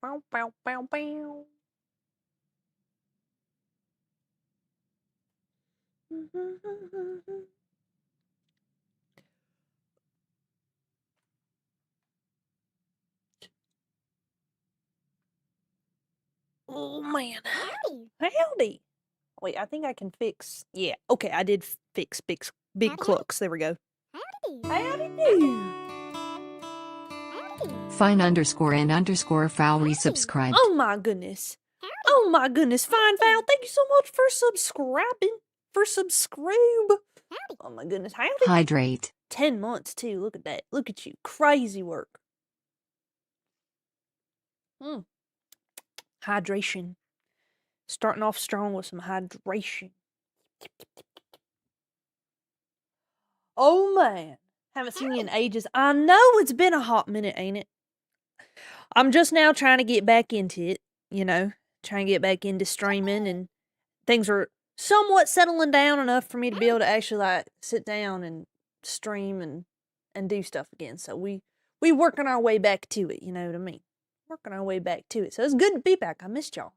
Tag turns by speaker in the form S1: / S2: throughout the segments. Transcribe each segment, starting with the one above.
S1: Bow, bow, bow, bow. Oh man. Howdy. Wait, I think I can fix. Yeah, okay, I did fix big clucks. There we go. Howdy do.
S2: Fine underscore and underscore foul resubscribed.
S1: Oh my goodness. Oh my goodness. Fine Foul. Thank you so much for subscribing. Oh my goodness. Howdy.
S2: Hydrate.
S1: 10 months too. Look at that. Look at you. Crazy work. Hydration. Starting off strong with some hydration. Oh man. Haven't seen you in ages. I know it's been a hot minute, ain't it? I'm just now trying to get back into it, you know, trying to get back into streaming, and things are somewhat settling down enough for me to be able to actually like sit down and stream and do stuff again. So we working our way back to it, you know what I mean? Working our way back to it. So it's good to be back. I missed y'all.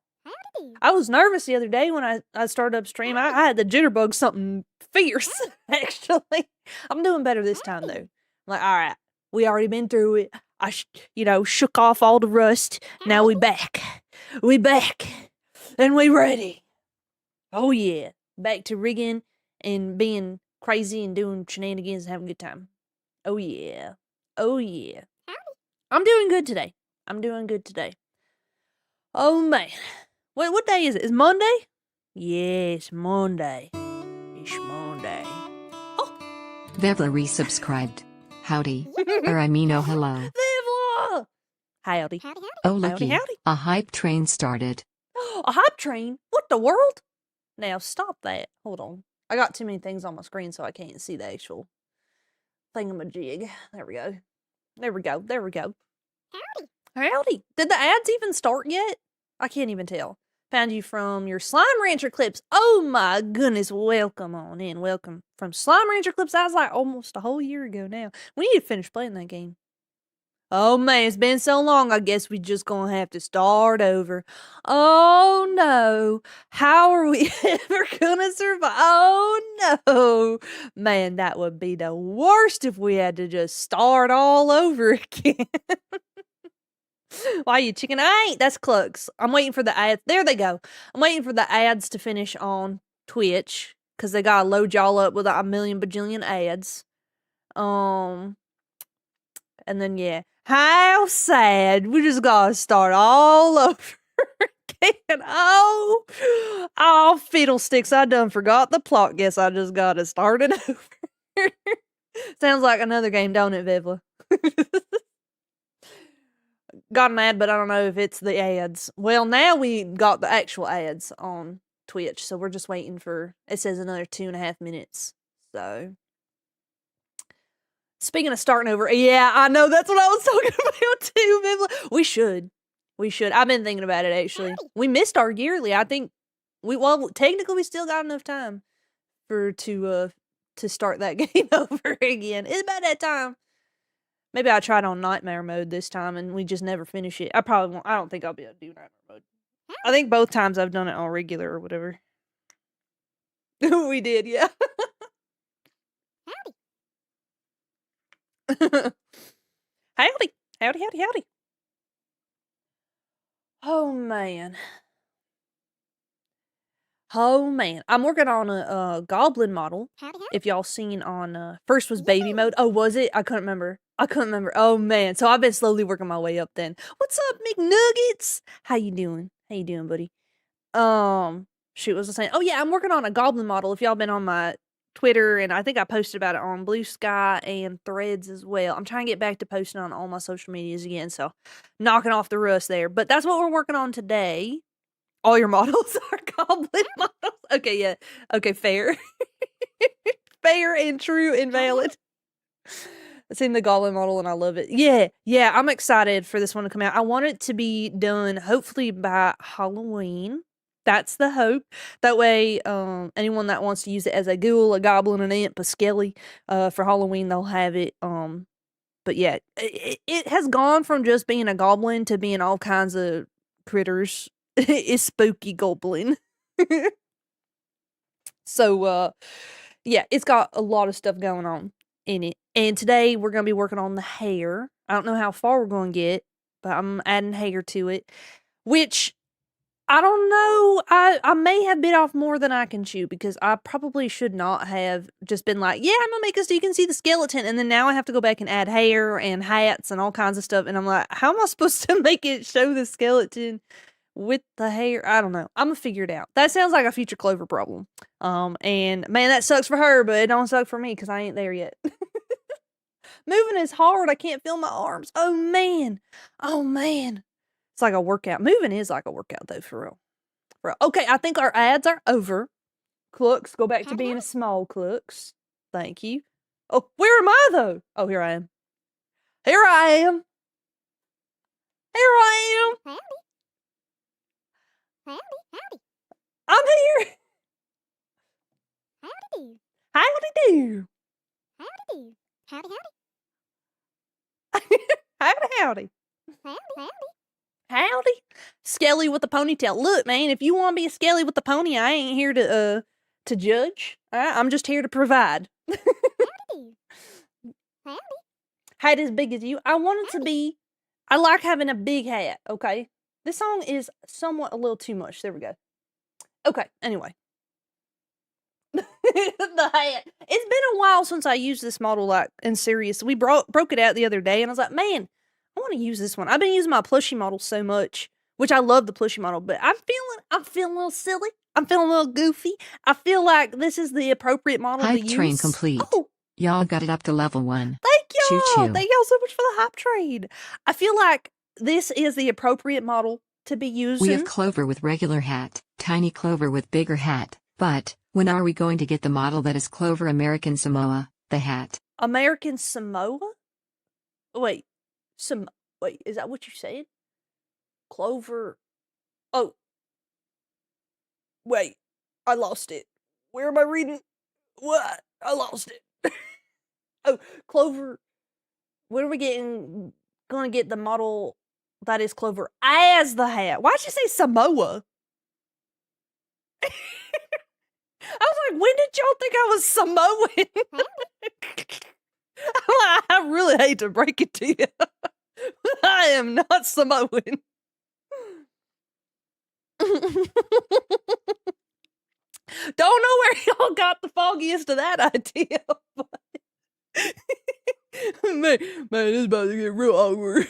S1: I was nervous the other day when I started up stream. I had the jitterbug something fierce, actually. I'm doing better this time though. I'm like, all right, we already been through it. I shook off all the rust. Now we back. We back. And we ready. Oh yeah. Back to rigging and being crazy and doing shenanigans and having a good time. Oh yeah. Oh yeah. I'm doing good today. Oh man. Wait, what day is it? Is Monday? Yes, Monday. It's Monday. Oh.
S2: Vevla resubscribed. Howdy. Or I mean oh hello.
S1: Vevla! Howdy.
S2: Oh looky.
S1: Howdy.
S2: A hype train started.
S1: A hype train? What the world? Now stop that. Hold on. I got too many things on my screen so I can't see the actual thingamajig. There we go. Howdy. Did the ads even start yet? I can't even tell. Found you from your Slime Rancher clips. Oh my goodness. Welcome on in. Welcome from Slime Rancher clips. That was like almost a whole year ago now. We need to finish playing that game. Oh man, it's been so long. I guess we just gonna have to start over. Oh no. How are we ever gonna survive? Oh no. Man, that would be the worst if we had to just start all over again. Why you chicken? I ain't. That's Clucks. I'm waiting for the ads. There they go. I'm waiting for the ads to finish on Twitch because they gotta load y'all up with a million bajillion ads. And then yeah, how sad. We just gotta start all over again. Oh, fiddlesticks! I done forgot the plot. Guess I just gotta start it over. Sounds like another game, don't it, Vivla? Got an ad, but I don't know if it's the ads. Well, now we got the actual ads on Twitch, so we're just waiting for, it says another 2.5 minutes. So, speaking of starting over, yeah, I know, that's what I was talking about too, We should. I've been thinking about it, actually. We missed our yearly. I think, technically we still got enough time to start that game over again. It's about that time. Maybe I tried on nightmare mode this time and we just never finish it. I probably won't. I don't think I'll be able to do nightmare mode. I think both times I've done it on regular or whatever. We did, yeah. Howdy. Howdy. Oh man. I'm working on a goblin model. If y'all seen on first was baby mode. Oh, was it? I couldn't remember. Oh man. So I've been slowly working my way up then. What's up, McNuggets? How you doing, buddy? Shoot, what was I saying? Oh yeah, I'm working on a goblin model. If y'all been on my Twitter, and I think I posted about it on Blue Sky and Threads as well. I'm trying to get back to posting on all my social medias again, so knocking off the rust there. But that's what we're working on today. All your models are goblin models? Okay, yeah. Okay, fair. Fair and true and valid. I've seen the goblin model and I love it. Yeah, I'm excited for this one to come out. I want it to be done hopefully by Halloween. That's the hope. That way, anyone that wants to use it as a ghoul, a goblin, an imp, a skelly, for Halloween, they'll have it, But yeah, it has gone from just being a goblin to being all kinds of critters. It's spooky goblin. So, yeah, it's got a lot of stuff going on in it. And today we're going to be working on the hair. I don't know how far we're going to get, but I'm adding hair to it, which I don't know. I may have bit off more than I can chew because I probably should not have just been like, yeah, I'm going to make it so you can see the skeleton. And then now I have to go back and add hair and hats and all kinds of stuff. And I'm like, how am I supposed to make it show the skeleton with the hair? I don't know. I'm going to figure it out. That sounds like a future Clover problem. And man, that sucks for her, but it don't suck for me because I ain't there yet. Moving is hard. I can't feel my arms. Oh man. Oh man. It's like a workout. Moving is like a workout though, for real. For real. Okay, I think our ads are over. Clucks, go back to being a small Clucks. Thank you. Oh, where am I though? Oh, here I am. Here I am. Here I am.
S3: Howdy. Howdy.
S1: I'm here.
S3: Howdy.
S1: Howdy do.
S3: Howdy. Howdy.
S1: Howdy howdy.
S3: Howdy.
S1: Howdy. Skelly with the ponytail. Look, man, if you want to be a Skelly with the pony, I ain't here to judge. I'm just here to provide.
S3: Howdy. Howdy.
S1: Hat as big as you. I want it to be. I like having a big hat, okay? This song is somewhat a little too much. There we go. Okay, anyway. The hat. It's been a while since I used this model like in serious. We broke it out the other day and I was like, man, I want to use this one. I've been using my plushie model so much, which I love the plushie model, but I'm feeling a little silly. I'm feeling a little goofy. I feel like this is the appropriate model to
S2: Hype
S1: use.
S2: train complete.
S1: Oh,
S2: Y'all got it up to level 1.
S1: thank y'all.
S2: Choo-choo.
S1: Thank y'all so much for the hype train. I feel like this is the appropriate model to be using.
S2: We have Clover with regular hat, Tiny Clover with bigger hat, but when are we going to get the model that is Clover American Samoa, the hat?
S1: American Samoa? Wait, wait, is that what you said? Clover. Oh. Wait, I lost it. Where am I reading? What? I lost it. Oh, Clover. When are we gonna get the model that is Clover as the hat? Why'd you say Samoa? I was like, when did y'all think I was Samoan? I really hate to break it to you. I am not Samoan. Don't know where y'all got the foggiest of that idea. Man, it's about to get real awkward.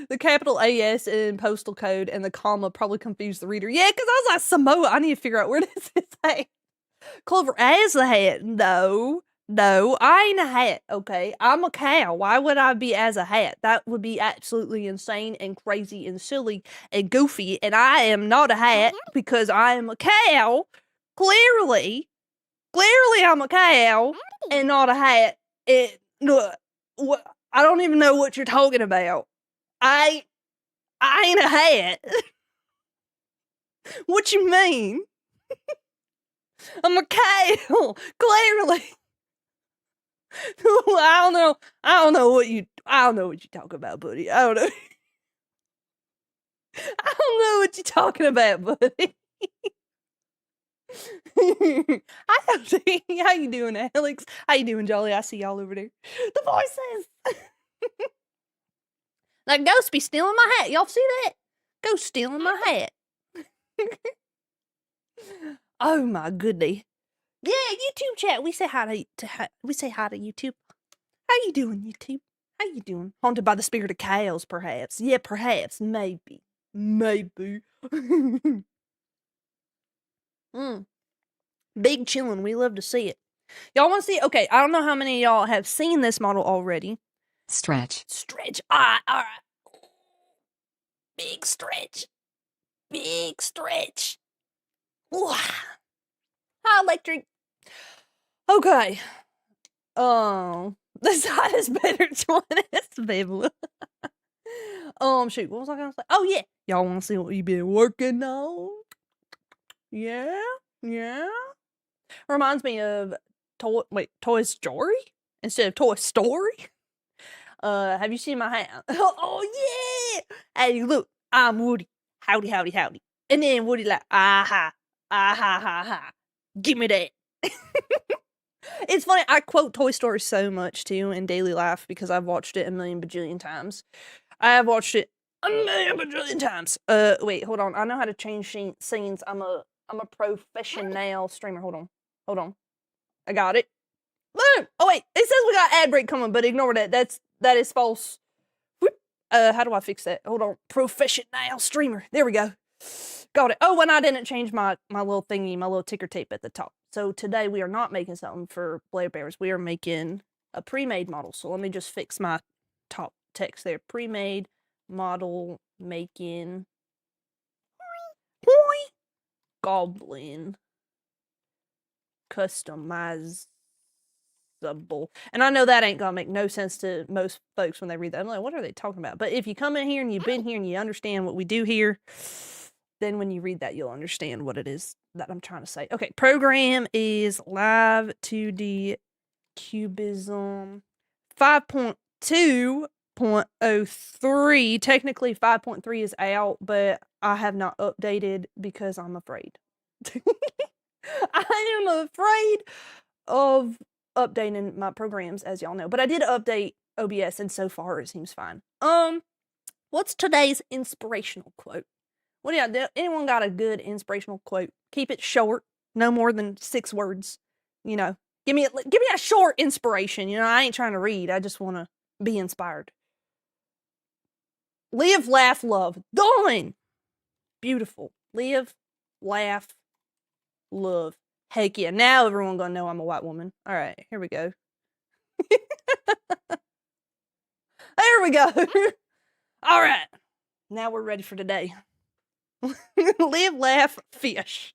S1: The capital AS in postal code and the comma probably confused the reader. Yeah, because I was like, Samoa, I need to figure out where does it say Clover as the hat. No, I ain't a hat, okay? I'm a cow. Why would I be as a hat? That would be absolutely insane and crazy and silly and goofy, and I am not a hat because I am a cow. Clearly I'm a cow and not a hat. I don't even know what you're talking about. I ain't a hat. What you mean? I'm a cow. Clearly. I don't know what you talk about, buddy. I don't know. I don't know what you're talking about, buddy. How you doing, Alex? How you doing, Jolly? I see y'all over there. The voices. That ghost be stealing my hat. Y'all see that? Ghost stealing my hat. Oh my goodness. Yeah, YouTube chat. We say hi to YouTube. How you doing, YouTube? How you doing? Haunted by the spirit of cows, perhaps. Yeah, perhaps. Maybe. Big chillin'. We love to see it. Y'all want to see it? Okay, I don't know how many of y'all have seen this model already.
S2: Stretch.
S1: All right. Big stretch. Ooh. Hi, electric. Okay. The side is better join us, baby. Shoot, what was I gonna say? Oh yeah, y'all want to see what you've been working on? Yeah. Reminds me of Toy Story instead of Toy Story. Have you seen my hat? Oh, yeah! Hey, look, I'm Woody. Howdy, howdy, howdy. And then Woody like, aha, aha, ha, ha. Give me that. It's funny, I quote Toy Story so much, too, in daily life because I've watched it a million bajillion times. I have watched it a million bajillion times. Wait, hold on. I know how to change scenes. I'm a professional streamer. Hold on. I got it. Boom! Oh, wait, it says we got ad break coming, but ignore that. That is false. Whoop. How do I fix that? Hold on. Professional streamer. There we go. Got it. Oh, and I didn't change my little thingy, my little ticker tape at the top. So today we are not making something for Blair Bears. We are making a pre-made model. So let me just fix my top text there. Pre-made model making goblin customizable. And I know that ain't gonna make no sense to most folks when they read that. I'm like, what are they talking about? But if you come in here and you've been here and you understand what we do here, then when you read that, you'll understand what it is that I'm trying to say. Okay, program is live 2D cubism 5.2.03. Technically 5.3 is out, but I have not updated because I'm afraid. I am afraid of updating my programs, as y'all know. But I did update OBS, and so far it seems fine. What's today's inspirational quote? What do y'all, anyone got a good inspirational quote? Keep it short, no more than 6 words. You know, give me a short inspiration. You know, I ain't trying to read. I just want to be inspired. Live, laugh, love. Done. Beautiful. Live, laugh, love. Heck yeah. Now everyone gonna know I'm a white woman. All right, here we go. There we go. All right. Now we're ready for today. Live, laugh, fish.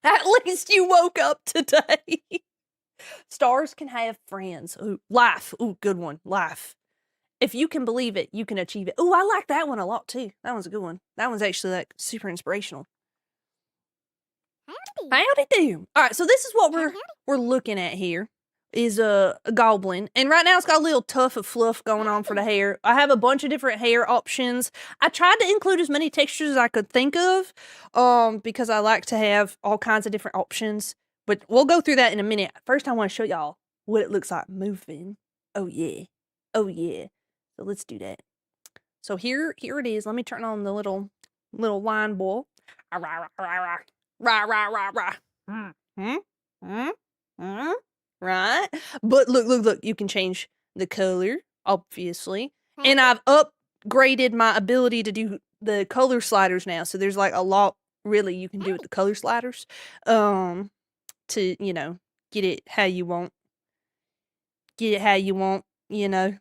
S1: At least you woke up today. Stars can have friends. Ooh, life. Ooh, good one. Life. If you can believe it, you can achieve it. Ooh, I like that one a lot too. That one's a good one. That one's actually like super inspirational. Howdy do. All right, so this is what we're looking at here. Is a goblin, and right now it's got a little tuft of fluff going on for the hair. I have a bunch of different hair options. I tried to include as many textures as I could think of, because I like to have all kinds of different options. But we'll go through that in a minute. First, I want to show y'all what it looks like moving. Oh yeah, oh yeah. So let's do that. So here it is. Let me turn on the little line boil. Rah rah rah rah rah rah rah. Right? But look, you can change the color, obviously. And I've upgraded my ability to do the color sliders now. So there's like a lot really you can do with the color sliders. To, you know, get it how you want. You know.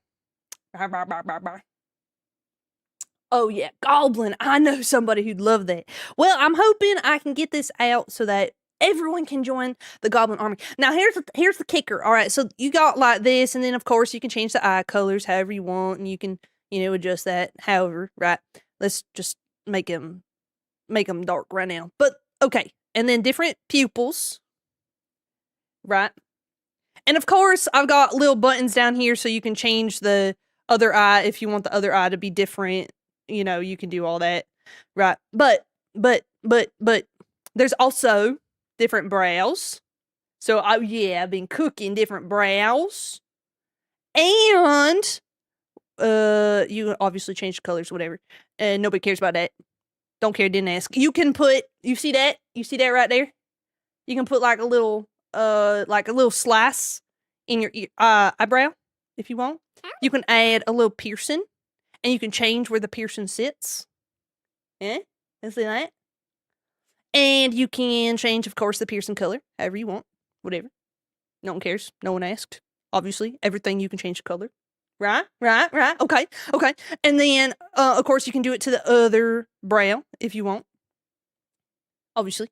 S1: Oh yeah, goblin. I know somebody who'd love that. Well, I'm hoping I can get this out so that everyone can join the goblin army. Now, here's the kicker. All right, so you got like this, and then of course you can change the eye colors however you want, and you can, you know, adjust that however, right? Let's just make them dark right now. But okay, and then different pupils, right? And of course, I've got little buttons down here so you can change the other eye if you want the other eye to be different. You know, you can do all that, right? But there's also different brows. So, oh yeah, I've been cooking different brows. And, you obviously change the colors, whatever. And nobody cares about that. Don't care, didn't ask. You can put, you see that? You see that right there? You can put like a little slice in your eyebrow, if you want. You can add a little piercing, and you can change where the piercing sits. Yeah? You see that? And you can change, of course, the piercing color, however you want. Whatever. No one cares. No one asked. Obviously, everything you can change the color. Right? Okay. And then, of course, you can do it to the other brow if you want. Obviously.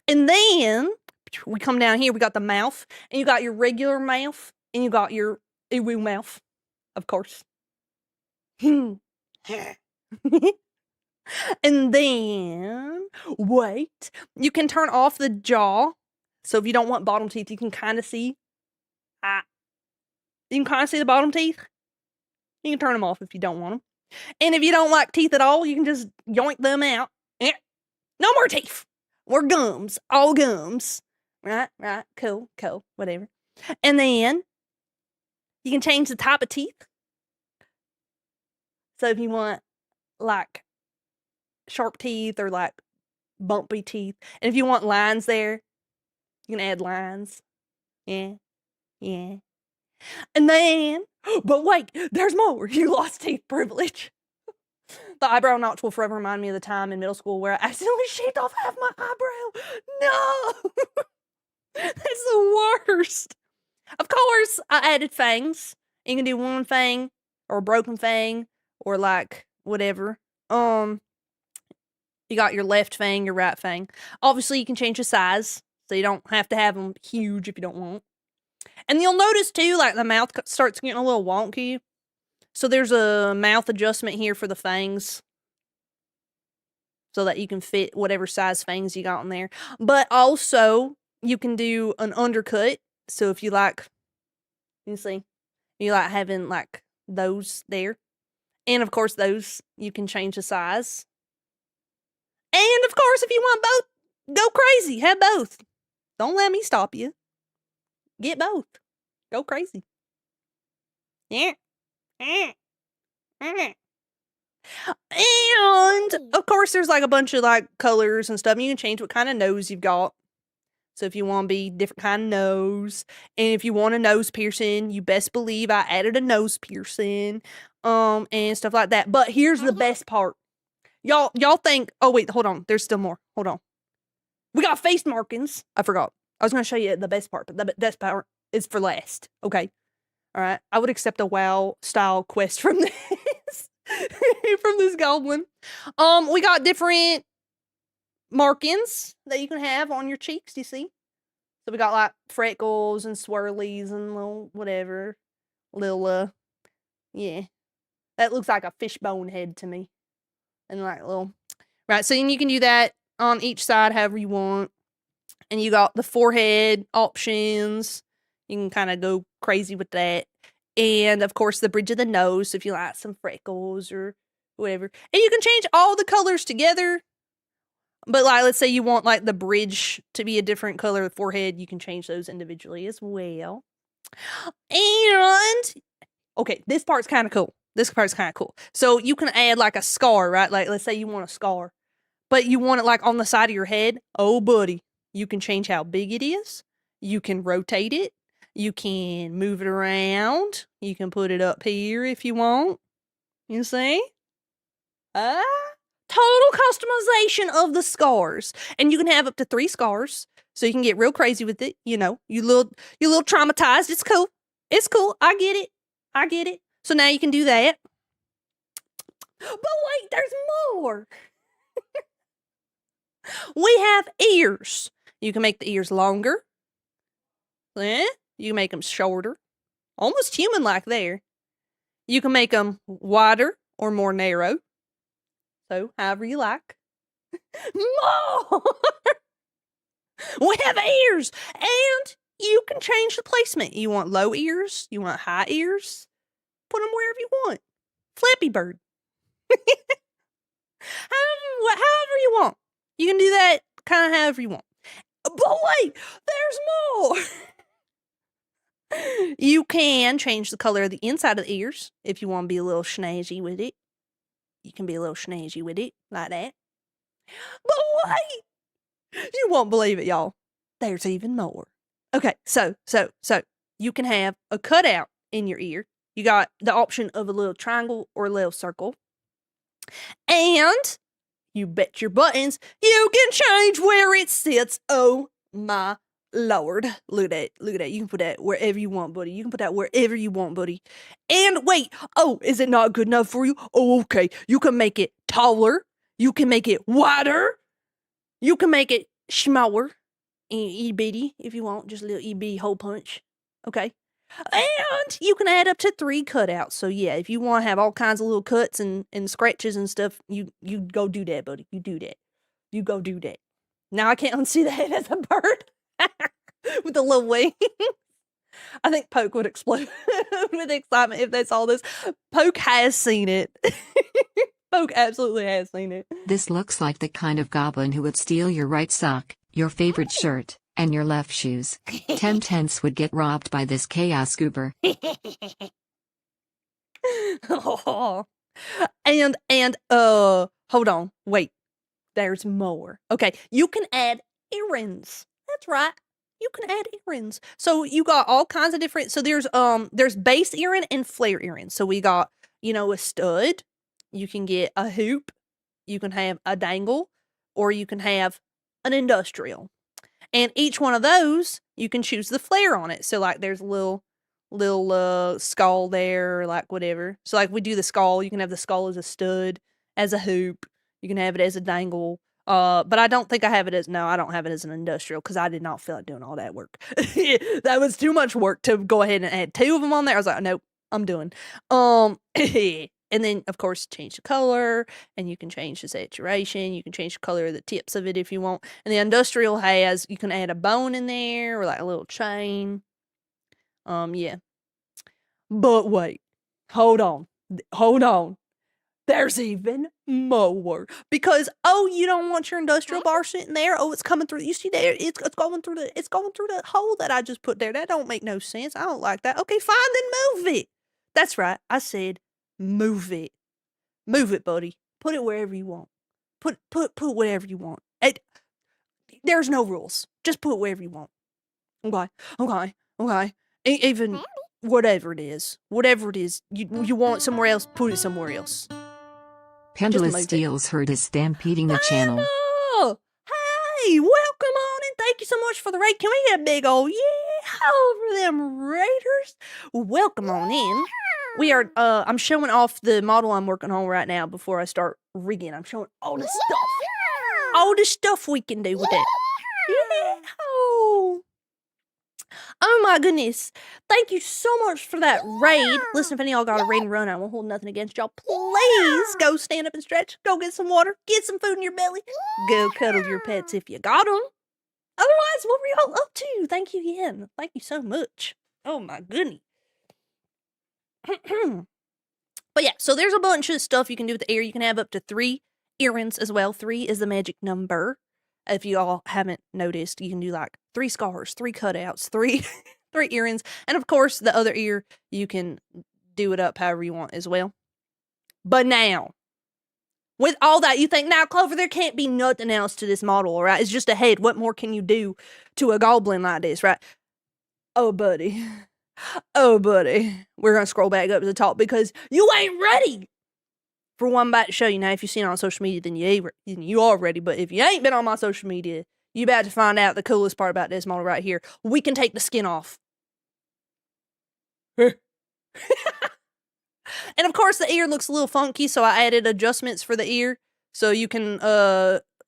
S1: And then, we come down here, we got the mouth, and you got your regular mouth, and you got your ew mouth, of course. And then, wait, you can turn off the jaw So if you don't want bottom teeth, you can kind of see. You can kind of see the bottom teeth. You can turn them off if you don't want them. And if you don't like teeth at all, you can just yoink them out. No more teeth. We're gums. All gums. Right? Cool. Whatever. And then you can change the type of teeth. So if you want like sharp teeth or like bumpy teeth, and if you want lines there, you can add lines. Yeah. And then, but wait, there's more. You lost teeth privilege. The eyebrow notch will forever remind me of the time in middle school where I accidentally shaved off half my eyebrow. No! That's the worst. Of course, I added fangs. You can do one fang or a broken fang or like whatever. You got your left fang, your right fang. Obviously, you can change the size, so you don't have to have them huge if you don't want. And you'll notice too, like the mouth starts getting a little wonky. So there's a mouth adjustment here for the fangs, so that you can fit whatever size fangs you got in there. But also, you can do an undercut. So if you like, you see, you like having like those there. And of course, those, you can change the size. And of course, if you want both, go crazy. Have both. Don't let me stop you. Get both. Go crazy. Yeah. And of course, there's like a bunch of like colors and stuff. You can change what kind of nose you've got. So if you want to be different kind of nose, and if you want a nose piercing, you best believe I added a nose piercing, and stuff like that. But here's the best part. Y'all think, oh wait, hold on. There's still more. Hold on. We got face markings. I forgot. I was going to show you the best part, but the best part is for last. Okay. All right. I would accept a WoW style quest from this, from this goblin. We got different markings that you can have on your cheeks. You see? So we got like freckles and swirlies and little whatever. Little, yeah. That looks like a fishbone head to me. And like little, right. So you can do that on each side however you want. And you got the forehead options. You can kind of go crazy with that. And of course, the bridge of the nose, if you like some freckles or whatever. And you can change all the colors together. But like, let's say you want like the bridge to be a different color, the forehead, you can change those individually as well. And okay, this part's kind of cool. So you can add like a scar, right? Like, let's say you want a scar, but you want it like on the side of your head. Oh, buddy, you can change how big it is. You can rotate it. You can move it around. You can put it up here if you want. You see? Total customization of the scars. And you can have up to 3 scars. So you can get real crazy with it. You know, you little traumatized. It's cool. I get it. So now you can do that. But wait, there's more. We have ears. You can make the ears longer. You can make them shorter. Almost human-like there. You can make them wider or more narrow. So, however you like. More! We have ears! And you can change the placement. You want low ears? You want high ears? Put them wherever you want. Flappy Bird. However you want. You can do that kind of however you want. But wait, there's more! You can change the color of the inside of the ears if you want to be a little snazzy with it. You can be a little snazzy with it, like that. But wait! You won't believe it, y'all. There's even more. Okay, so you can have a cutout in your ear. You got the option of a little triangle or a little circle. And you bet your buttons, you can change where it sits. Oh my Lord. Look at that. You can put that wherever you want, buddy. And wait, oh, is it not good enough for you? Oh, okay. You can make it taller. You can make it wider. You can make it smaller. E-bitty, if you want. Just a little E-bitty hole punch. Okay. And you can add up to 3 cutouts. So yeah, if you want to have all kinds of little cuts and scratches and stuff, you go do that, buddy. You go do that. Now I can't unsee the head as a bird. with the little wing. I think Poke would explode with excitement if they saw this. Poke has seen it. Poke absolutely has seen it.
S2: This looks like the kind of goblin who would steal your right sock, your favorite shirt, and your left shoes. 10/10 would get robbed by this chaos goober.
S1: Oh. And hold on, wait. There's more. Okay, you can add errands. That's right. You can add errands. So you got all kinds of different. So there's base errand and flare errand. So we got, a stud. You can get a hoop. You can have a dangle, or you can have an industrial. And each one of those, you can choose the flare on it. So like there's a little skull there, or like whatever. So like we do the skull. You can have the skull as a stud, as a hoop. You can have it as a dangle. But I don't think I have it as, no, I don't have it as an industrial because I did not feel like doing all that work. That was too much work to go ahead and add 2 of them on there. I was like, nope, I'm doing. And then of course change the color, and you can change the saturation. You can change the color of the tips of it if you want. And the industrial has, you can add a bone in there or like a little chain. Yeah. But wait, hold on. There's even more. Because, you don't want your industrial bar sitting there. Oh, it's coming through. You see there? It's going through the hole that I just put there. That don't make no sense. I don't like that. Okay, fine, then move it. That's right. I said move it. Move it, buddy. Put it wherever you want. Put whatever you want. There's no rules. Just put it wherever you want. Okay. Even whatever it is. You want somewhere else, put it somewhere else.
S2: Pendulous Steel's herd is stampeding the channel.
S1: Hey, welcome on and thank you so much for the raid. Can we get a big old yeah over them raiders? Welcome on in. We are, I'm showing off the model I'm working on right now before I start rigging. I'm showing all the stuff. All the stuff we can do with it. Yeah. Oh my goodness. Thank you so much for that raid. Listen, if any of y'all got a raid and run, I won't hold nothing against y'all. Please go stand up and stretch. Go get some water. Get some food in your belly. Go cuddle your pets if you got them. Otherwise, what were y'all up to? Thank you again. Thank you so much. Oh my goodness. But yeah, so there's a bunch of stuff you can do with the air. You can have up to 3 errands as well. 3 is the magic number. If you all haven't noticed, you can do like 3 scars, 3 cutouts, 3 earrings. And of course, the other ear, you can do it up however you want as well. But now, with all that, you think, now, Clover, there can't be nothing else to this model, right? It's just a head. What more can you do to a goblin like this, right? Oh, buddy. We're going to scroll back up to the top because you ain't ready for one bite to show you. Now, if you've seen it on social media, then you are ready. But if you ain't been on my social media, you about to find out the coolest part about this model right here. We can take the skin off. And of course, the ear looks a little funky, so I added adjustments for the ear. So you can,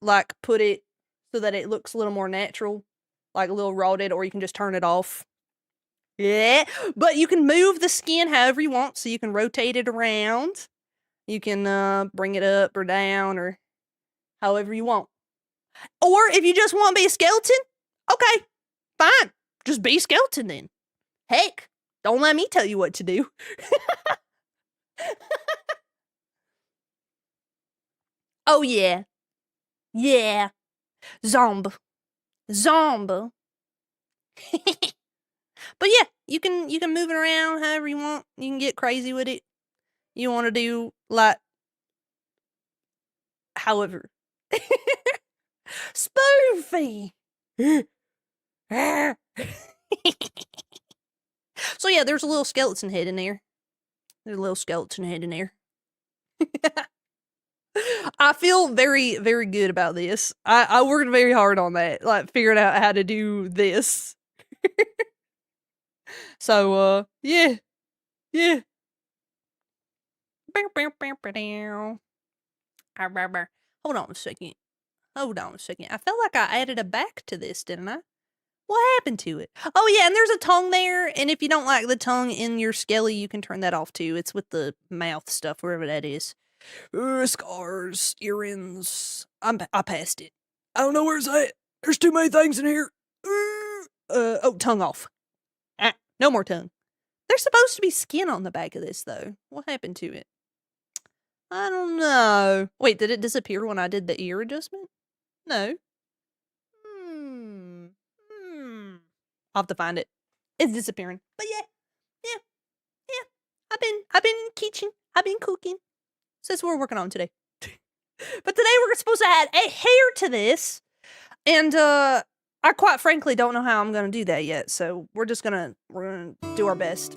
S1: like, put it so that it looks a little more natural, like a little rotted, or you can just turn it off. Yeah, but you can move the skin however you want, so you can rotate it around. You can bring it up or down or however you want. Or if you just want to be a skeleton, okay, fine. Just be a skeleton then. Heck, don't let me tell you what to do. Oh yeah. Yeah. Zombie. But yeah, you can move it around however you want. You can get crazy with it. You want to do like however. Spoofy. So yeah, there's a little skeleton head in there. I feel very, very good about this. I worked very hard on that, like figuring out how to do this. So, yeah. Hold on a second. I felt like I added a back to this, didn't I? What happened to it? Oh, yeah, and there's a tongue there, and if you don't like the tongue in your skelly, you can turn that off, too. It's with the mouth stuff, wherever that is. Scars, earrings. I passed it. I don't know where's that. There's too many things in here. Oh, tongue off. No more tongue. There's supposed to be skin on the back of this, though. What happened to it? I don't know. Wait, did it disappear when I did the ear adjustment? No. I'll have to find it. It's disappearing. But yeah. I've been teaching. I've been cooking. So that's what we're working on today. But today we're supposed to add a hair to this. And I quite frankly don't know how I'm gonna do that yet. So we're gonna do our best.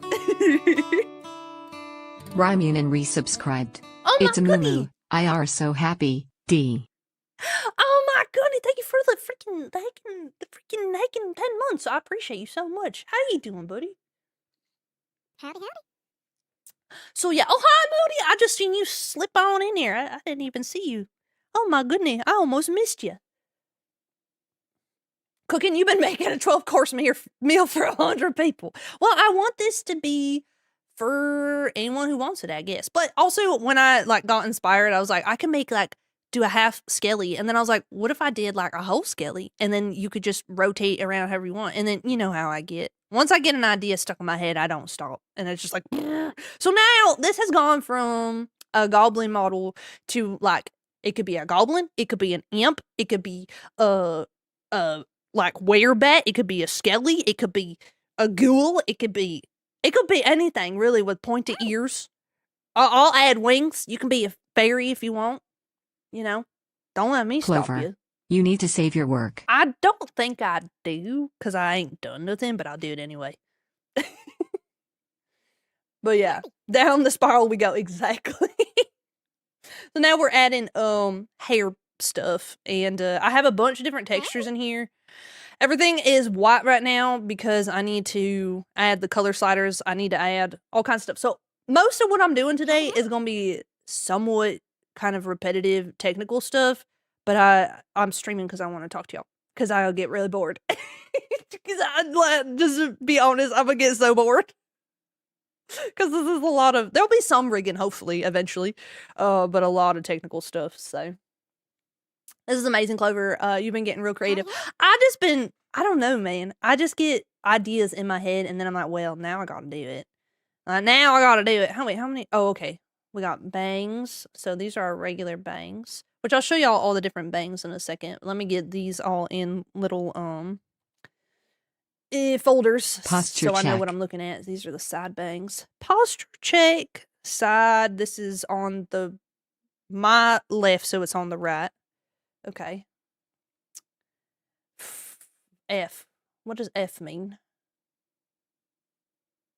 S2: Rymun and resubscribed.
S1: Oh my
S2: It's a
S1: goodness.
S2: moo. I are so happy. D.
S1: Oh my goodness, thank you for the freaking 10 months. I appreciate you so much. How you doing, buddy?
S3: Howdy, howdy.
S1: So yeah, oh hi Moody. I just seen you slip on in here. I didn't even see you. Oh my goodness, I almost missed you. Cooking, you've been making a 12-course meal for 100 people. Well, I want this to be for anyone who wants it, I guess. But also, when I got inspired, I was like, I can make do a half skelly, and then I was like, what if I did a whole skelly, and then you could just rotate around however you want, and then you know how I get. Once I get an idea stuck in my head, I don't stop, and it's just like. So now this has gone from a goblin model to it could be a goblin, it could be an imp, it could be werebat, it could be a skelly, it could be a ghoul, it could be anything really with pointed ears. I'll add wings. You can be a fairy if you want. You know, don't let me stop
S2: Clover.
S1: you.
S2: You need to save your work.
S1: I don't think I do, because I ain't done nothing, but I'll do it anyway. But yeah, down the spiral we go, exactly. So now we're adding hair stuff, and I have a bunch of different textures in here. Everything is white right now because I need to add the color sliders. I need to add all kinds of stuff. So most of what I'm doing today is going to be somewhat kind of repetitive technical stuff, but I'm streaming because I want to talk to y'all, because I'll get really bored. Because just to be honest, I'm going to get so bored. Because this is a lot of, there'll be some rigging hopefully eventually, but a lot of technical stuff. So this is amazing, Clover. You've been getting real creative. I don't know, man. I just get ideas in my head, and then I'm like, well, now I gotta do it. Now I gotta do it. How many? Oh, okay. We got bangs. So these are our regular bangs, which I'll show y'all all the different bangs in a second. Let me get these all in little folders,
S2: Posture
S1: so I know
S2: check.
S1: what I'm looking at. These are the side bangs. Posture check. Side. This is on my left, so it's on the right. Okay. F. What does F mean?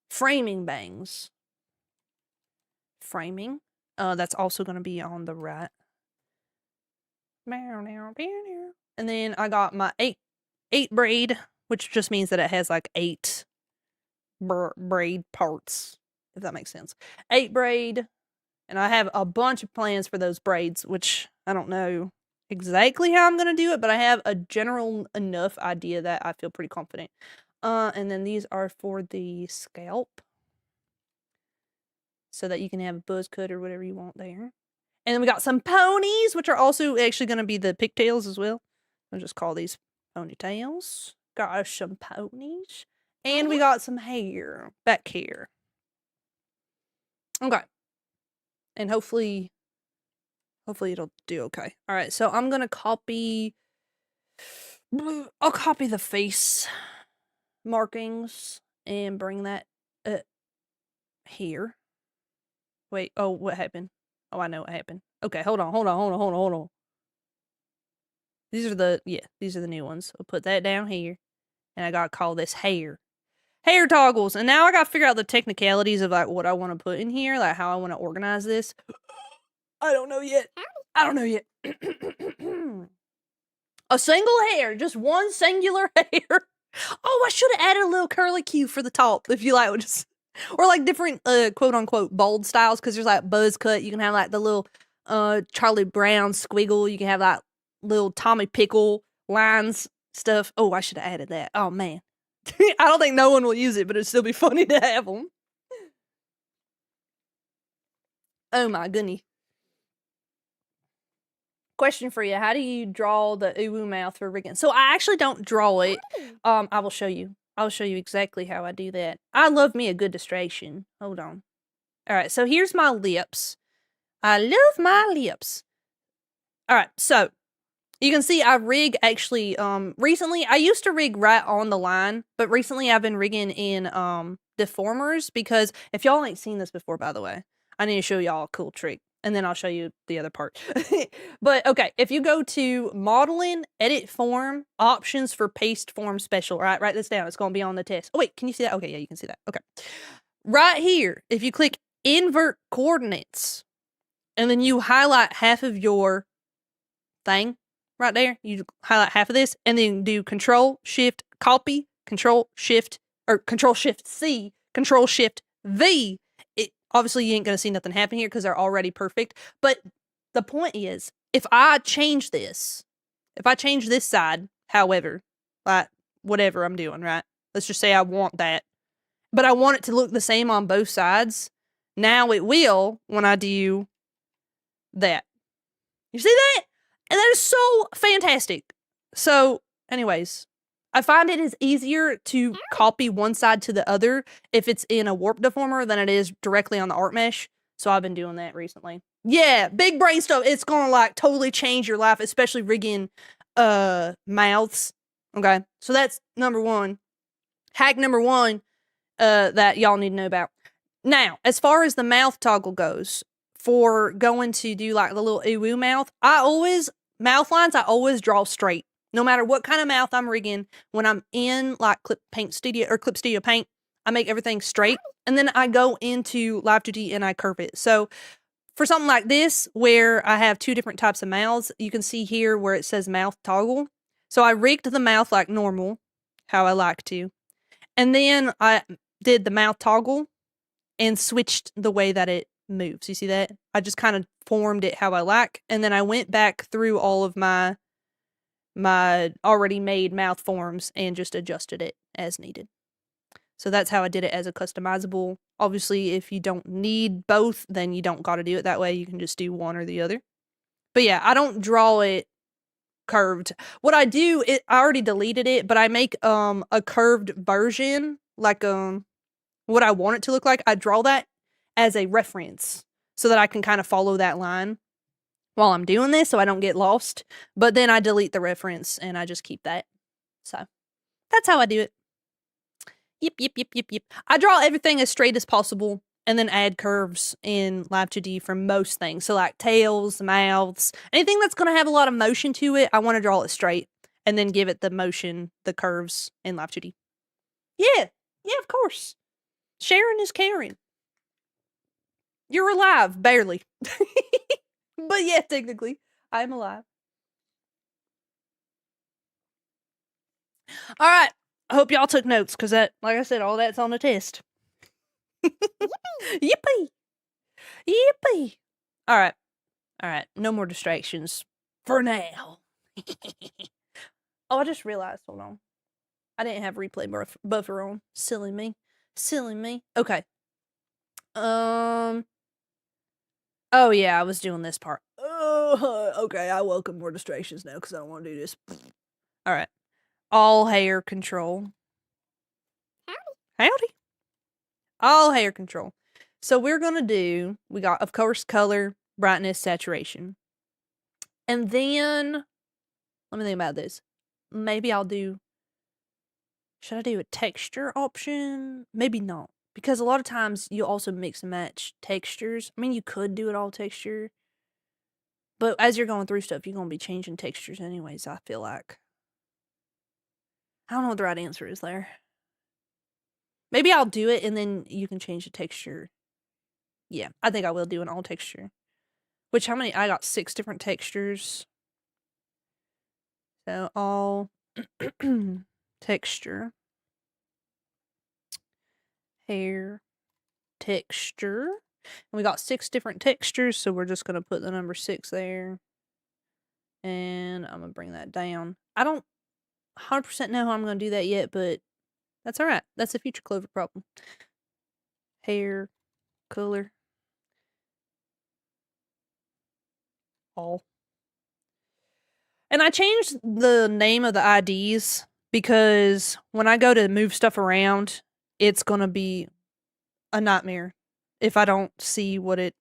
S1: Framing bangs. Framing. That's also going to be on the right. And then I got my 8 braid, which just means that it has 8 braid parts, if that makes sense. 8 braid. And I have a bunch of plans for those braids, which I don't know exactly how I'm going to do it, but I have a general enough idea that I feel pretty confident. And then these are for the scalp, so that you can have a buzz cut or whatever you want there. And then we got some ponies, which are also actually going to be the pigtails as well. I'll just call these ponytails. Got us some ponies. And we got some hair, back hair. Okay. And hopefully it'll do okay. All right, so I'm gonna I'll copy the face markings and bring that here. Wait, oh, what happened? Oh, I know what happened. Okay, hold on. These are the new ones. I'll put that down here, and I gotta call this hair toggles. And now I gotta figure out the technicalities of what I want to put in here, how I want to organize this. I don't know yet. A single hair, just one singular hair. Oh, I should have added a little curly Q for the top, if you like, or different quote unquote bold styles, because there's buzz cut. You can have the little Charlie Brown squiggle. You can have little Tommy Pickle lines stuff. Oh, I should have added that. Oh man, I don't think no one will use it, but it'd still be funny to have them. Oh my goodness. Question for you. How do you draw the uwu mouth for rigging? So I actually don't draw it. I will show you. I'll show you exactly how I do that. I love me a good distraction. Hold on. All right, so here's my lips. I love my lips. All right, so you can see I rig actually, recently, I used to rig right on the line, but recently I've been rigging in, deformers because if y'all ain't seen this before, by the way, I need to show y'all a cool trick and then I'll show you the other part. But okay, if you go to modeling, edit form, options for paste form special, right? Write this down. It's going to be on the test. Oh, wait, can you see that? Okay, yeah, you can see that. Okay. Right here, if you click invert coordinates and then you highlight half of your thing right there, you highlight half of this and then do control shift copy, control shift C, control shift V. It obviously you ain't gonna see nothing happen here because they're already perfect. But the point is, if I change this side, however, like whatever I'm doing, right? Let's just say I want that, but I want it to look the same on both sides. Now it will when I do that. You see that? And that is so fantastic. So, anyways, I find it is easier to copy one side to the other if it's in a warp deformer than it is directly on the art mesh. So I've been doing that recently. Yeah, big brain stuff. It's gonna like totally change your life, especially rigging mouths. Okay. So that's number one. Hack number one that y'all need to know about. Now, as far as the mouth toggle goes, for going to do like the little ooh mouth, mouth lines I always draw straight. No matter what kind of mouth I'm rigging, when I'm in like Clip Studio Paint, I make everything straight. And then I go into Live 2D and I curve it. So for something like this, where I have two different types of mouths, you can see here where it says mouth toggle. So I rigged the mouth like normal, how I like to. And then I did the mouth toggle and switched the way that it moves. You see that? I just kind of formed it how I like, and then I went back through all of my already made mouth forms and just adjusted it as needed. So that's how I did it as a customizable. Obviously, if you don't need both, then you don't got to do it that way. You can just do one or the other. But yeah, I don't draw it curved. What I do, I already deleted it, but I make a curved version, like what I want it to look like. I draw that as a reference so that I can kind of follow that line while I'm doing this so I don't get lost. But then I delete the reference and I just keep that. So that's how I do it. Yep. I draw everything as straight as possible and then add curves in Live 2D for most things. So like tails, mouths, anything that's going to have a lot of motion to it, I want to draw it straight and then give it the motion, the curves in Live 2D. Yeah, of course. Sharon is caring. You're alive, barely. But yeah, technically, I'm alive. All right. I hope y'all took notes because that, like I said, all that's on the test. Yippee! Yippee! All right. No more distractions for now. Oh, I just realized. Hold on. I didn't have replay buffer on. Silly me. Okay. Oh yeah, I was doing this part. Oh, okay. I welcome more distractions now because I don't want to do this. All right. All hair control. Howdy. All hair control. So we got, of course, color, brightness, saturation. And then, let me think about this. Maybe should I do a texture option? Maybe not. Because a lot of times you also mix and match textures. I mean, you could do it all texture. But as you're going through stuff, you're going to be changing textures anyways, I feel like. I don't know what the right answer is there. Maybe I'll do it and then you can change the texture. Yeah, I think I will do an all texture. Which, how many? I got 6 different textures. So, all texture. Hair. Texture. And we got 6 different textures, so we're just going to put the number 6 there. And I'm going to bring that down. I don't 100% know how I'm going to do that yet, but that's alright. That's a future Clover problem. Hair. Color. All. And I changed the name of the IDs because when I go to move stuff around, it's going to be a nightmare if I don't see what it...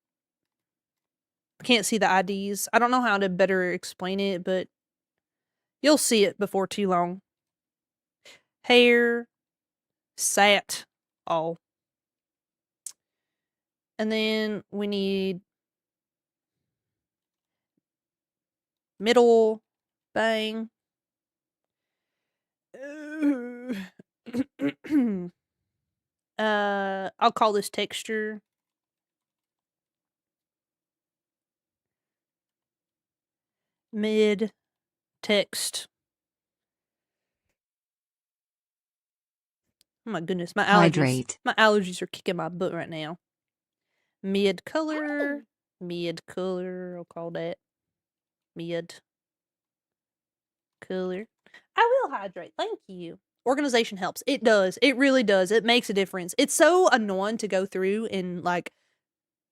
S1: I can't see the IDs. I don't know how to better explain it, but you'll see it before too long. Hair, sat, all. And then we need middle, bang. I'll call this texture. Mid, text. Oh my goodness, my
S2: Hydrate.
S1: allergies are kicking my butt right now. Mid color, I'll call that mid color. I will hydrate. Thank you. Organization helps. It does. It really does. It makes a difference. It's so annoying to go through and like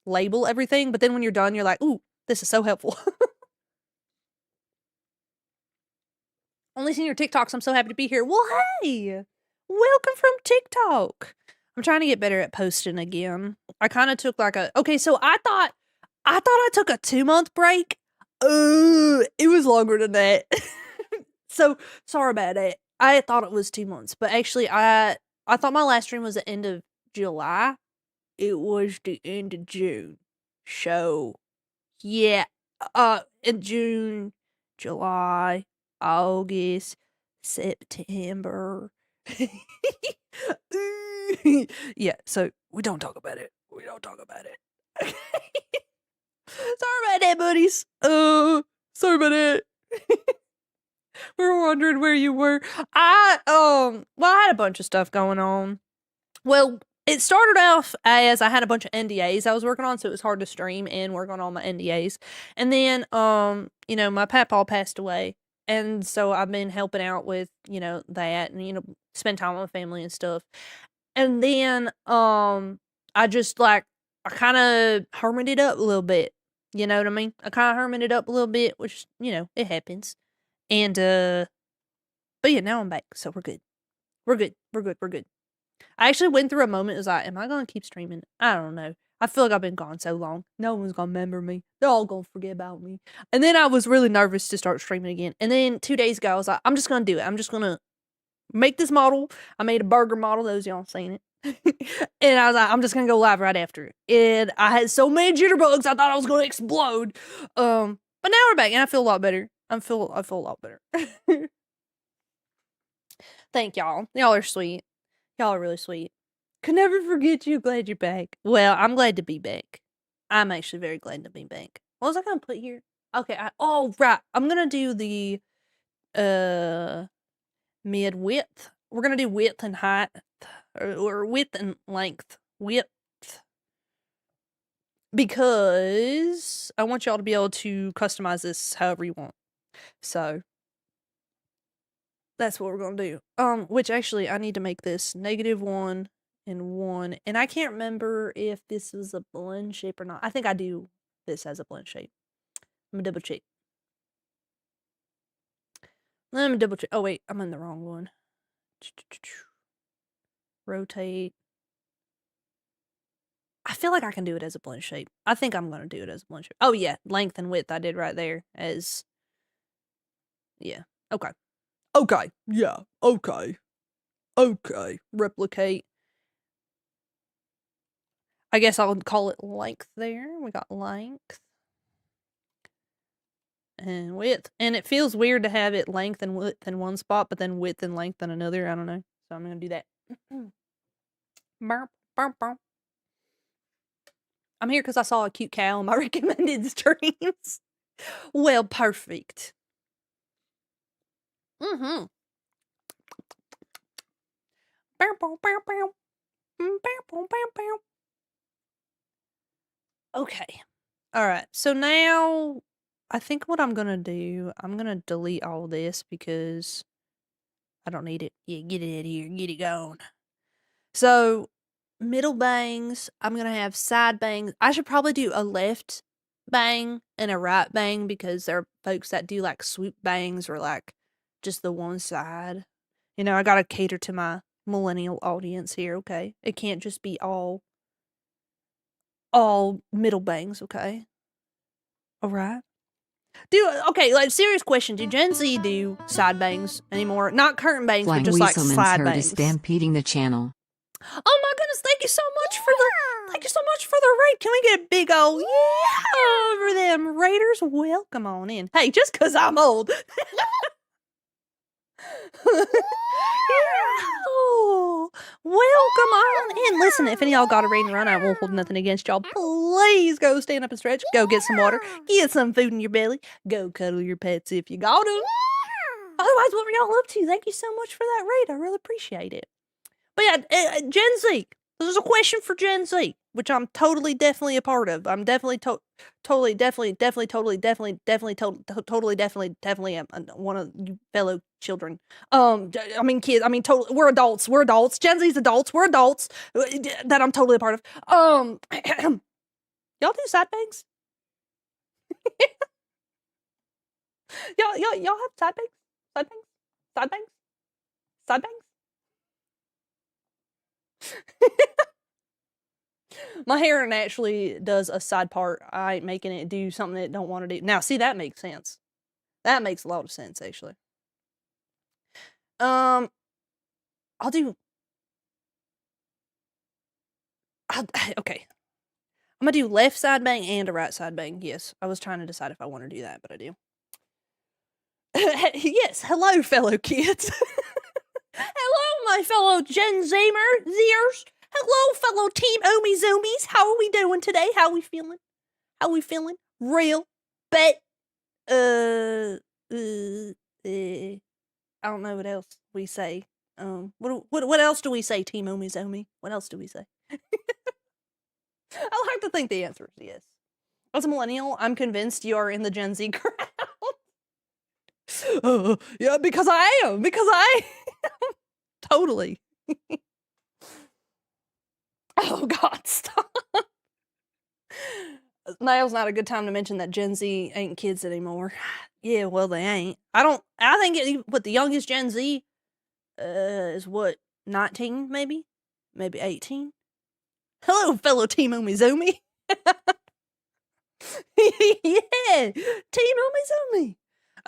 S1: label everything, but then when you're done, you're like, ooh, this is so helpful. Only seen your TikToks. I'm so happy to be here. Well, hey, welcome from TikTok. I'm trying to get better at posting again. I kind of took like so I thought I took a 2-month break. It was longer than that. So sorry about it. I thought it was 2 months, but actually I thought my last stream was the end of July. It was the end of June. So yeah, in June, July, August, September. Yeah, so we don't talk about it. We don't talk about it. Sorry about that, buddies. Sorry about it. We were wondering where you were. I had a bunch of stuff going on. Well, it started off as I had a bunch of NDAs I was working on, so it was hard to stream and work on all my NDAs. And then, my papaw passed away, and so I've been helping out with, that and, spend time with my family and stuff. And then, I just, I kind of hermited up a little bit. You know what I mean? I kind of hermited up a little bit, which, it happens. And, but yeah, now I'm back, so we're good. We're good. We're good. We're good. I actually went through a moment. It was like, am I going to keep streaming? I don't know. I feel like I've been gone so long. No one's going to remember me. They're all going to forget about me. And then I was really nervous to start streaming again. And then 2 days ago, I was like, I'm just going to do it. I'm just going to make this model. I made a burger model. Those y'all seen it. And I was like, I'm just going to go live right after it. And I had so many jitterbugs. I thought I was going to explode. But now we're back and I feel a lot better. I feel a lot better. Thank y'all. Y'all are sweet. Y'all are really sweet. Could never forget you. Glad you're back. Well, I'm glad to be back. I'm actually very glad to be back. What was I gonna put here? Okay. Right. I'm gonna do the mid width. We're gonna do width and height, or width and length. Width, because I want y'all to be able to customize this however you want. So that's what we're gonna do. Which actually I need to make this -1 and 1. And I can't remember if this is a blend shape or not. I think I do this as a blend shape. I'm gonna double check. Let me double check. Oh wait, I'm in the wrong one. Rotate. I feel like I can do it as a blend shape. I think I'm gonna do it as a blend shape. Oh yeah, length and width I did right there as... Yeah. Okay. Okay. Yeah. Okay. Okay. Replicate. I guess I'll call it length there. We got length. And width. And it feels weird to have it length and width in one spot, but then width and length in another. I don't know. So I'm going to do that. Burp, burp, burp. I'm here because I saw a cute cow in my recommended streams. Well, perfect. Mm-hmm. Okay. All right. So now I think what I'm going to do, I'm going to delete all this because I don't need it. Yeah, get it out of here. Get it gone. So middle bangs, I'm going to have side bangs. I should probably do a left bang and a right bang, because there are folks that do like swoop bangs or like just the one side. You know, I gotta cater to my millennial audience here, okay? It can't just be all middle bangs, okay? Alright. Okay, like, serious question, do Gen Z do side bangs anymore? Not curtain bangs, but
S2: Flying
S1: just like
S2: Weaselman's
S1: side
S2: heard is
S1: bangs.
S2: stampeding the channel.
S1: Oh my goodness, thank you so much for the raid. Can we get a big old yeah over them raiders? Welcome on in. Hey, just cause I'm old. Yeah. Welcome on in. Listen, if any of y'all got a raid and run, I won't hold nothing against y'all. Please go stand up and stretch. Go get some water. Get some food in your belly. Go cuddle your pets if you got them. Otherwise, what were y'all up to? Thank you so much for that raid. I really appreciate it. But yeah, Gen Z. This is a question for Gen Z, which I'm totally, definitely a part of. I'm definitely, totally, definitely am one of you fellow children. I mean kids. I mean, totally. We're adults. We're adults. Gen Z's adults. We're adults. That I'm totally a part of. Y'all do side bangs? y'all have side bangs? Side bangs? Side bangs? Side bangs? My hair naturally does a side part. I ain't making it do something it don't want to do. Now, see, that makes sense. That makes a lot of sense, actually. I'll do... okay. I'm gonna do left side bang and a right side bang. Yes, I was trying to decide if I want to do that, but I do. Yes, hello, fellow kids. Hello, my fellow Gen Zers. Hello, fellow Team Omi Zoomies. How are we doing today? How we feeling? How we feeling? Real? Bet? I don't know what else we say. What else do we say, Team Omi Zomi? What else do we say? I'll have to think the answer is yes. As a millennial, I'm convinced you are in the Gen Z crowd. Yeah, because I am. Because I am. Totally. Oh, God, stop. Now's not a good time to mention that Gen Z ain't kids anymore. Yeah, well, they ain't. I think the youngest Gen Z is what, 19 maybe? Maybe 18? Hello, fellow Team Umizoomi. Yeah, Team Umizoomi.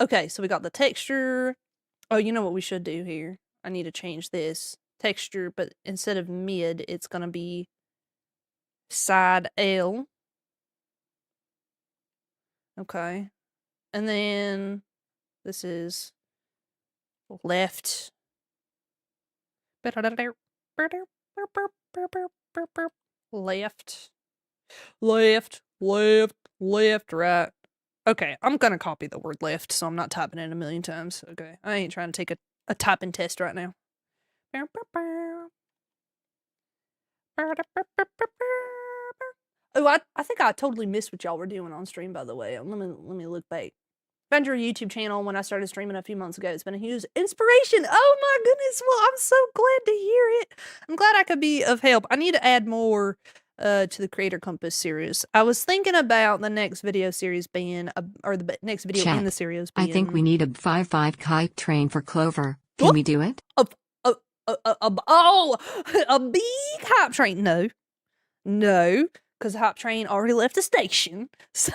S1: Okay, so we got the texture. Oh, you know what we should do here? I need to change this texture, but instead of mid, it's gonna be side L. Okay. And then this is left. Left, right. Okay, I'm gonna copy the word left, so I'm not typing it a million times. Okay, I ain't trying to take a typing test right now. Oh, I think I totally missed what y'all were doing on stream, by the way. Let me look back. Found your YouTube channel when I started streaming a few months ago. It's been a huge inspiration. Oh my goodness. Well, I'm so glad to hear it. I'm glad I could be of help. I need to add more to the Creator Compass series. I was thinking about the next video series being, or the next video in the series being...
S2: I think we need a 5-5 kite train for Clover. Can we do it?
S1: A big hype train. No, because the hype train already left the station. So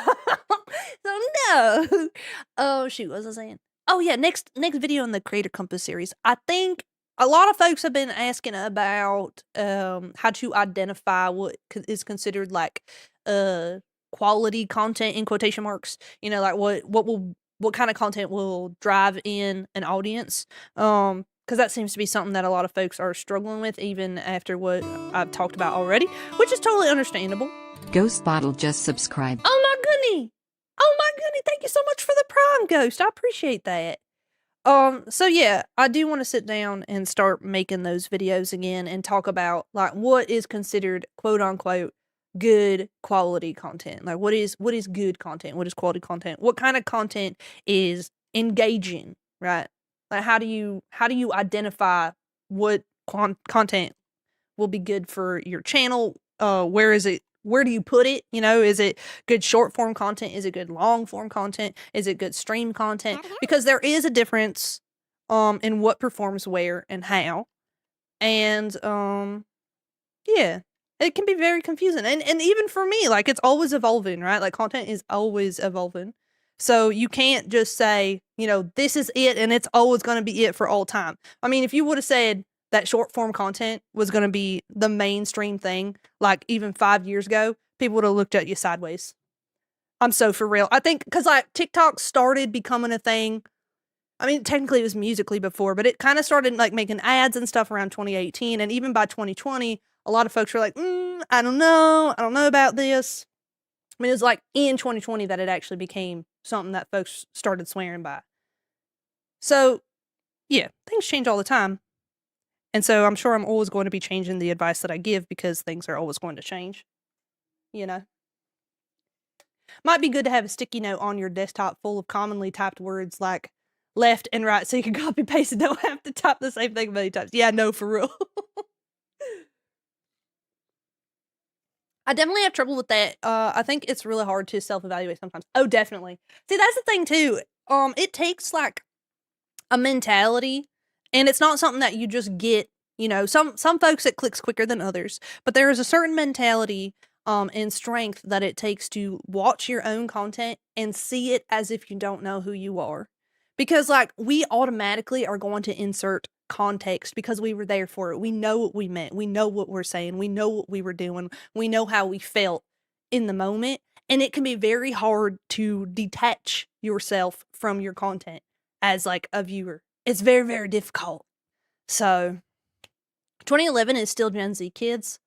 S1: no. Oh, shoot, what was I saying? Oh, yeah, next video in the Creator Compass series. I think a lot of folks have been asking about how to identify what is considered like quality content in quotation marks. You know, like what kind of content will drive in an audience. Because that seems to be something that a lot of folks are struggling with, even after what I've talked about already, which is totally understandable.
S2: Ghost Bottle just subscribed.
S1: Oh my goodness! Oh my goodness! Thank you so much for the Prime, Ghost. I appreciate that. So yeah, I do want to sit down and start making those videos again and talk about like what is considered quote unquote good quality content. Like what is good content? What is quality content? What kind of content is engaging, right? Like how do you identify what content will be good for your channel? Where is it where do you put it? You know, is it good short form content? Is it good long form content? Is it good stream content? Because there is a difference in what performs where and how. And yeah, it can be very confusing. And even for me, like, it's always evolving, right? Like, content is always evolving. So you can't just say, you know, this is it and it's always going to be it for all time. I mean, if you would have said that short form content was going to be the mainstream thing, like even 5 years ago, people would have looked at you sideways. I'm so for real. I think because like TikTok started becoming a thing. I mean, technically it was Musically before, but it kind of started like making ads and stuff around 2018. And even by 2020, a lot of folks were like, I don't know. I don't know about this. I mean, it was like in 2020 that it actually became something that folks started swearing by. So, yeah, things change all the time. And so I'm sure I'm always going to be changing the advice that I give because things are always going to change. You know? Might be good to have a sticky note on your desktop full of commonly typed words like left and right so you can copy paste and don't have to type the same thing many times. Yeah, no, for real. I definitely have trouble with that. I think it's really hard to self-evaluate sometimes. Oh, definitely. See, that's the thing too. It takes like a mentality, and it's not something that you just get, you know, some folks it clicks quicker than others, but there is a certain mentality and strength that it takes to watch your own content and see it as if you don't know who you are. Because like we automatically are going to insert context because we were there for it. We know what we meant. We know what we're saying. We know what we were doing. We know how we felt in the moment, and it can be very hard to detach yourself from your content as like a viewer. It's very, very difficult. So 2011 is still Gen Z, kids.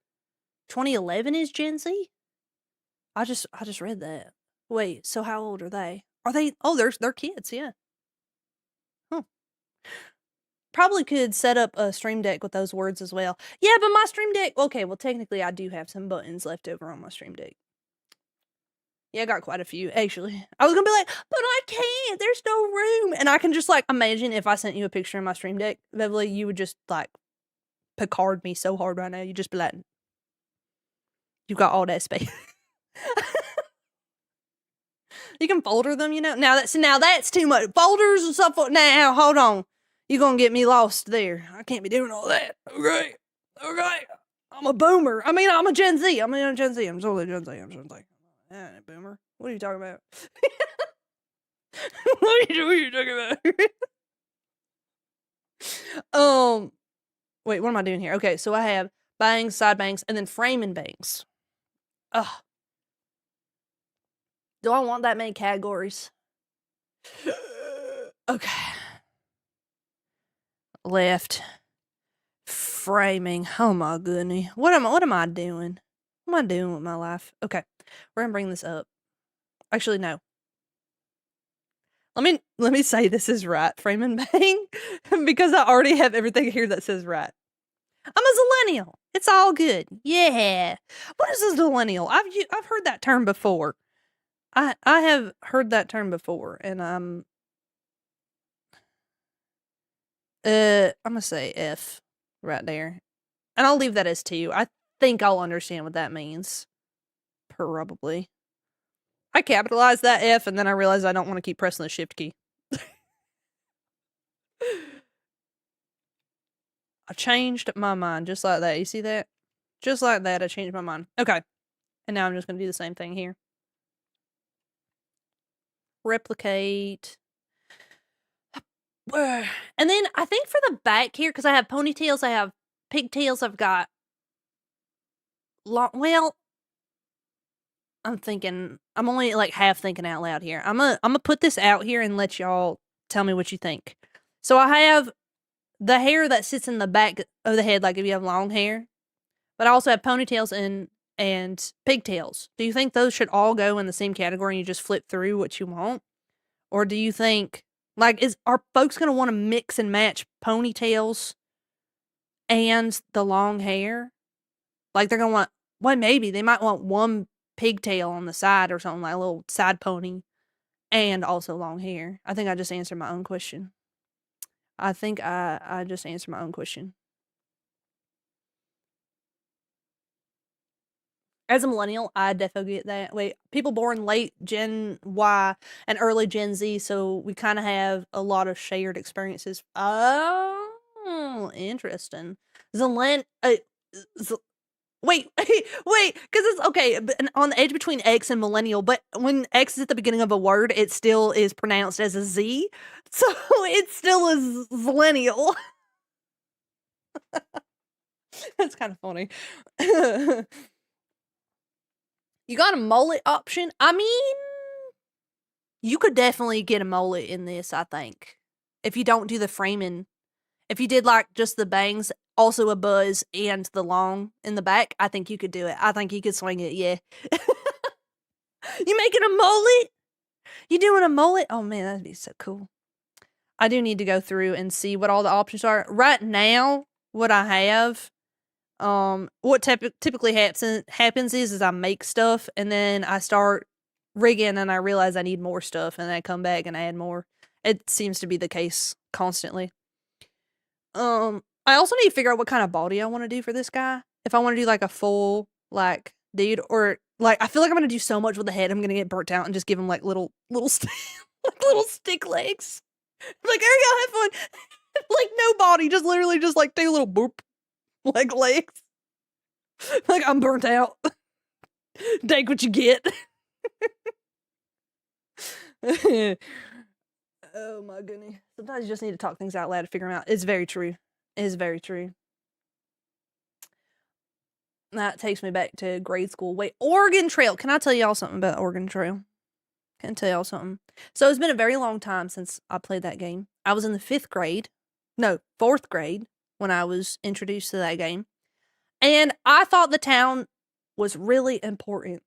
S1: 2011 is Gen Z? I just read that. Wait, so how old are they? Are they they're kids, yeah. Huh. Probably could set up a Stream Deck with those words as well. Yeah, but my Stream Deck, okay, well technically I do have some buttons left over on my Stream Deck. Yeah, I got quite a few, actually. I was gonna be like, but I can't, there's no room. And I can just like imagine if I sent you a picture of my Stream Deck, Beverly, you would just like Picard me so hard right now. You'd just be like, you got all that space. You can folder them, you know. Now that's too much. Folders and stuff. Now, hold on. You're gonna get me lost there. I can't be doing all that. Okay. I'm a boomer. I mean, I'm a Gen Z. I'm totally Gen Z. I'm Gen Z. Boomer. What are you talking about? What are you talking about? Wait, what am I doing here? Okay, so I have bangs, side bangs, and then framing bangs. Ugh. Do I want that many categories? Okay. Left. Framing. Oh my goodness. What am I doing? What am I doing with my life? Okay. We're gonna bring this up. Actually, no. Let me say this is right, frame and bang, because I already have everything here that says right. I'm a zillennial. It's all good. Yeah. What is a zillennial? I've heard that term before. I have heard that term before, and I'm gonna say F right there. And I'll leave that as 2. I think I'll understand what that means. Probably. I capitalized that F and then I realized I don't want to keep pressing the shift key. I changed my mind just like that. You see that? Just like that, I changed my mind. Okay. And now I'm just going to do the same thing here. Replicate. And then I think for the back here, because I have ponytails, I have pigtails, I've got long, well, I'm only like half thinking out loud here. I'm gonna put this out here and let y'all tell me what you think. So I have the hair that sits in the back of the head, like if you have long hair, but I also have ponytails and pigtails. Do you think those should all go in the same category and you just flip through what you want? Or do you think, like, are folks gonna want to mix and match ponytails and the long hair? Like they're gonna want, well, maybe they might want one pigtail on the side or something, like a little side pony, and also long hair. I think I just answered my own question. I think I just answered my own question. As a millennial, I definitely get that. Wait, people born late Gen Y and early Gen Z, so we kind of have a lot of shared experiences. Oh, interesting. Zelen, wait, wait, because it's okay on the edge between X and millennial, but when X is at the beginning of a word, it still is pronounced as a Z, so it still is zillennial. That's kind of funny. You got a mullet option? I mean, you could definitely get a mullet in this, I think. If you don't do the framing. If you did, like, just the bangs, also a buzz, and the long in the back, I think you could do it. I think you could swing it, yeah. You making a mullet? You doing a mullet? Oh, man, that'd be so cool. I do need to go through and see what all the options are. Right now, what I have... what typically happens is I make stuff and then I start rigging and I realize I need more stuff and then I come back and I add more. It seems to be the case constantly. I also need to figure out what kind of body I want to do for this guy. If I want to do like a full like dude, or like I feel like I'm gonna do so much with the head I'm gonna get burnt out and just give him like little like little stick legs. Like, there you go, have fun. Like no body, just literally just like two little boop like legs. Like, I'm burnt out. Take what you get. Oh my goodness. Sometimes you just need to talk things out loud to figure them out. It's very true. It is very true. That takes me back to grade school. Wait, Oregon Trail. Can I tell y'all something about Oregon Trail? Can I tell y'all something? So it's been a very long time since I played that game. I was in the 4th grade when I was introduced to that game. And I thought the town was really important.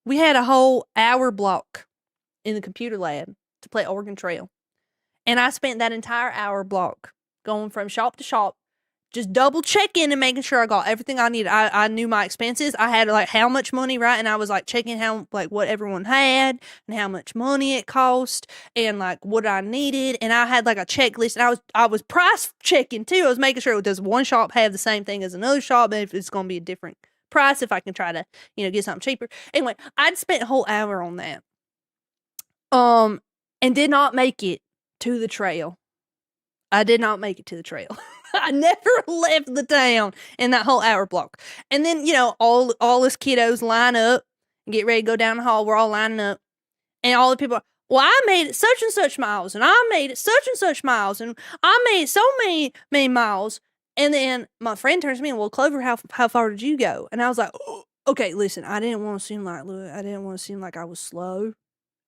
S1: We had a whole hour block in the computer lab to play Oregon Trail. And I spent that entire hour block going from shop to shop, just double checking and making sure I got everything I needed. I knew my expenses. I had like how much money, right? And I was like checking what everyone had and how much money it cost and like what I needed. And I had like a checklist and I was price checking too. I was making sure does one shop have the same thing as another shop, and if it's going to be a different price, if I can try to, get something cheaper. Anyway, I'd spent a whole hour on that. And did not make it to the trail. I did not make it to the trail. I never left the town in that whole hour block. And then, all us kiddos line up and get ready to go down the hall. We're all lining up. And all the people are, well, I made it such and such miles. And I made it such and such miles. And I made so many miles. And then my friend turns to me and, well, Clover, how far did you go? And I was like, oh, okay, listen, I didn't want to seem like I was slow.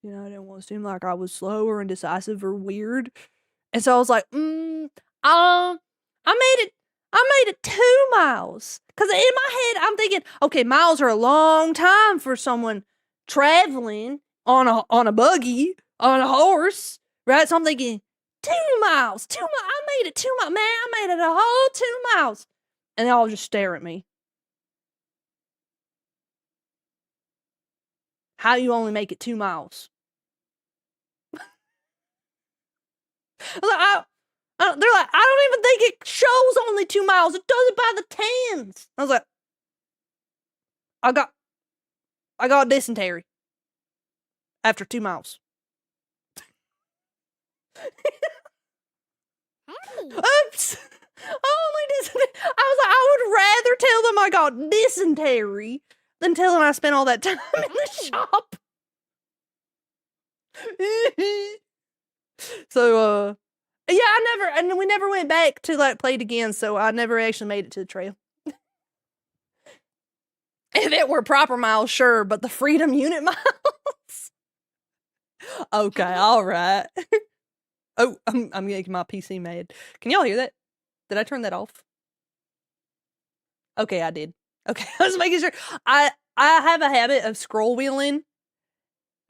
S1: I didn't want to seem like I was slow or indecisive or weird. And so I was like, I made it 2 miles. Because in my head, I'm thinking, okay, miles are a long time for someone traveling on a buggy, on a horse, right? So I'm thinking, 2 miles, I made it 2 miles. Man, I made it a whole 2 miles. And they all just stare at me. How you only make it 2 miles? They're like, I don't even think it shows only 2 miles. It does it by the tens. I was like, I got dysentery after 2 miles. Oops. Only dysentery. I was like, I would rather tell them I got dysentery than tell them I spent all that time in the shop. So, yeah, we never went back to like play it again, so I never actually made it to the trail. If it were proper miles, sure, but the freedom unit miles? Okay, alright. Oh, I'm making my PC mad. Can y'all hear that? Did I turn that off? Okay, I did. Okay, I was making sure. I have a habit of scroll wheeling.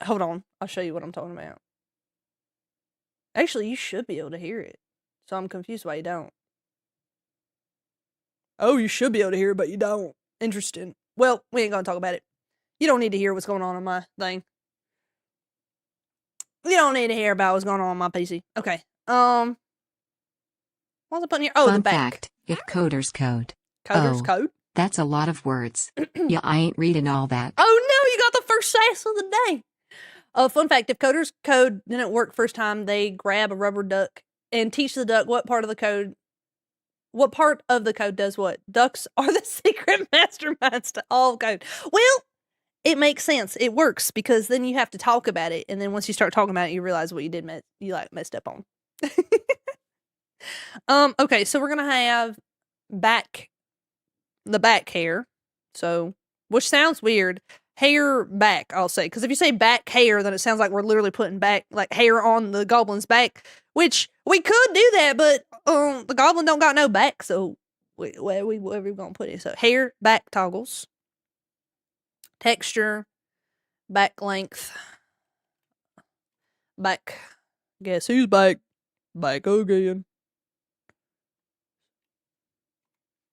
S1: Hold on, I'll show you what I'm talking about. Actually, you should be able to hear it. So I'm confused why you don't. Oh, you should be able to hear it, but you don't. Interesting. Well, we ain't gonna talk about it. You don't need to hear what's going on my thing. You don't need to hear about what's going on my PC. Okay. What was I putting here? Oh,
S2: Fun
S1: the back.
S2: fact, if coders code
S1: Coders
S2: O,
S1: code?
S2: That's a lot of words. Yeah, I ain't reading all that.
S1: Oh no, you got the first sass of the day. Fun fact, if Coder's code didn't work first time, they grab a rubber duck and teach the duck what part of the code does what. Ducks are the secret masterminds to all code. Well, it makes sense. It works because then you have to talk about it, and then once you start talking about it, you realize what you did messed up on. Okay, so we're gonna have the back hair. So, which sounds weird. Hair back, I'll say. Because if you say back hair, then it sounds like we're literally putting back, like, hair on the goblin's back. Which, we could do that, but, the goblin don't got no back, so, where we gonna put it? So, hair, back toggles. Texture, back length. Back. Guess who's back? Back again.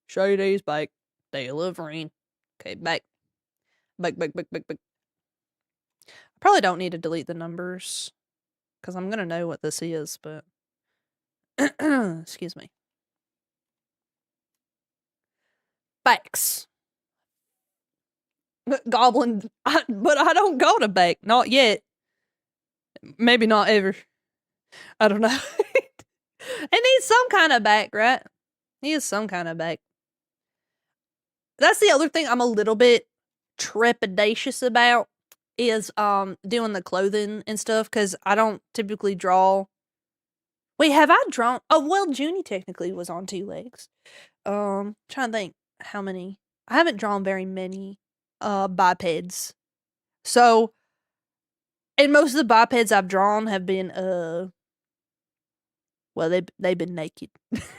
S1: Shady's back. Delivering. Okay, back. Back. I probably don't need to delete the numbers because I'm gonna know what this is, but excuse me. Backs. Goblin, but I don't go to back. Not yet. Maybe not ever. I don't know. It needs some kind of back, right? It needs some kind of back. That's the other thing I'm a little bit trepidatious about is doing the clothing and stuff because I don't typically draw. Wait, have I drawn? Oh well, Junie technically was on 2 legs. Trying to think how many. I haven't drawn very many bipeds. So, and most of the bipeds I've drawn have been well they've been naked because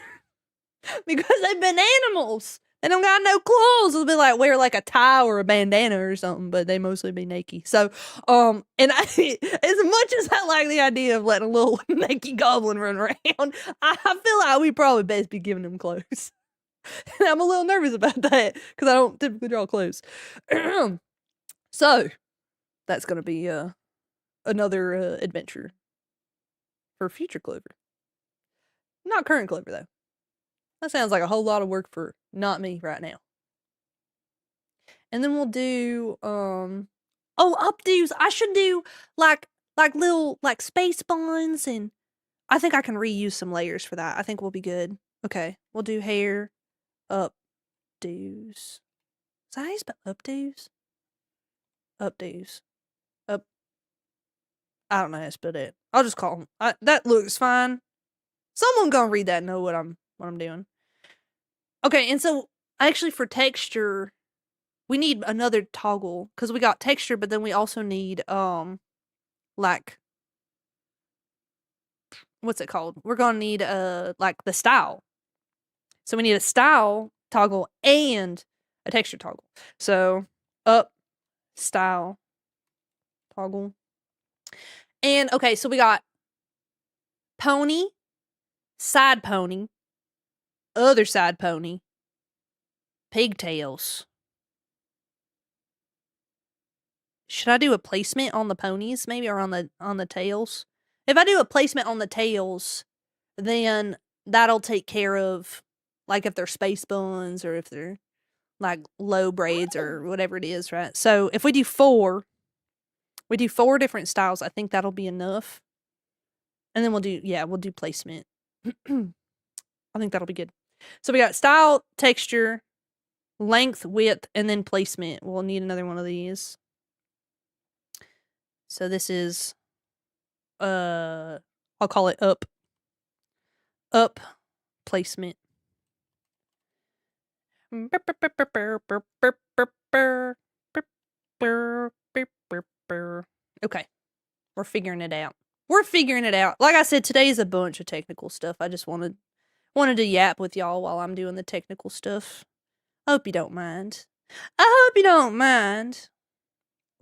S1: they've been animals. They don't got no clothes. It'll be like wear like a tie or a bandana or something, but they mostly be naked. So, and as much as I like the idea of letting a little naked goblin run around, I feel like we probably best be giving them clothes. And I'm a little nervous about that because I don't typically draw clothes. So, that's gonna be another adventure for future Clover. Not current Clover though. That sounds like a whole lot of work for not me right now. And then we'll do updos. I should do like little like space bonds, and I think I can reuse some layers for that. I think we'll be good. Okay, we'll do hair updos. Is that how you spell updos? Updos. Up. I don't know how to spell it. I'll just call them. That looks fine. Someone gonna read that and know what I'm doing. Okay, and so actually for texture, we need another toggle because we got texture, but then we also need like what's it called? We're gonna need like the style. So we need a style toggle and a texture toggle. So up style toggle. And okay, so we got pony, side pony, other side pony, pigtails. Should I do a placement on the ponies maybe, or on the tails? If I do a placement on the tails, then that'll take care of like if they're space buns or if they're like low braids or whatever it is, right? So if we do 4 different styles, I think that'll be enough. And then we'll do placement. I think that'll be good. So we got style, texture, length, width, and then placement. We'll need another one of these. So this is I'll call it up placement. Okay. We're figuring it out. Like I said, today is a bunch of technical stuff. I just wanted to yap with y'all while I'm doing the technical stuff. I hope you don't mind.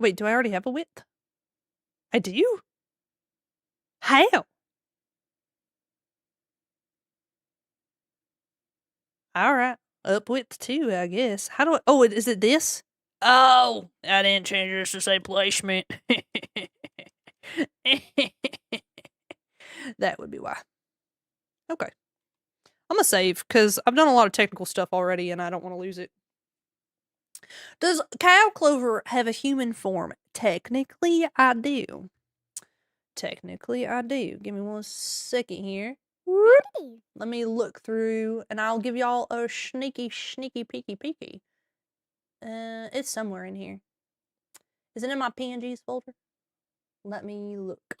S1: Wait, do I already have a width? I do? How? Alright. Up width too, I guess. How do I... Oh, is it this? Oh! I didn't change this to say placement. That would be why. Okay. I'm gonna save, because I've done a lot of technical stuff already, and I don't want to lose it. Does cow clover have a human form? Technically, I do. Technically, I do. Give me 1 second here.
S3: Howdy.
S1: Let me look through, and I'll give y'all a sneaky peeky. It's somewhere in here. Is it in my PNGs folder? Let me look.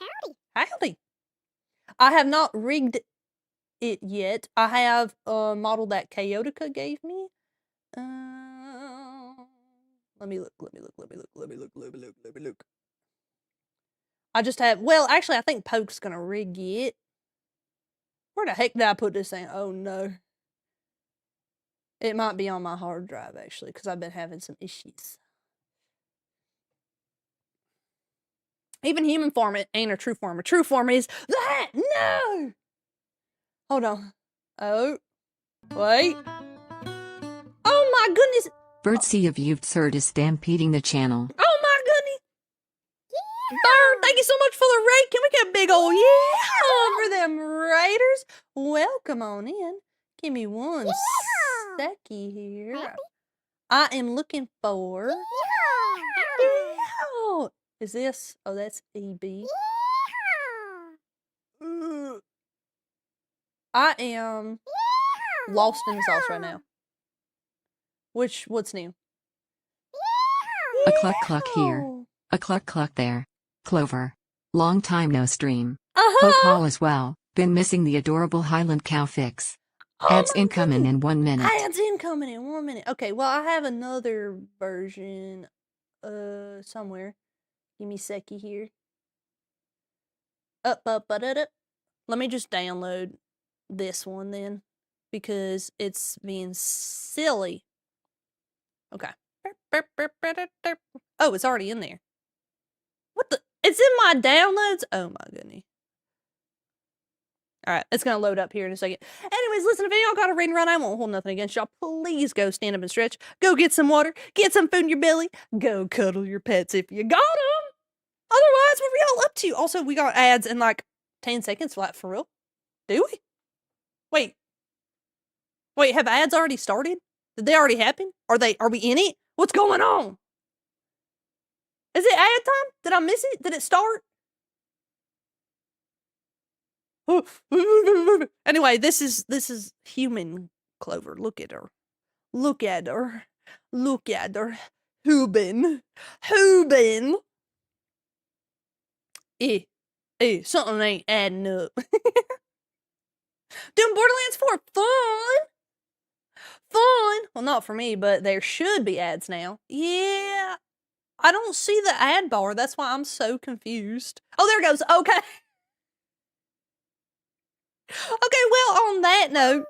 S1: Howdy. I have not rigged it yet. I have a model that Chaotica gave me. Let me look. I just have, well, actually, I think Poke's gonna rig it. Where the heck did I put this thing? Oh no. It might be on my hard drive, actually, because I've been having some issues. Even human form ain't a true form. A true form is that! No! Hold on. Oh. Wait. Oh my goodness!
S2: Birdsea of Youth Third is stampeding the channel.
S1: Oh my goodness! Bird, thank you so much for the raid. Can we get a big old yeah for them raiders? Welcome on in. Give me 1 second here. I am looking for. Yeah. Is this? Oh, that's EB. I am lost in the sauce right now. What's new?
S2: A cluck cluck here. A cluck cluck there. Clover. Long time no stream. Hope all is well. Been missing the adorable Highland cow fix. Ads incoming in 1 minute.
S1: Ads incoming in 1 minute. Okay, well, I have another version somewhere. Give me a second here. Up. Let me just download this one then, because it's being silly. Okay. Oh, it's already in there. What the? It's in my downloads? Oh my goodness. Alright, it's gonna load up here in a second. Anyways, listen, if any of y'all got a read and run, I won't hold nothing against y'all. Please go stand up and stretch. Go get some water. Get some food in your belly. Go cuddle your pets if you got them. Otherwise, what are y'all up to? Also, we got ads in like 10 seconds flat for real. Do we? Wait, have ads already started? Did they already happen? Are we in it? What's going on? Is it ad time? Did I miss it? Did it start? Anyway, this is human Clover. Look at her. Look at her. Look at her. Hubin. Something ain't adding up. Doing Borderlands 4 fun. Well, not for me, but there should be ads now. Yeah. I don't see the ad bar. That's why I'm so confused. Oh, there it goes. Okay. Okay, well, on that note,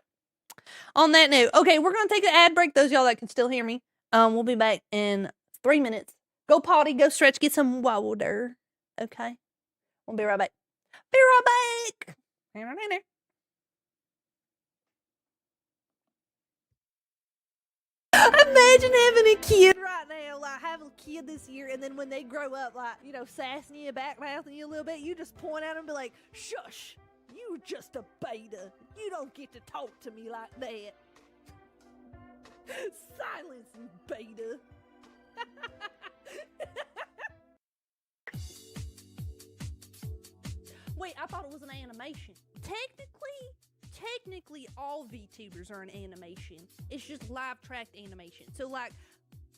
S1: okay, we're going to take an ad break. Those of y'all that can still hear me, we'll be back in 3 minutes. Go potty, go stretch, get some water. Okay? We'll be right back. Be right back. Imagine having a kid right now, like have a kid this year, and then when they grow up, like, you know, sassing you, backmouthing you a little bit, you just point at them and be like, shush, you just a beta. You don't get to talk to me like that. Silence, you beta. Wait, I thought it was an animation. Technically, all VTubers are an animation. It's just live tracked animation. So, like,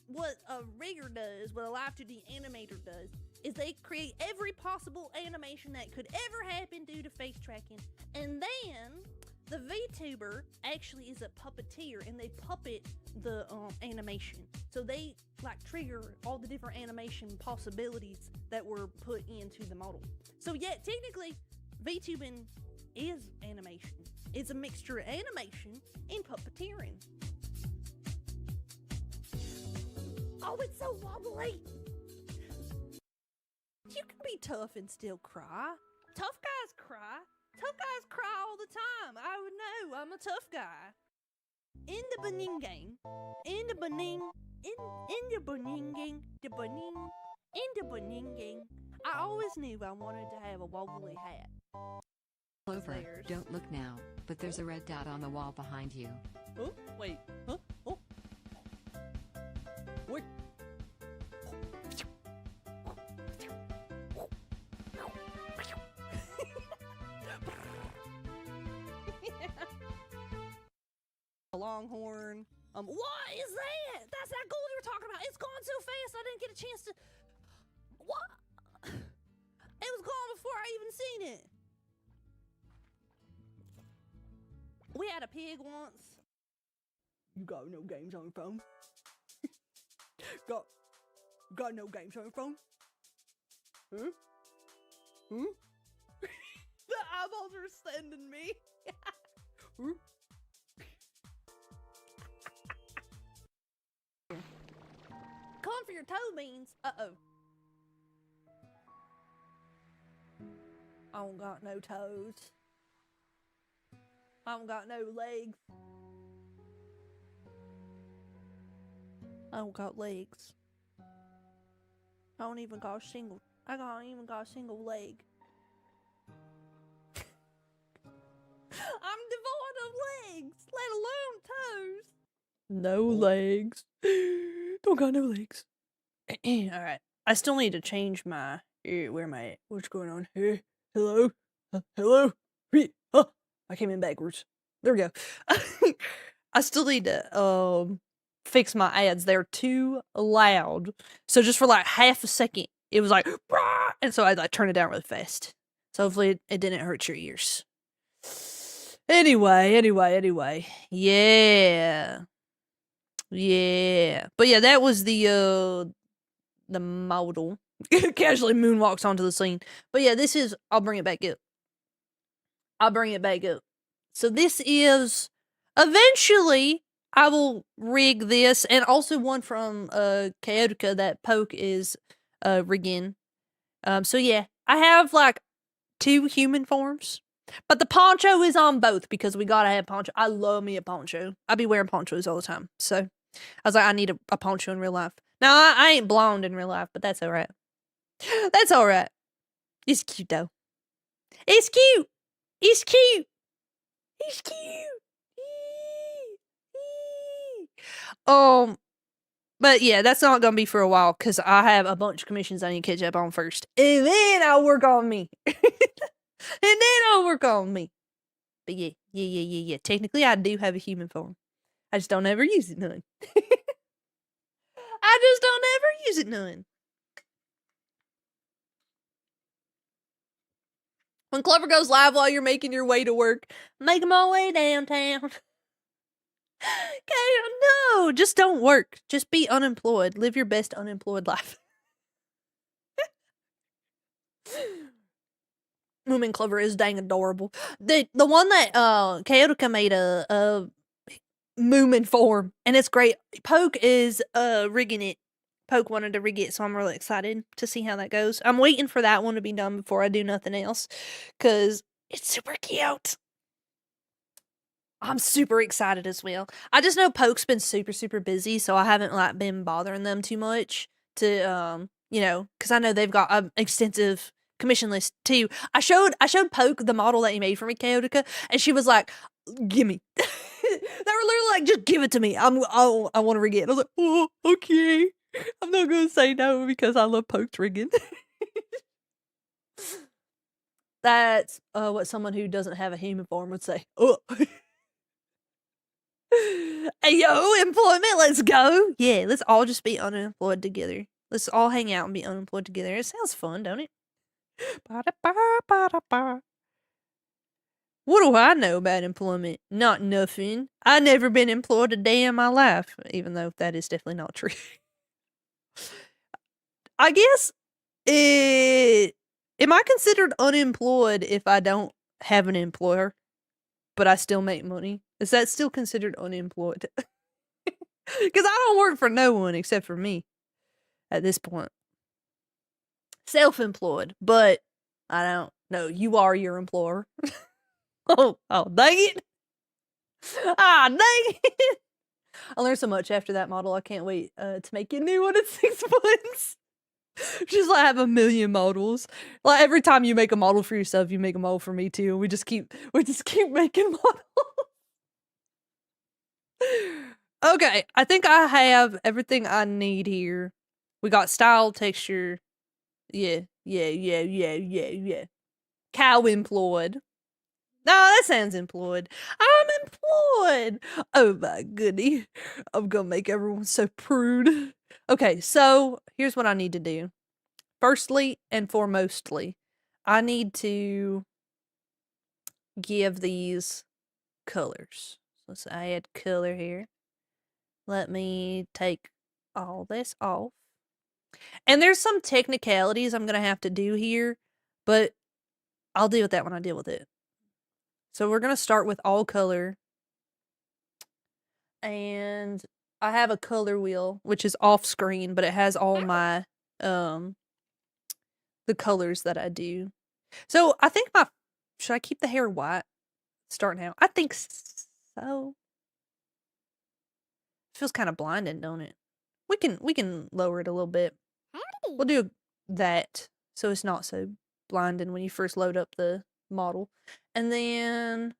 S1: what a rigger does, what a live 2D animator does, is they create every possible animation that could ever happen due to face tracking. And then, the VTuber actually is a puppeteer, and they puppet the animation. So they, like, trigger all the different animation possibilities that were put into the model. So, yeah, technically, VTubing is animation. It's a mixture of animation and puppeteering. Oh, it's so wobbly! You can be tough and still cry. Tough guys cry. Tough guys cry all the time. I would know. I'm a tough guy. In the Benin gang. In the Benin gang. I always knew I wanted to have a wobbly hat.
S2: Clover, don't look now, but there's a red dot on the wall behind you.
S1: Oh, wait. Huh? Oh. Where What is that? That's that gold you were talking about. It's gone so fast I didn't get a chance to... What? It was gone before I even seen it. We had a pig once. You got no games on your phone? got no games on your phone? Huh? Huh? The eyeballs are sending me. Huh? Come for your toe beans. Uh-oh. I don't got no toes. I don't got no legs. I don't got legs. I don't even got a single. I don't even got a single leg. I'm devoid of legs, let alone toes. No legs. Don't got no legs. Alright. I still need to change my... Where am I at? What's going on? Hey, hello? Hello? I came in backwards. There we go. I still need to fix my ads. They're too loud. So just for like half a second, it was like... Brah! And so I like turned it down really fast. So hopefully it didn't hurt your ears. Anyway. Yeah. But yeah, that was the model. Casually moonwalks onto the scene. But yeah, this is... I'll bring it back up. So this is... Eventually, I will rig this, and also one from Chaotica that Poke is rigging. So yeah, I have like 2 human forms. But the poncho is on both because we gotta have poncho. I love me a poncho. I be wearing ponchos all the time. So I was like, I need a poncho in real life. Now, I ain't blonde in real life, but that's alright. That's alright. It's cute, though. It's cute! It's cute! It's cute! But yeah, that's not gonna be for a while, because I have a bunch of commissions I need to catch up on first. And then I'll work on me. But yeah. Technically, I do have a human form. I just don't ever use it none. When Clover goes live while you're making your way to work, making my way downtown. Okay, no, just don't work. Just be unemployed. Live your best unemployed life. Moomin Clover is dang adorable. The one that Chaotica made a Moomin form, and it's great. Poke is rigging it. Poke wanted to rig it, so I'm really excited to see how that goes. I'm waiting for that one to be done before I do nothing else, because it's super cute. I'm super excited as well. I just know Poke's been super busy, so I haven't like been bothering them too much to because I know they've got an extensive commission list too. I showed Poke the model that he made for me, Chaotica, and she was like, "Gimme." They were literally like, "Just give it to me. I want to rig it." And I was like, "Oh, okay." I'm not gonna say no because I love Poke's rigging. That's what someone who doesn't have a human form would say. Oh. Hey, yo, employment, let's go. Yeah, let's all just be unemployed together. Let's all hang out and be unemployed together. It sounds fun, don't it? What do I know about employment? Not nothing. I never been employed a day in my life, even though that is definitely not true. I guess am I considered unemployed if I don't have an employer, but I still make money? Is that still considered unemployed? Because I don't work for no one except for me at this point. Self-employed, but I don't know. You are your employer. oh, dang it. Dang it. I learned so much after that model. I can't wait to make a new one in 6 months. Just like have a million models. Like every time you make a model for yourself, you make a model for me too. We just keep making models. Okay, I think I have everything I need here. We got style, texture. Yeah. Cow employed. No, that sounds employed. I'm employed. Oh my goodness. I'm gonna make everyone so prude. Okay, so here's what I need to do. Firstly and foremostly, I need to give these colors. Let's add color here. Let me take all this off. And there's some technicalities I'm gonna have to do here, but I'll deal with that when I deal with it. So we're gonna start with all color. And I have a color wheel, which is off screen, but it has all my the colors that I do. So I think should I keep the hair white starting out? I think so. Feels kind of blinding, don't it? We can lower it a little bit. We'll do that so it's not so blinding when you first load up the model. And then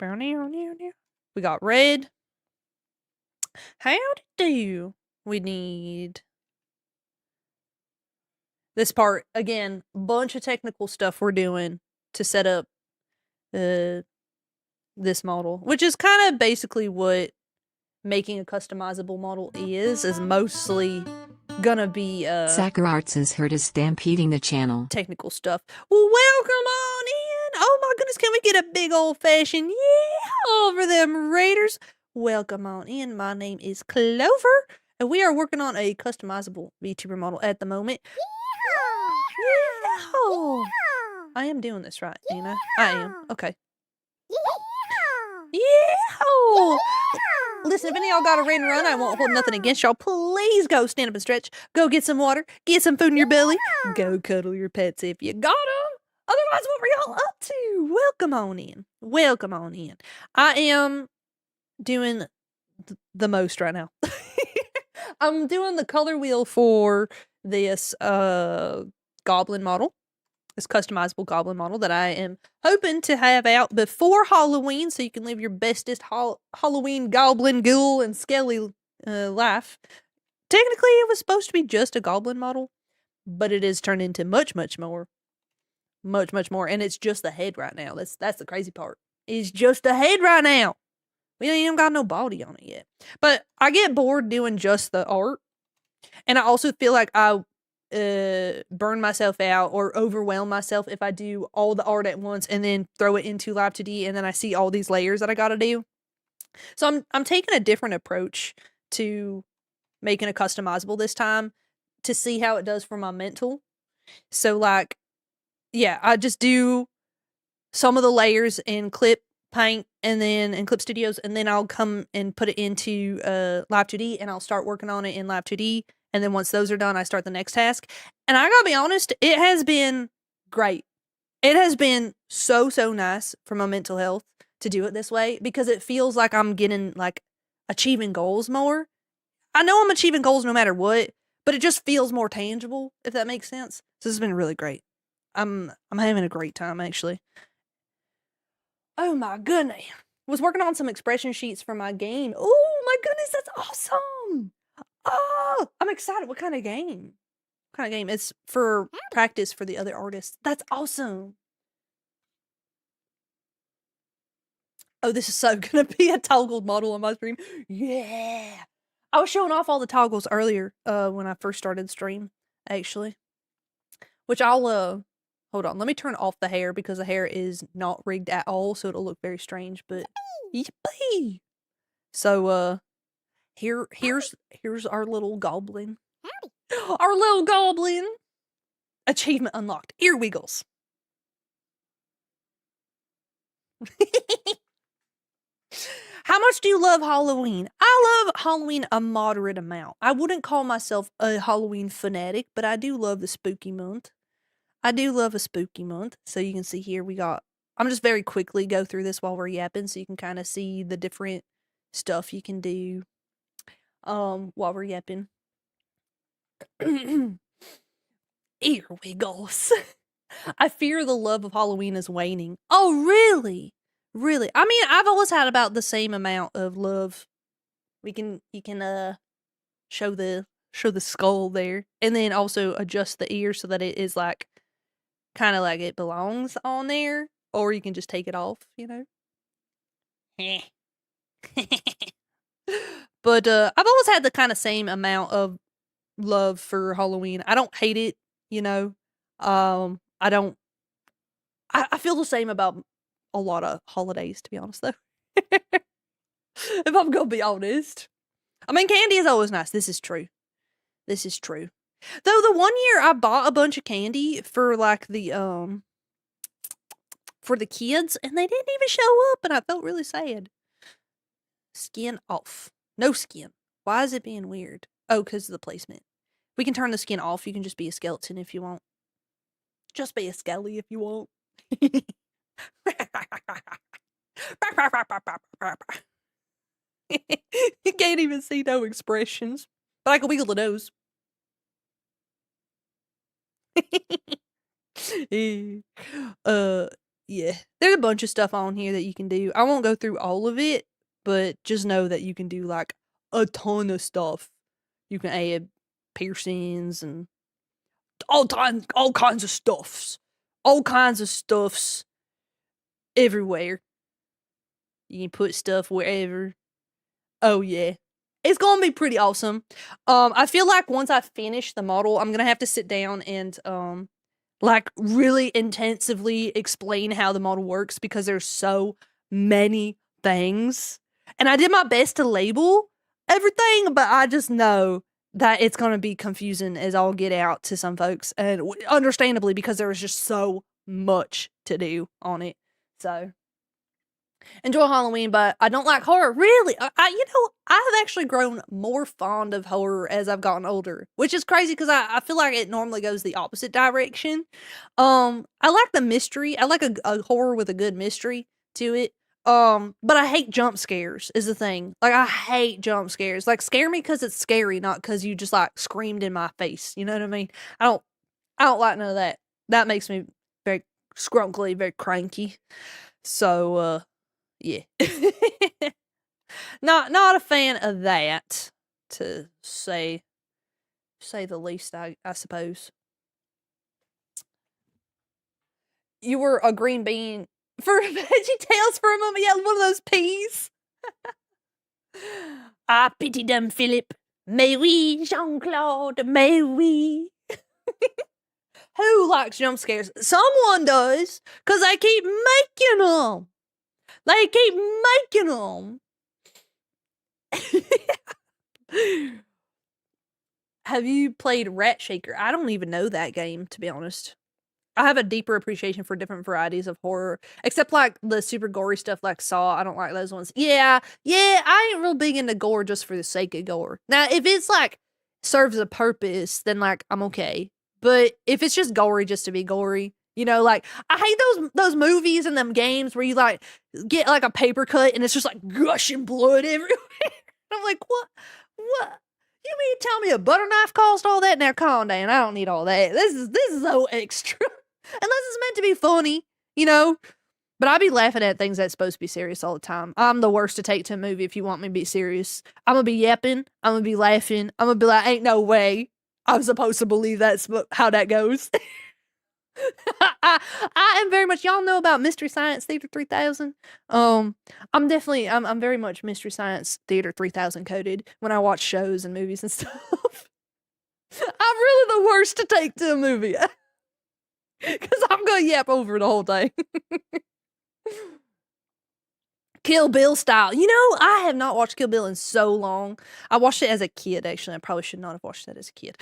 S1: we got red. Howdy do. We need this part again, bunch of technical stuff we're doing to set up this model, which is kind of basically what making a customizable model is mostly gonna be
S2: Sakurarts is heard as stampeding the channel.
S1: Technical stuff. Well, welcome on in. Oh my goodness, can we get a big old fashioned yeah over them Raiders? Welcome on in. My name is Clover, and we are working on a customizable VTuber model at the moment. Yeah. I am doing this right, Nina. I am. Okay. Yeah. Listen, if any of y'all got a rain run, I won't hold nothing against y'all. Please go stand up and stretch. Go get some water. Get some food in your belly. Go cuddle your pets if you got them. Otherwise, what were y'all up to? Welcome on in. Welcome on in. I am doing the most right now. I'm doing the color wheel for this goblin model. This customizable goblin model that I am hoping to have out before Halloween so you can live your bestest Halloween goblin, ghoul, and skelly life. Technically, it was supposed to be just a goblin model, but it is turned into much, much more. Much, much more. And it's just the head right now. That's the crazy part. It's just the head right now. We ain't even got no body on it yet. But I get bored doing just the art. And I also feel like I burn myself out or overwhelm myself if I do all the art at once and then throw it into Live 2D and then I see all these layers that I gotta do. So I'm taking a different approach to making a customizable this time to see how it does for my mental. So like, yeah, I just do some of the layers in Clip Paint and then in Clip Studios, and then I'll come and put it into Live 2D and I'll start working on it in Live 2D. And then once those are done, I start the next task. And I gotta be honest, it has been great. It has been so nice for my mental health to do it this way because it feels like I'm getting like achieving goals more. I know I'm achieving goals no matter what, but it just feels more tangible, if that makes sense. So this has been really great. I'm having a great time actually. Oh my goodness. Was working on some expression sheets for my game. Oh my goodness, that's awesome. Oh, I'm excited. What kind of game? What kind of game? It's for practice for the other artists. That's awesome. Oh, this is so gonna be a toggled model on my stream. Yeah. I was showing off all the toggles earlier when I first started the stream, actually. Which I'll hold on, let me turn off the hair because the hair is not rigged at all, so it'll look very strange, but yippee! So here's our little goblin. Our little goblin! Achievement unlocked. Ear wiggles. How much do you love Halloween? I love Halloween a moderate amount. I wouldn't call myself a Halloween fanatic, but I do love the spooky month. I do love a spooky month. So you can see here I'm just very quickly go through this while we're yapping so you can kind of see the different stuff you can do while we're yapping. Ear wiggles. I fear the love of Halloween is waning. Oh, really? Really? I mean, I've always had about the same amount of love. You can show the skull there and then also adjust the ear so that it is like kind of like it belongs on there, or you can just take it off, you know? But I've always had the kind of same amount of love for Halloween. I don't hate it, you know. I don't. I feel the same about a lot of holidays, to be honest, though. If I'm gonna be honest, I mean, candy is always nice. This is true. This is true. Though the one year I bought a bunch of candy for like the for the kids, and they didn't even show up, and I felt really sad. Skin off. No skin. Why is it being weird? Oh, because of the placement. We can turn the skin off. You can just be a skeleton if you want. Just be a skelly if you want. You can't even see no expressions. But I can wiggle the nose. Yeah. There's a bunch of stuff on here that you can do. I won't go through all of it, but just know that you can do like a ton of stuff. You can add piercings and all kinds of stuffs. All kinds of stuffs everywhere. You can put stuff wherever. Oh yeah. It's gonna be pretty awesome. I feel like once I finish the model, I'm gonna have to sit down and like really intensively explain how the model works because there's so many things. And I did my best to label everything, but I just know that it's going to be confusing as all get out to some folks, and understandably because there is just so much to do on it. So enjoy Halloween, but I don't like horror. Really, I've actually grown more fond of horror as I've gotten older, which is crazy because I feel like it normally goes the opposite direction. I like the mystery. I like a horror with a good mystery to it. But I hate jump scares is the thing. Like, I hate jump scares. Like, scare me because it's scary, not because you just like screamed in my face. You know what I mean? I don't like none of that. That makes me very scrunkly, very cranky. So, yeah. Not a fan of that, to say the least, I suppose. You were a green bean for VeggieTales for a moment. Yeah, one of those peas. I pity them, Philip. Mais oui, Jean-Claude, mais oui. Who likes jump scares? Someone does, because they keep making them. They keep making them. Have you played Rat Shaker? I don't even know that game, to be honest. I have a deeper appreciation for different varieties of horror, except like the super gory stuff like Saw. I don't like those ones. Yeah, I ain't real big into gore just for the sake of gore. Now, if it's like serves a purpose, then like I'm okay. But if it's just gory just to be gory, like I hate those movies and them games where you like get like a paper cut and it's just like gushing blood everywhere. I'm like, what? You mean tell me a butter knife caused all that? Now calm down. I don't need all that. This is so extra. Unless it's meant to be funny, But I be laughing at things that's supposed to be serious all the time. I'm the worst to take to a movie if you want me to be serious. I'm gonna be yapping. I'm gonna be laughing. I'm gonna be like, ain't no way I'm supposed to believe that's how that goes. I am very much, y'all know about Mystery Science Theater 3000. I'm very much Mystery Science Theater 3000 coded when I watch shows and movies and stuff. I'm really the worst to take to a movie. Because I'm going to yap over the whole thing. Kill Bill style. I have not watched Kill Bill in so long. I watched it as a kid, actually. I probably should not have watched that as a kid.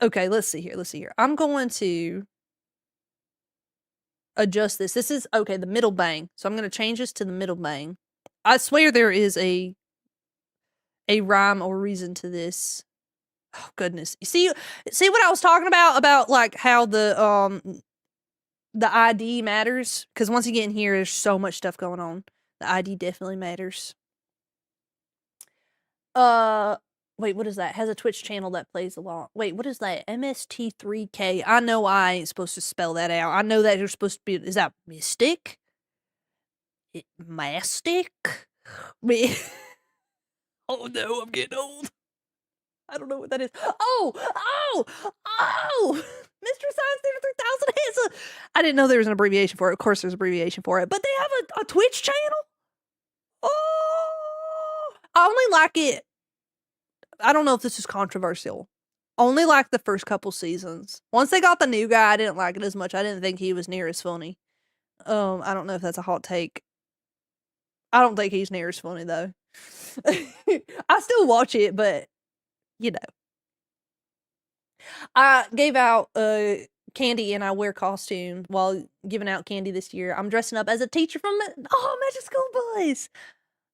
S1: Okay, let's see here. I'm going to adjust this. This is, okay, the middle bang. So I'm going to change this to the middle bang. I swear there is a rhyme or reason to this. Oh goodness. You see what I was talking about like how the ID matters? Because once you get in here, there's so much stuff going on. The ID definitely matters. Wait, what is that? Has a Twitch channel that plays a lot. Wait, what is that? MST3K. I know I ain't supposed to spell that out. I know that you're supposed to be, is that mystic? Mastic? Oh no, I'm getting old. I don't know what that is. Oh! Mystery Science Theater 3000 has I didn't know there was an abbreviation for it. Of course there's an abbreviation for it. But they have a Twitch channel? Oh! I only like it. I don't know if this is controversial. Only like the first couple seasons. Once they got the new guy, I didn't like it as much. I didn't think he was near as funny. I don't know if that's a hot take. I don't think he's near as funny though. I still watch it, but you know. I gave out candy and I wear costumes while giving out candy this year. I'm dressing up as a teacher from Magic School Boys.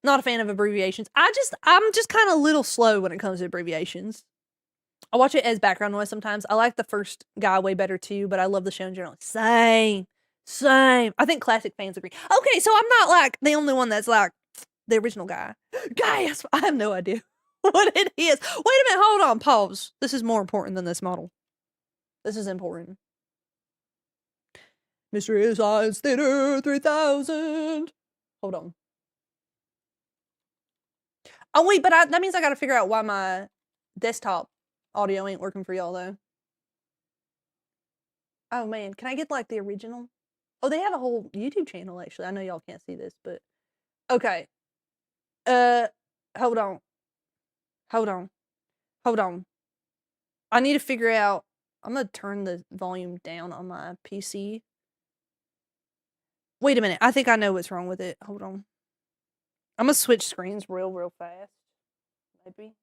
S1: Not a fan of abbreviations. I'm just kind of a little slow when it comes to abbreviations. I watch it as background noise sometimes. I like the first guy way better too, but I love the show in general. Same. I think classic fans agree. Okay, so I'm not like the only one that's like the original guy. Guys, I have no idea what it is. Wait a minute, hold on, pause. This is more important than this model. This is important. Mystery Science Theater 3000. Hold on. Oh wait, but that means I gotta figure out why my desktop audio ain't working for y'all though. Oh man, can I get like the original? Oh, they have a whole YouTube channel actually. I know y'all can't see this, but okay. Hold on. I need to figure out. I'm gonna turn the volume down on my PC. Wait a minute. I think I know what's wrong with it. Hold on. I'm gonna switch screens real fast. Maybe.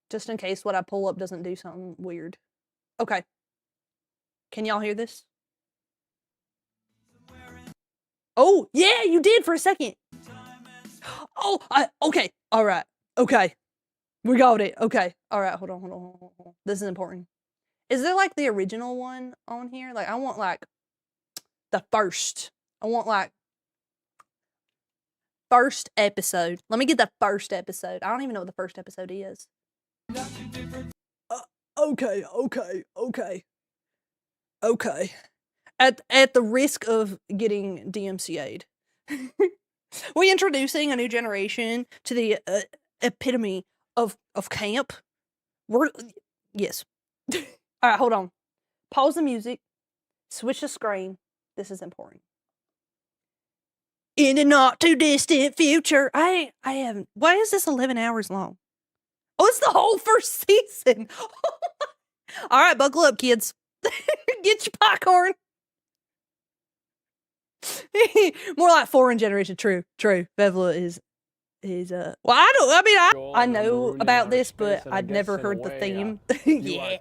S1: Just in case what I pull up doesn't do something weird. Okay. Can y'all hear this? Oh, yeah, you did for a second. Oh, okay. All right. Okay. We got it. Okay. All right. Hold on. This is important. Is there like the original one on here? Like I want like the first. I want like first episode. Let me get the first episode. I don't even know what the first episode is. Okay. At the risk of getting DMCA'd, we introducing a new generation to the epitome of camp. Yes. All right, hold on. Pause the music. Switch the screen. This is important. In the not too distant future, I haven't. Why is this 11 hours long? Oh, it's the whole first season. All right, buckle up, kids. Get your popcorn. More like foreign generation. True. Bevla is well, I know about this, but I'd never heard the theme. Yeah.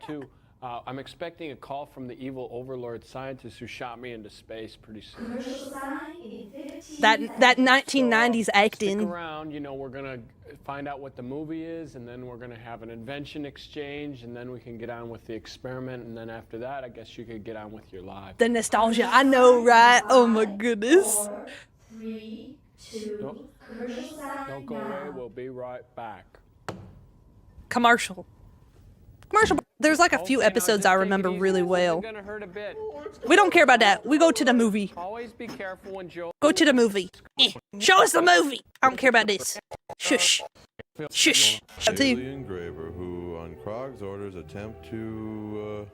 S4: I'm expecting a call from the evil overlord scientist who shot me into space pretty soon.
S1: That 1990s acting.
S4: Stick around, you know, we're gonna find out what the movie is, and then we're gonna have an invention exchange, and then we can get on with the experiment, and then after that, I guess you could get on with your life.
S1: The nostalgia, I know, right? Oh my goodness.
S5: 4, 3, 2, commercial sign.
S4: Don't go away, we'll be right back.
S1: Commercial. There's like a few episodes I remember really well.
S4: Gonna hurt a bit.
S1: We don't care about that. We go to the movie.
S4: Always be careful when Joe.
S1: Go to the movie. Show us the movie. I don't care about this. Shush.
S6: Daily engraver who, on Krog's orders, attempt to.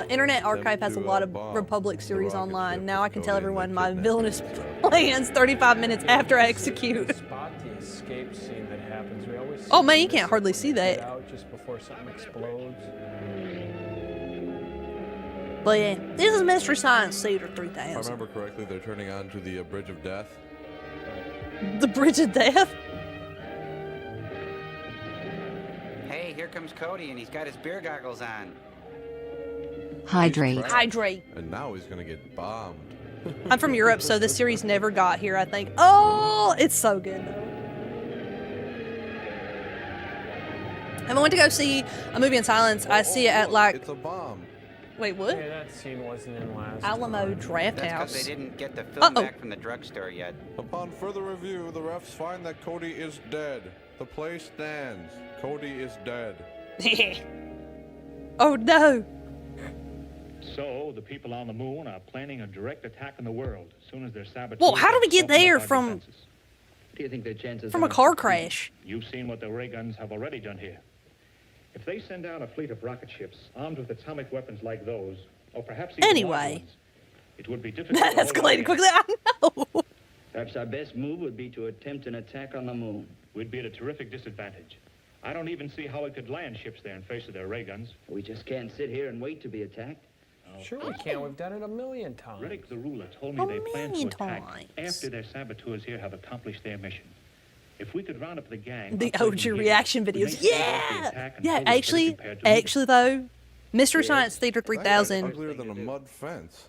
S1: Internet Archive has a lot of Republic series online. Now I can tell everyone my villainous plans 35 minutes after I execute.
S4: Spot the escape scene that happens. We always.
S1: Oh man, you can't hardly see that.
S4: Out just before something explodes.
S1: But yeah, this is Mystery Science Theater
S6: If I
S1: 3000.
S6: remember correctly, they're turning on to the Bridge of Death.
S1: The Bridge of Death?
S7: Hey, here comes Cody, and he's got his beer goggles on.
S2: Hydrate.
S1: Hydrate.
S6: And now he's gonna get bombed.
S1: I'm from Europe, so this series never got here, I think. Oh, it's so good, though. And I went to go see a movie in silence. I see it at like...
S6: It's a bomb.
S1: Wait, what?
S4: Yeah, that scene wasn't in last
S1: Alamo
S4: time.
S1: Draft
S7: That's
S1: House.
S7: because they didn't get the film back from the drugstore yet.
S6: Upon further review, the refs find that Cody is dead. The play stands. Cody is dead.
S1: Oh no.
S8: So, the people on the moon are planning a direct attack on the world as soon as their saboteurs...
S1: Well, how do we get
S8: open up
S1: there
S8: our
S1: from
S8: defenses. What do you think their chances
S1: a
S8: are?
S1: car crash?
S8: You've seen what the ray guns have already done here. If they send out a fleet of rocket ships armed with atomic weapons like those, or perhaps even large
S1: Anyway.
S8: ones, it would be difficult
S1: That
S8: to hold
S1: escalated
S8: out
S1: quickly. I know.
S9: Perhaps our best move would be to attempt an attack on the moon.
S8: We'd be at a terrific disadvantage. I don't even see how we could land ships there in face of their ray guns.
S9: We just can't sit here and wait to be attacked.
S4: Sure we can. We've done it a million times.
S8: Riddick the ruler told me they plan to
S1: million
S8: attack
S1: times.
S8: after their saboteurs here have accomplished their mission. If we could round up the gang...
S1: The
S8: I'll
S1: OG
S8: tell you
S1: reaction
S8: here, we
S1: videos.
S8: may start off the
S1: Yeah!
S8: attack and
S1: Yeah,
S8: totally
S1: actually,
S8: prepared to meet
S1: actually though, Mystery Science Theater
S6: That guy's
S1: 3000.
S6: uglier than a mud fence.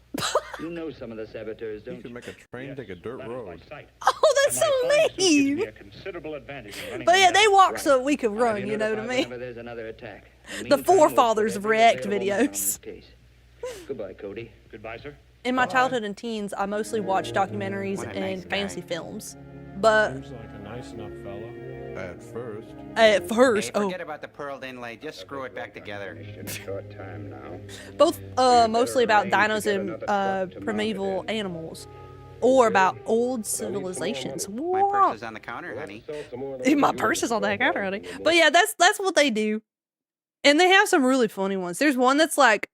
S9: You know some of the saboteurs,
S6: You
S9: don't
S6: can
S9: you?
S6: make a train take a dirt
S8: That is
S6: road.
S8: my sight.
S1: Oh, that's
S8: And my
S1: so
S8: flying suit gives
S1: mean.
S8: me a considerable advantage in running
S1: But
S8: them
S1: yeah,
S8: down.
S1: they walk
S9: Right.
S1: so we could
S9: I'll
S1: run,
S9: be
S1: you know what I
S9: notified
S1: mean?
S9: whenever there's another attack. In
S1: The
S9: meantime, we'll
S1: forefathers
S9: put
S1: of
S9: every
S1: React
S9: available man on
S1: videos.
S9: this case. Goodbye, Cody.
S8: Goodbye, sir.
S1: In my childhood and teens, I mostly watched documentaries
S7: What a
S1: and
S7: nice guy.
S1: fantasy films. But
S4: Seems like a nice enough fella.
S6: At first.
S1: at first,
S7: Hey, forget about the pearled inlay. Just screw it back together.
S8: In a short time now.
S1: both mostly about dinos and primeval animals, or about old civilizations.
S7: My purse is on the counter, honey.
S1: My purse is on that counter, honey. But yeah, that's what they do, and they have some really funny ones. There's one that's like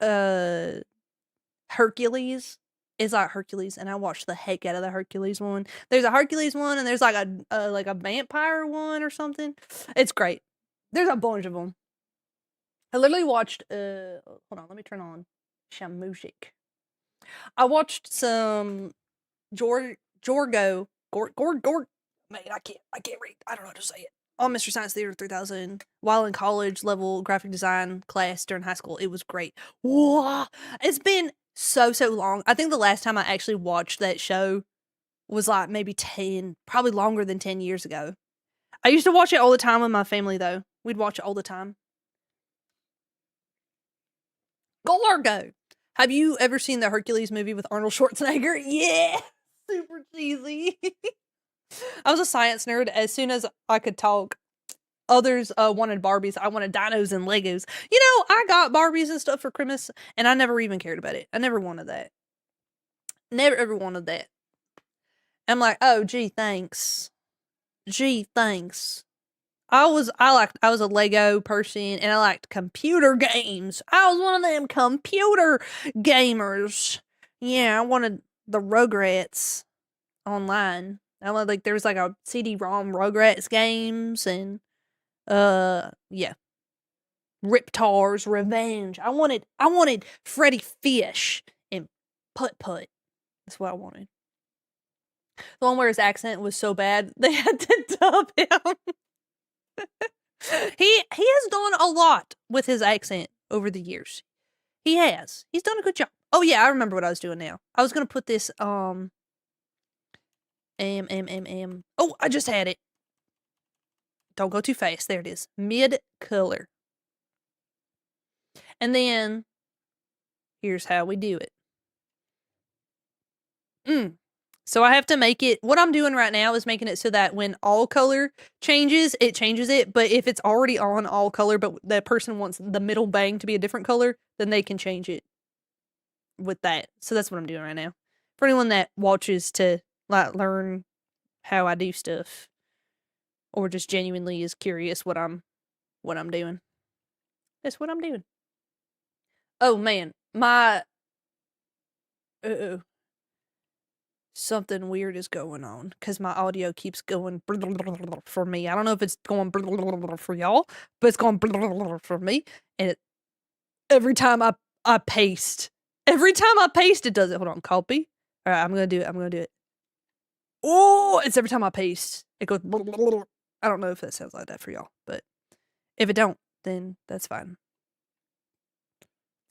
S1: Hercules. It's like Hercules, and I watched the heck out of the Hercules one. There's a Hercules one, and there's like a vampire one or something. It's great. There's a bunch of them. I literally watched. Hold on, let me turn on some music. I watched some Gorgo. Man, I can't read. I don't know how to say it. On Mystery Science Theater 3000 while in college level graphic design class during high school. It was great. Whoa! It's been so long. I think the last time I actually watched that show was like maybe 10, probably longer than 10 years ago. I used to watch it all the time with my family though. We'd watch it all the time. Gorgo. Have you ever seen the Hercules movie with Arnold Schwarzenegger? Yeah! Super cheesy. I was a science nerd. As soon as I could talk, others wanted Barbies. I wanted dinos and Legos. You know, I got Barbies and stuff for Christmas, and I never even cared about it. I never wanted that. Never ever wanted that. I'm like, oh, gee, thanks. Gee, thanks. I was a Lego person, and I liked computer games. I was one of them computer gamers. Yeah, I wanted the Rugrats online. I wanted, like, there was like a CD-ROM Rugrats games, and yeah, Riptar's Revenge. I wanted Freddy Fish and Putt Putt. That's what I wanted. The one where his accent was so bad they had to dub him. He has done a lot with his accent over the years. He has. He's done a good job. Oh yeah, I remember what I was doing now. I was gonna put this Oh, I just had it. Don't go too fast. There it is. Mid color. And then here's how we do it. So I have to make it, what I'm doing right now is making it so that when all color changes, it changes it. But if it's already on all color, but that person wants the middle bang to be a different color, then they can change it with that. So that's what I'm doing right now. For anyone that watches to like learn how I do stuff, or just genuinely is curious what I'm doing. That's what I'm doing. Oh man, my something weird is going on because my audio keeps going for me. I don't know if it's going for y'all, but it's going for me. And every time I paste, it does it. Hold on, copy. All right, I'm gonna do it. Oh, it's every time I paste, it goes. I don't know if that sounds like that for y'all, but if it don't, then that's fine.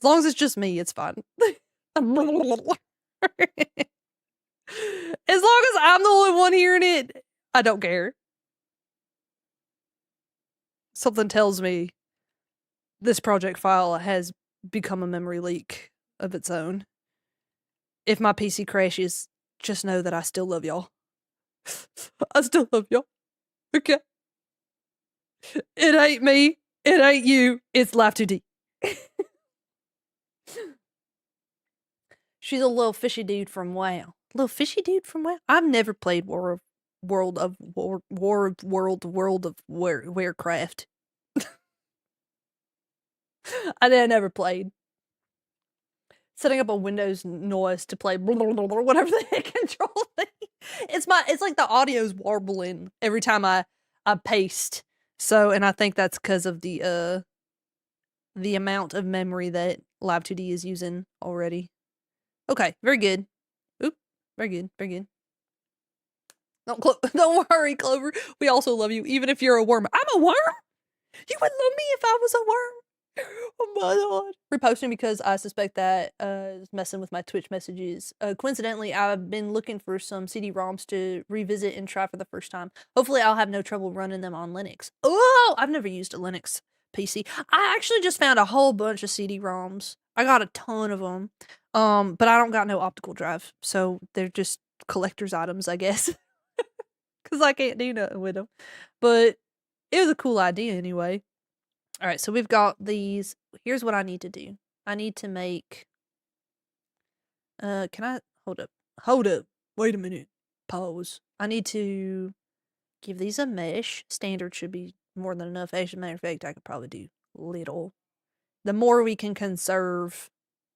S1: As long as it's just me, it's fine. As long as I'm the only one hearing it, I don't care. Something tells me this project file has become a memory leak of its own. If my PC crashes, just know that I still love y'all. I still love y'all. Okay? It ain't me. It ain't you. It's Life 2D. She's a little fishy dude from WoW. Little fishy dude from WoW? I've never played World of Warcraft. I never played. Setting up a Windows noise to play whatever the heck control thing. It's like the audio's warbling every time I paste. So, and I think that's because of the amount of memory that Live 2D is using already. Okay, very good. Oop, very good, very good. Don't worry, Clover. We also love you, even if you're a worm. I'm a worm? You would love me if I was a worm? Oh my god. Reposting because I suspect that is messing with my Twitch messages. Coincidentally, I've been looking for some CD-ROMs to revisit and try for the first time. Hopefully I'll have no trouble running them on Linux. Oh, I've never used a Linux PC. I actually just found a whole bunch of CD-ROMs. I got a ton of them. But I don't got no optical drive, so they're just collector's items, I guess. Because I can't do nothing with them. But it was a cool idea anyway. All right, so we've got these. Here's what I need to do. I need to make... can I... Hold up. Wait a minute. Pause. I need to give these a mesh. Standard should be more than enough. As a matter of fact, I could probably do little. The more we can conserve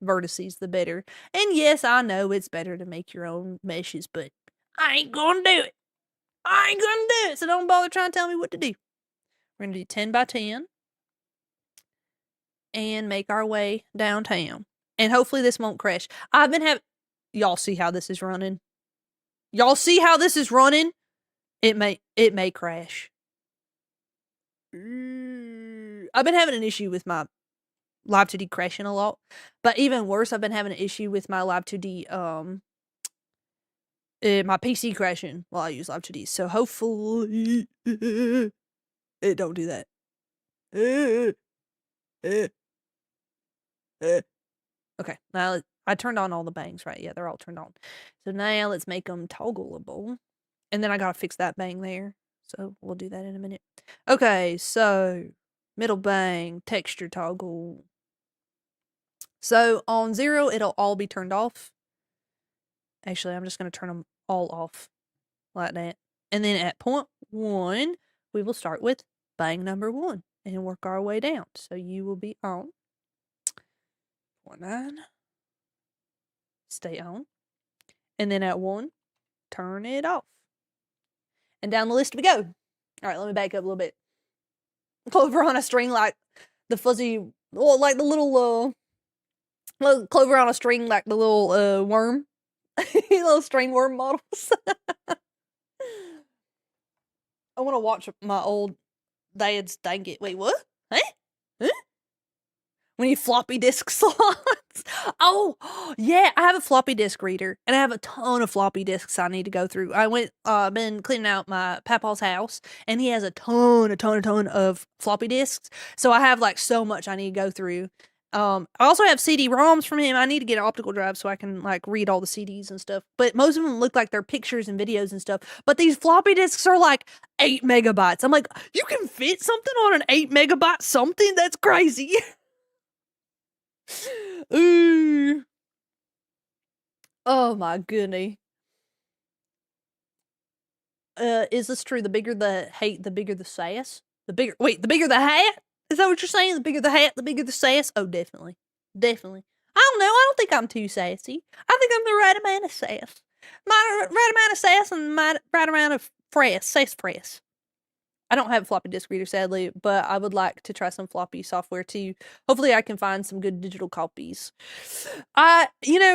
S1: vertices, the better. And yes, I know it's better to make your own meshes, but I ain't gonna do it. I ain't gonna do it, so don't bother trying to tell me what to do. We're gonna do 10 by 10 and make our way downtown. And hopefully this won't crash. I've been having... Y'all see how this is running? Y'all see how this is running? It may crash. I've been having an issue with my Live 2D crashing a lot. But even worse, I've been having an issue with my Live 2D, my PC crashing while I use Live 2D. So hopefully it don't do that. Okay, now I turned on all the bangs, right? Yeah, they're all turned on. So now let's make them toggleable. And then I gotta fix that bang there. So we'll do that in a minute. Okay, so middle bang, texture toggle. So on 0, it'll all be turned off. Actually, I'm just going to turn them all off like that. And then at point 1, we will start with bang number 1 and work our way down. So you will be on. 9. Stay on. And then at 1, turn it off. And down the list we go. All right, let me back up a little bit. Clover on a string like the fuzzy, well, like the little clover on a string like the little worm. Little string worm models. I want to watch my old dad's dang it. Wait, what? Huh? We need floppy disk slots. Oh, yeah, I have a floppy disk reader, and I have a ton of floppy disks I need to go through. I went, been cleaning out my papa's house, and he has a ton of floppy disks. So I have like so much I need to go through. I also have CD-ROMs from him. I need to get an optical drive so I can like read all the CDs and stuff. But most of them look like they're pictures and videos and stuff. But these floppy disks are like 8 megabytes. I'm like, you can fit something on an 8 megabyte something? That's crazy. Ooh. Oh my goodness. Is this true? The bigger the hate, the bigger the sass? The bigger the hat? Is that what you're saying? The bigger the hat, the bigger the sass? Oh, definitely. Definitely. I don't know. I don't think I'm too sassy. I think I'm the right amount of sass. My right amount of sass and my right amount of sass press. I don't have a floppy disk reader, sadly, but I would like to try some floppy software too. Hopefully I can find some good digital copies. I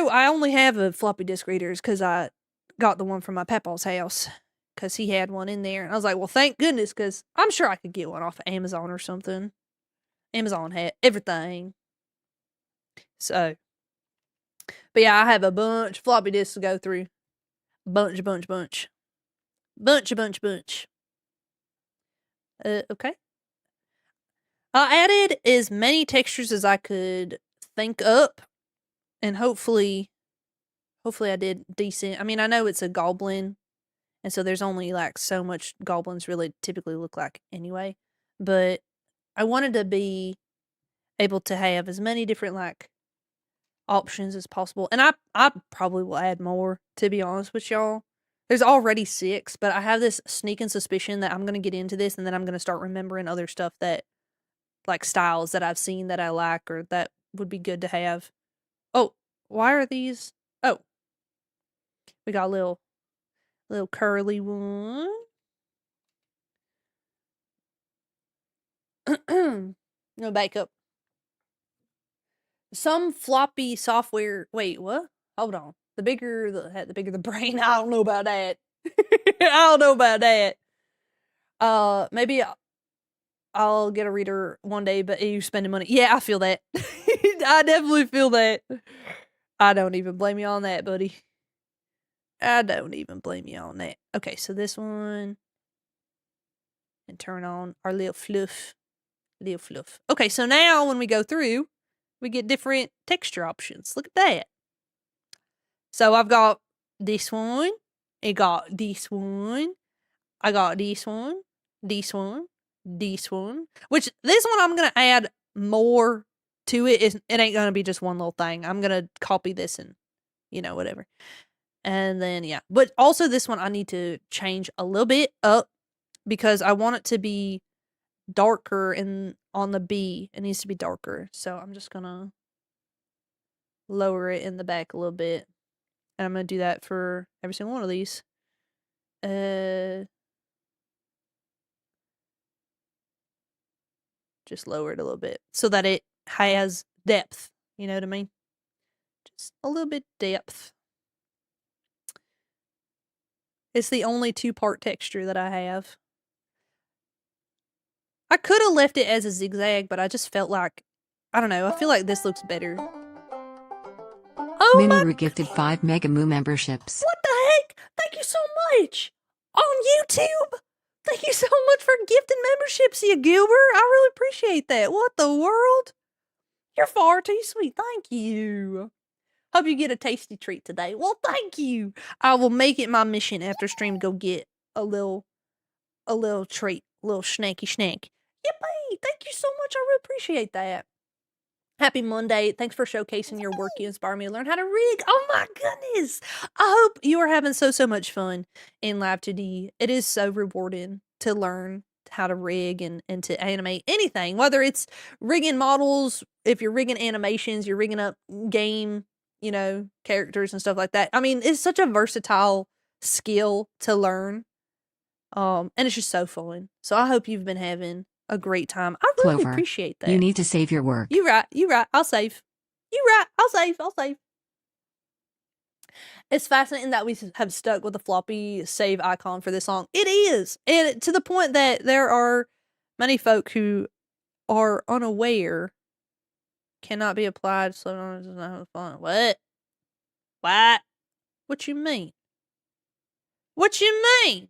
S1: only have a floppy disk readers because I got the one from my papa's house because he had one in there. And I was like, well, thank goodness, because I'm sure I could get one off of Amazon or something. Amazon had everything. So, but yeah, I have a bunch of floppy disks to go through. Bunch. Okay. I added as many textures as I could think up, and hopefully I did decent. I mean, I know it's a goblin, and so there's only like so much goblins really typically look like anyway, but I wanted to be able to have as many different like options as possible, and I probably will add more, to be honest with y'all. There's already 6, but I have this sneaking suspicion that I'm going to get into this and then I'm going to start remembering other stuff that like styles that I've seen that I like or that would be good to have. Oh, why are these? Oh, we got a little curly one. No backup. Some floppy software. Wait, what? Hold on. The bigger the brain. I don't know about that. I don't know about that. Maybe I'll get a reader one day, but you spending money. Yeah, I feel that. I definitely feel that. I don't even blame you on that, buddy. I don't even blame you on that. Okay, so this one. And turn on our little fluff. Little fluff. Okay, so now when we go through, we get different texture options. Look at that. So I've got this one. I got this one. I got this one. This one. This one. Which, this one I'm going to add more to it. It ain't going to be just one little thing. I'm going to copy this and, whatever. And then, yeah. But also this one I need to change a little bit up because I want it to be darker on the B. It needs to be darker. So I'm just going to lower it in the back a little bit. And I'm going to do that for every single one of these. Just lower it a little bit so that it has depth. You know what I mean? Just a little bit depth. It's the only 2-part texture that I have. I could have left it as a zigzag, but I just felt like, I don't know, I feel like this looks better. Oh,
S2: Minnie regifted 5 Megamoo memberships.
S1: What the heck? Thank you so much. On YouTube. Thank you so much for gifting memberships, you Gilbert. I really appreciate that. What the world? You're far too sweet. Thank you. Hope you get a tasty treat today. Well, thank you. I will make it my mission after stream to go get a little treat, a little snacky snack. Yippee! Thank you so much. I really appreciate that. Happy Monday. Thanks for showcasing your work. You inspire me to learn how to rig. Oh my goodness. I hope you are having so much fun in Live 2D. It is so rewarding to learn how to rig and to animate anything, whether it's rigging models, if you're rigging animations, you're rigging up game, characters and stuff like that. I mean, it's such a versatile skill to learn. And it's just so fun. So I hope you've been having a great time. I really
S2: Clover,
S1: appreciate that.
S2: You need to save your work.
S1: You right. I'll save. You right. I'll save. It's fascinating that we have stuck with the floppy save icon for this song. It is. And to the point that there are many folk who are unaware cannot be applied. So what? What you mean? What you mean?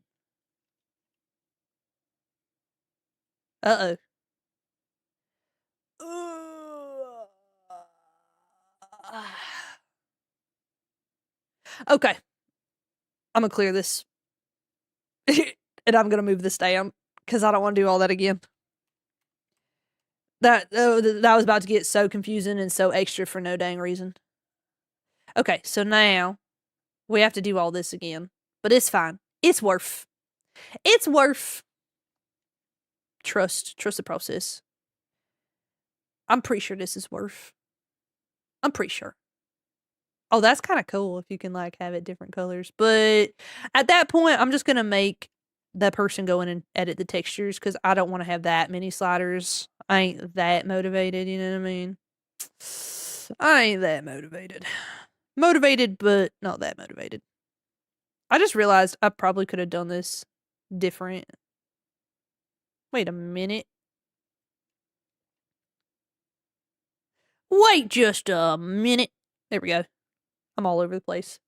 S1: Uh-oh. Okay. I'm gonna clear this. And I'm gonna move this down because I don't want to do all that again. That was about to get so confusing and so extra for no dang reason. Okay, so now we have to do all this again. But it's fine. It's worth. Trust the process. I'm pretty sure this is worth. I'm pretty sure. Oh, that's kind of cool if you can have it different colors. But at that point, I'm just going to make that person go in and edit the textures because I don't want to have that many sliders. I ain't that motivated, you know what I mean? I ain't that motivated. Motivated, but not that motivated. I just realized I probably could have done this different. Wait a minute. Wait just a minute. There we go. I'm all over the place.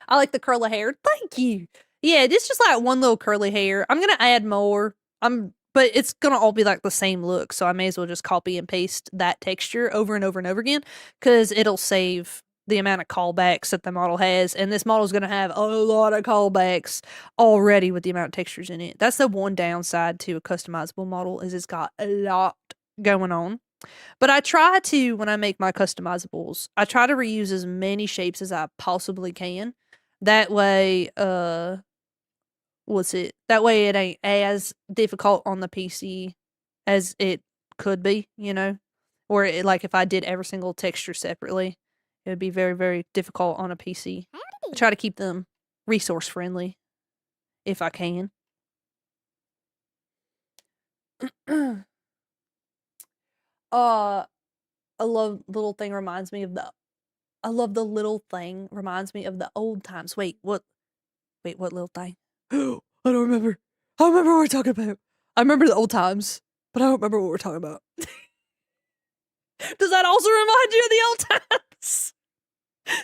S1: I like the curly hair. Thank you. Yeah, it's just one little curly hair. I'm going to add more. But it's going to all be the same look. So I may as well just copy and paste that texture over and over and over again because it'll save the amount of callbacks that the model has. And this model is going to have a lot of callbacks already with the amount of textures in it. That's the one downside to a customizable model is it's got a lot going on. But I try to, when I make my customizables, I try to reuse as many shapes as I possibly can. That way, that way it ain't as difficult on the PC as it could be, you know, or like if I did every single texture separately, it would be very, very difficult on a PC. I try to keep them resource friendly if I can. A little thing reminds me of the old times. Wait, what little thing? I don't remember. I don't remember what we're talking about. I remember the old times, but I don't remember what we're talking about. Does that also remind you of the old times?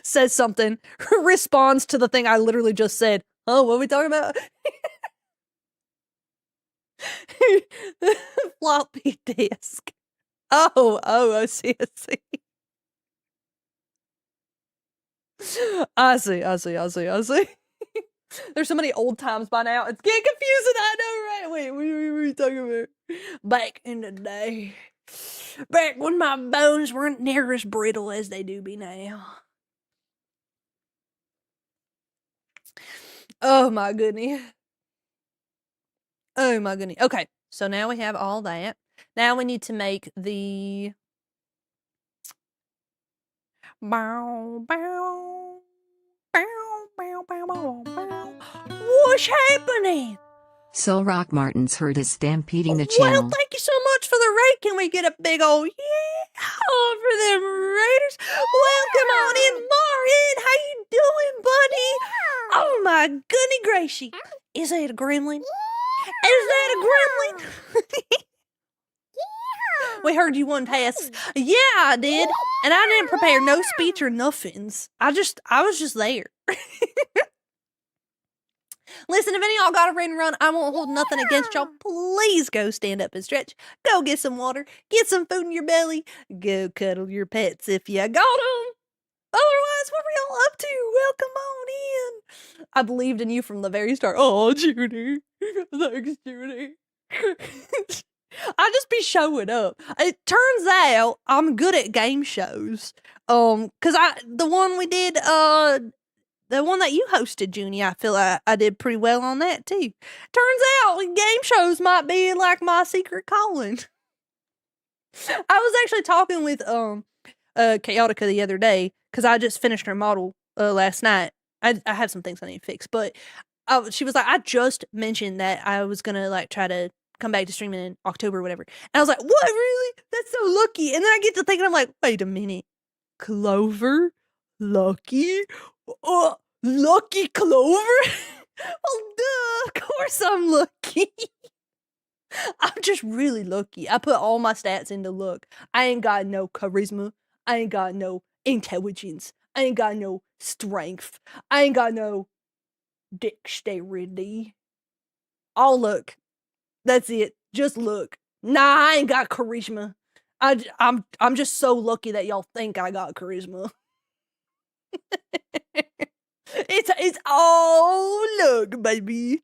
S1: Says something, responds to the thing I literally just said. Oh, what are we talking about? Floppy disk. Oh, I see. I see. There's so many old times by now. It's getting confusing. I know, right? Wait, what are you talking about? Back in the day. Back when my bones weren't near as brittle as they do be now. Oh my goodness. Okay, so now we have all that. Now we need to make the What's happening?
S2: Soul Rock Martin's herd is stampeding the
S1: Well,
S2: channel.
S1: thank you so much for the raid. Can we get a big old yeah for them raiders? Welcome on in, Martin. How you doing, buddy? Oh my goodness gracious. Is that a gremlin? Is that a gremlin? We heard you one pass. Yeah, I did. And I didn't prepare no speech or nothings. I was just there. Listen, if any of y'all got a raid and run, I won't hold nothing against y'all. Please go stand up and stretch. Go get some water. Get some food in your belly. Go cuddle your pets if you got them. Otherwise, what were y'all up to? Welcome on in. I believed in you from the very start. Oh, Judy. Thanks, Judy. I just be showing up. It turns out I'm good at game shows. Cause the one we did, the one that you hosted, Junie, I feel like I did pretty well on that too. Turns out game shows might be like my secret calling. I was actually talking with Chaotica the other day because I just finished her model last night. I have some things I need to fix, but she was like, I just mentioned that I was gonna like try to come back to streaming in October or whatever. And I was like, what, really? That's so lucky. And then I get to thinking, I'm like, wait a minute. Clover? Lucky? Lucky Clover? Well, duh, of course I'm lucky. I'm just really lucky. I put all my stats into luck. I ain't got no charisma. I ain't got no intelligence. I ain't got no strength. I ain't got no dexterity. All luck. That's it. Just look. Nah, I ain't got charisma. I'm just so lucky that y'all think I got charisma. It's all luck, baby.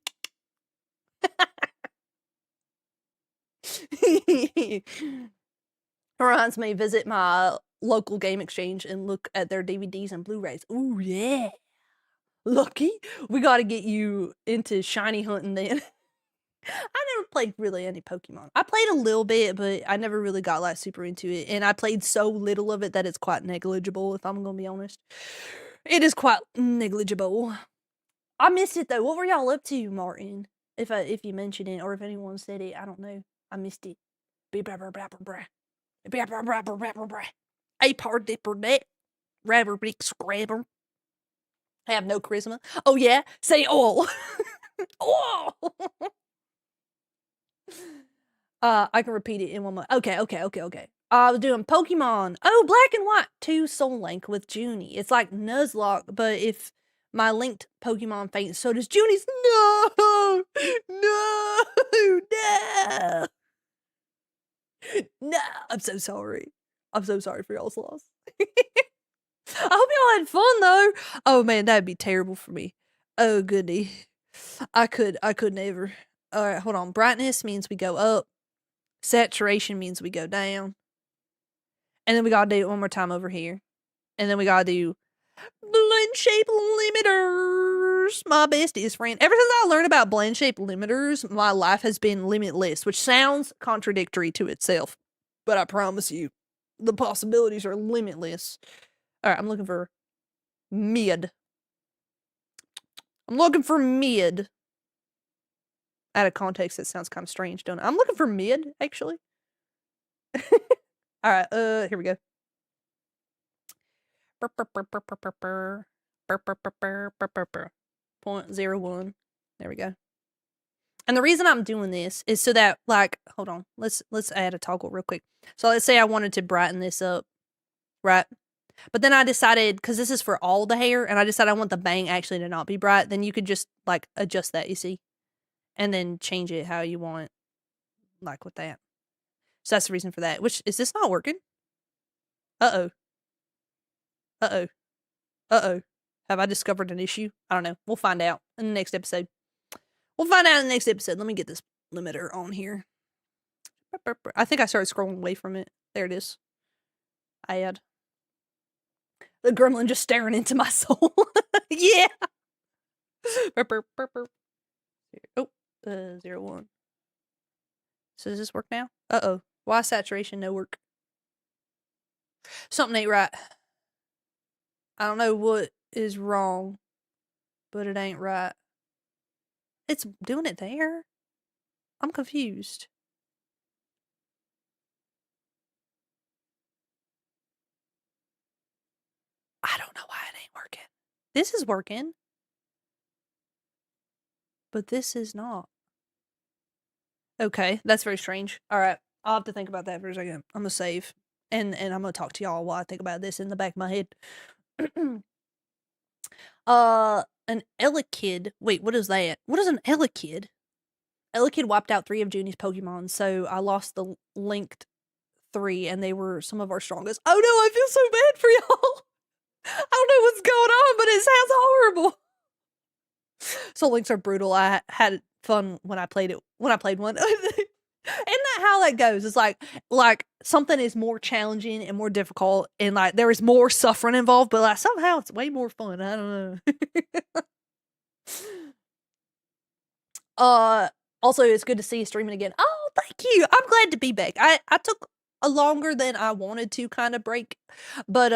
S1: Reminds me, visit my local game exchange and look at their DVDs and Blu-rays. Ooh, yeah. Lucky. We gotta get you into shiny hunting then. I never played really any Pokemon. I played a little bit, but I never really got like super into it. And I played so little of it that it's quite negligible, if I'm gonna be honest. It is quite negligible. I missed it though. What were y'all up to, Martin? If you mentioned it, or if anyone said it, I don't know. I missed it. A part dipper net. Rabber big scrabber. I have no charisma. Oh yeah? Say all. Oh. I can repeat it in one more. Okay. I was doing Pokemon. Oh, Black and White 2 Soul Link with Junie. It's like Nuzlocke, but if my linked Pokemon faints, so does Junie's. No! No! I'm so sorry. I'm so sorry for y'all's loss. I hope y'all had fun though. Oh man, that'd be terrible for me. Oh goody. I could never. Alright, hold on. Brightness means we go up. Saturation means we go down. And then we gotta do it one more time over here. And then we gotta do blend shape limiters. limiters, my bestest friend. Ever since I learned about blend shape limiters, my life has been limitless, which sounds contradictory to itself. But I promise you, the possibilities are limitless. All right, I'm looking for mid. I'm looking for mid. Out of context, that sounds kind of strange, don't it? I'm looking for mid, actually. All right, here we go. 0.01. There we go. And the reason I'm doing this is so that, like, hold on, let's add a toggle real quick. So let's say I wanted to brighten this up, right? But then I decided, because this is for all the hair, and I decided I want the bang actually to not be bright, then you could just, like, adjust that, you see? And then change it how you want, like with that. So that's the reason for that. Which, is this not working? Uh-oh. Uh-oh. Uh-oh. Have I discovered an issue? I don't know. We'll find out in the next episode. We'll find out in the next episode. Let me get this limiter on here. I think I started scrolling away from it. There it is. Add. The gremlin just staring into my soul. Yeah. Oh, 0.1. So does this work now? Uh-oh. Why saturation no work? Something ain't right. I don't know what is wrong, but it ain't right. It's doing it there. I'm confused. I don't know why it ain't working. This is working. But this is not. Okay, that's very strange. All right, I'll have to think about that for a second. I'm gonna save, and I'm gonna talk to y'all while I think about this in the back of my head. An Elekid. Wait, what is that? What is an Elekid? Elekid wiped out 3 of Junie's Pokemon, so I lost the linked 3, and they were some of our strongest. Oh no, I feel so bad for y'all. I don't know what's going on, but it sounds horrible. So links are brutal. I had fun when I played it. When I played one. Isn't that how that goes? It's like something is more challenging and more difficult, and like there is more suffering involved, but like somehow it's way more fun. I don't know. Also, it's good to see you streaming again. Oh, thank you. I'm glad to be back. I took a longer than I wanted to kind of break, but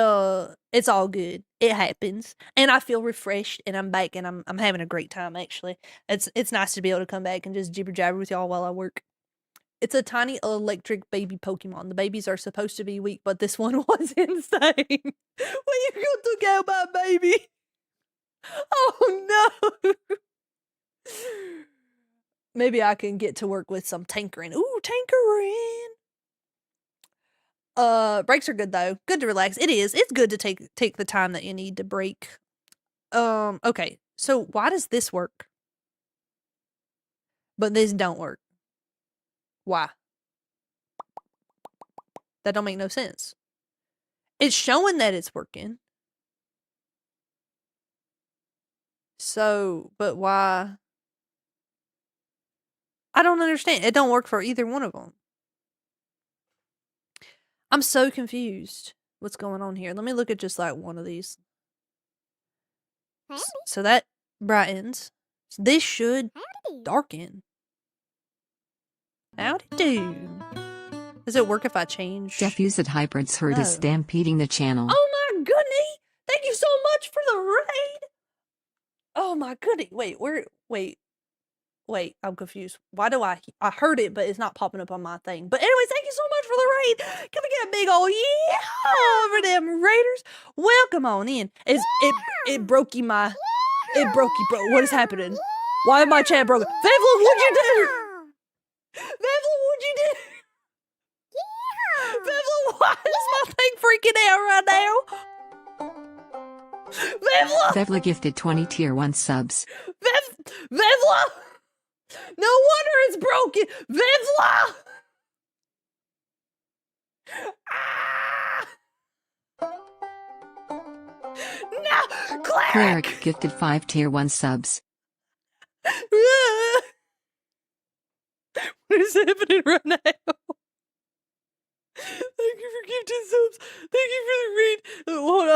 S1: it's all good. It happens, and I feel refreshed, and I'm back, and I'm having a great time. Actually, it's nice to be able to come back and just jibber jabber with y'all while I work. It's a tiny electric baby Pokemon. The babies are supposed to be weak, but this one was insane. Where you going to go, my baby? Oh no. Maybe I can get to work with some tinkering. Ooh, tinkering. Breaks are good though. Good to relax. It is. It's good to take the time that you need to break. Okay. So why does this work? But this don't work. Why? That don't make no sense. It's showing that it's working. So, but why? I don't understand. It don't work for either one of them. I'm so confused. What's going on here? Let me look at just like one of these. So that brightens. So this should darken. Howdy do. Does it work if I change?
S2: Diffused hybrids herd is stampeding the channel.
S1: Oh my goodness! Thank you so much for the raid! Oh my goodness. Wait, I'm confused. Why do I heard it, but it's not popping up on my thing. But anyways, thank you so much for the raid. Can I get a big old yeah for them raiders? Welcome on in. It broke you, bro. What is happening? Why am my chat broken? Vevla, what'd you do? Vevla, what'd you do? Vevla, why is my thing freaking out right now?
S2: Vevla gifted 20 tier 1 subs.
S1: Vevla! No wonder it's broken! Vevla! No!
S2: Cleric gifted 5 tier 1 subs.
S1: What is happening right now? Thank you for gifted subs. Thank you for the read. Hold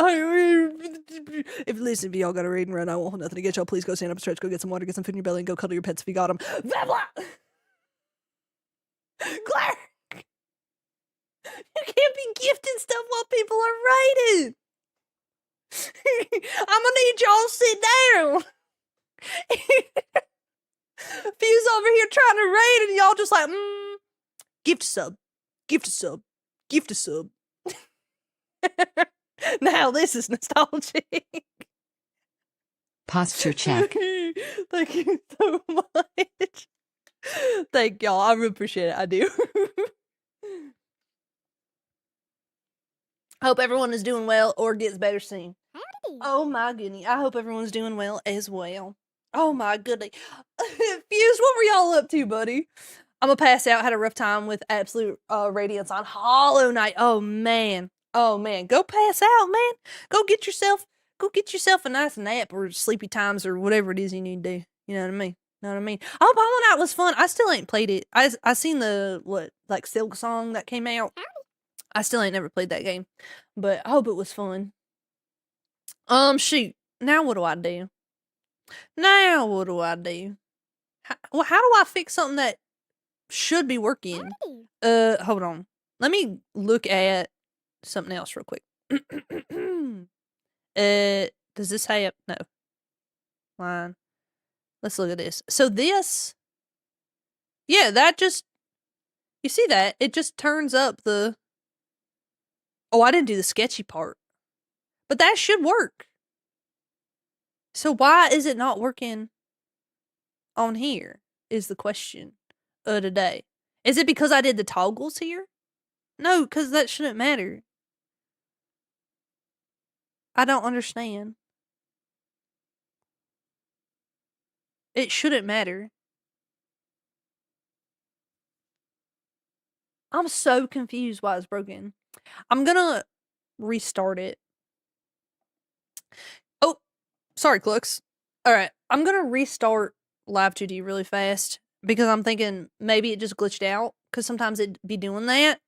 S1: on. Listen, if y'all got a read and run, I won't hold nothing against y'all. Please go stand up, stretch, go get some water, get some food in your belly, and go cuddle your pets if you got them. Claire! You can't be gifting stuff while people are writing. I'm gonna need y'all to sit down. Fuse over here trying to raid and y'all just like, gift a sub, gift a sub, gift a sub. Now this is nostalgic.
S2: Posture check.
S1: Thank you so much. Thank y'all. I really appreciate it. I do. Hope everyone is doing well or gets better soon.
S3: Howdy.
S1: Oh my goodness. I hope everyone's doing well as well. Oh my goodness. Fuse, what were y'all up to, buddy? I'm gonna pass out. Had a rough time with Absolute Radiance on Hollow Knight. Oh man. Oh man. Go pass out, man. Go get yourself a nice nap or sleepy times or whatever it is you need to do. You know what I mean? Oh, Hollow Knight was fun. I still ain't played it. I seen the Silk Song that came out. I still ain't never played that game. But I hope it was fun. Shoot. Now what do I do? How do I fix something that should be working? Hold on. Let me look at something else real quick. Does this have no line? Let's look at this. So this, yeah, that just, you see that? It just turns up the, oh, I didn't do the sketchy part. But that should work. So why is it not working on here is the question of the day. Is it because I did the toggles here? No, because that shouldn't matter. I don't understand. It shouldn't matter. I'm so confused why it's broken. I'm gonna restart it. Oh, sorry, Clux. Alright, I'm gonna restart Live 2D really fast because I'm thinking maybe it just glitched out because sometimes it'd be doing that.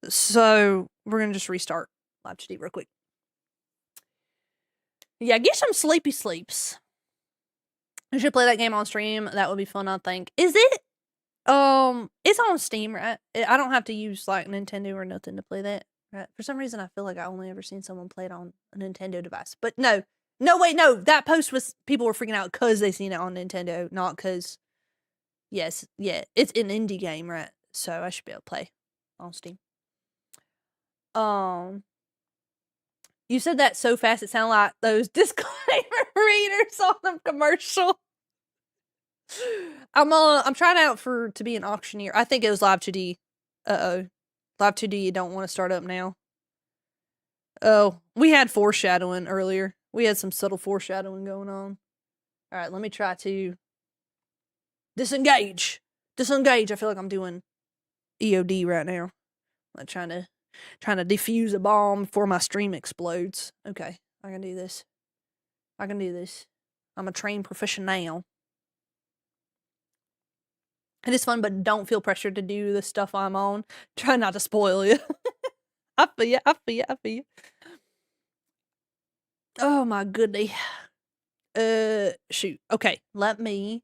S1: So we're gonna just restart Live 2D real quick. Yeah, get some sleepy sleeps. I should play that game on stream. That would be fun, I think. Is it? It's on Steam, right? I don't have to use like Nintendo or nothing to play that, right? For some reason, I feel like I only ever seen someone play it on a Nintendo device. But no, wait, no. That post was people were freaking out because they seen it on Nintendo, not because. Yes, yeah, it's an indie game, right? So I should be able to play on Steam. You said that so fast it sounded like those disclaimer readers on the commercial. I'm trying out to be an auctioneer. I think it was Live 2D. Live 2D you don't want to start up now. Oh, we had foreshadowing earlier. We had some subtle foreshadowing going on. Alright, let me try to disengage. I feel like I'm doing EOD right now. I'm trying to defuse a bomb before my stream explodes. Okay, I can do this. I'm a trained professional. It is fun, but don't feel pressured to do the stuff I'm on. Try not to spoil you. I feel you. Oh my goodness. Shoot. Okay, let me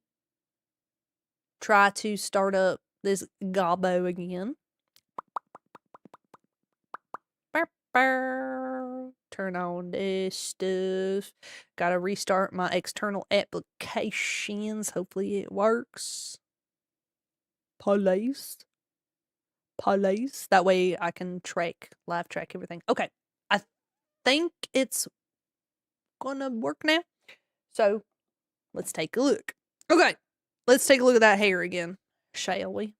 S1: try to start up this gobbo again. Turn on this stuff. Gotta restart my external applications. Hopefully it works. Police. That way I can live track everything. Okay. I think it's gonna work now. So let's take a look. Okay. Let's take a look at that hair again, shall we?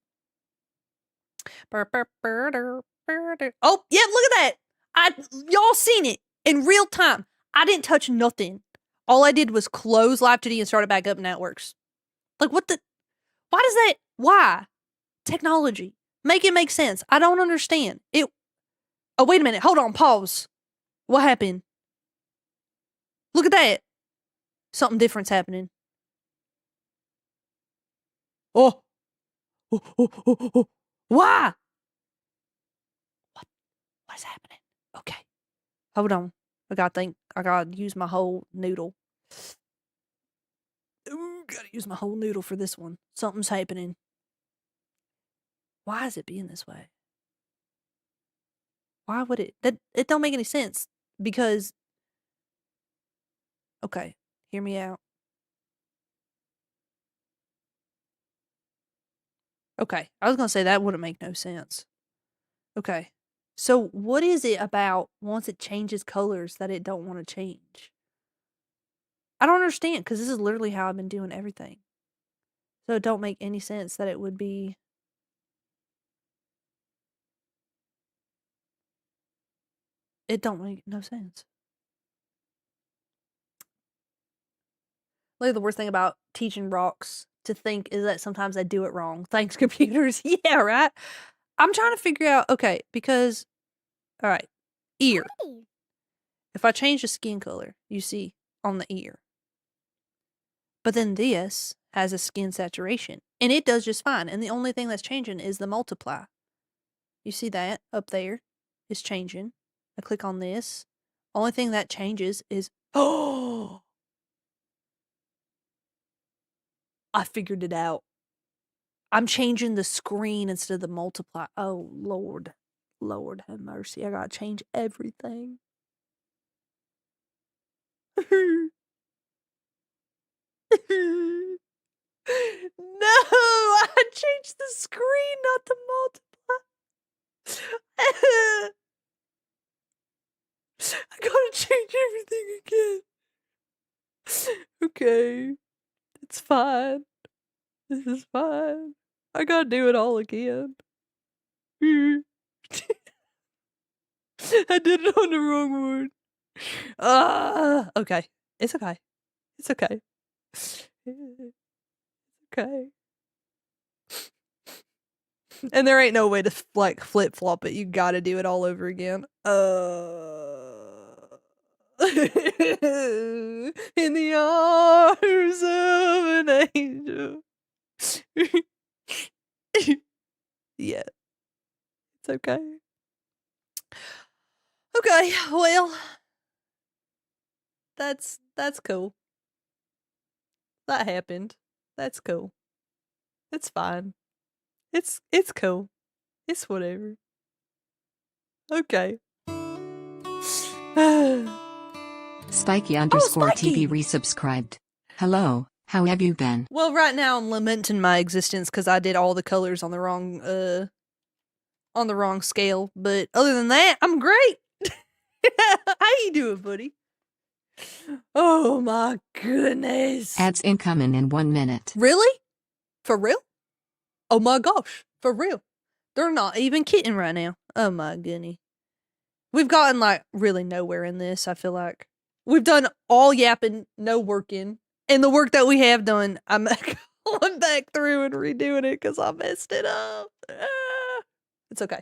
S1: Oh, yeah, look at that. Y'all seen it in real time. I didn't touch nothing. All I did was close Live 2D and start it back up and now it works. Like, what the? Why? Technology. Make it make sense. I don't understand. Oh, wait a minute. Hold on. Pause. What happened? Look at that. Something different's happening. Oh. Why? What's happening? Okay. Hold on. I gotta use my whole noodle. Ooh, gotta use my whole noodle for this one. Something's happening. Why is it being this way? Why would it? It don't make any sense. Because, okay, hear me out. Okay, I was gonna say that wouldn't make no sense. Okay, so what is it about once it changes colors that it don't want to change? I don't understand, because this is literally how I've been doing everything. So it don't make any sense that it would be. It don't make no sense. Like, the worst thing about teaching rocks to think is that sometimes I do it wrong. Thanks, computers. Yeah, right? I'm trying to figure out, okay, because, all right, ear. If I change the skin color, you see, on the ear. But then this has a skin saturation, and it does just fine. And the only thing that's changing is the multiply. You see that up there is changing. I click on this. Only thing that changes is, oh, I figured it out. I'm changing the screen instead of the multiply. Oh, Lord. Lord have mercy. I gotta change everything. No, I changed the screen, not the multiply. I gotta change everything again. Okay, it's fine. This is fine. I gotta do it all again. I did it on the wrong one. Okay. It's okay. It's okay. It's okay. And there ain't no way to like flip flop it. You gotta do it all over again. In the arms of an angel. Yeah, it's okay. Okay, well, that's cool. That happened. That's cool. It's fine. It's cool. It's whatever. Okay.
S2: Spiky underscore
S1: Spiky!
S2: TV resubscribed. Hello, how have you been?
S1: Well, right now I'm lamenting my existence because I did all the colors on the wrong scale. But other than that, I'm great. How you doing, buddy? Oh my goodness.
S2: Ads incoming in 1 minute.
S1: Really? For real? Oh my gosh. For real. They're not even kidding right now. Oh my goodness. We've gotten like really nowhere in this, I feel like. We've done all yapping, no working. And the work that we have done, I'm going back through and redoing it because I messed it up. It's okay.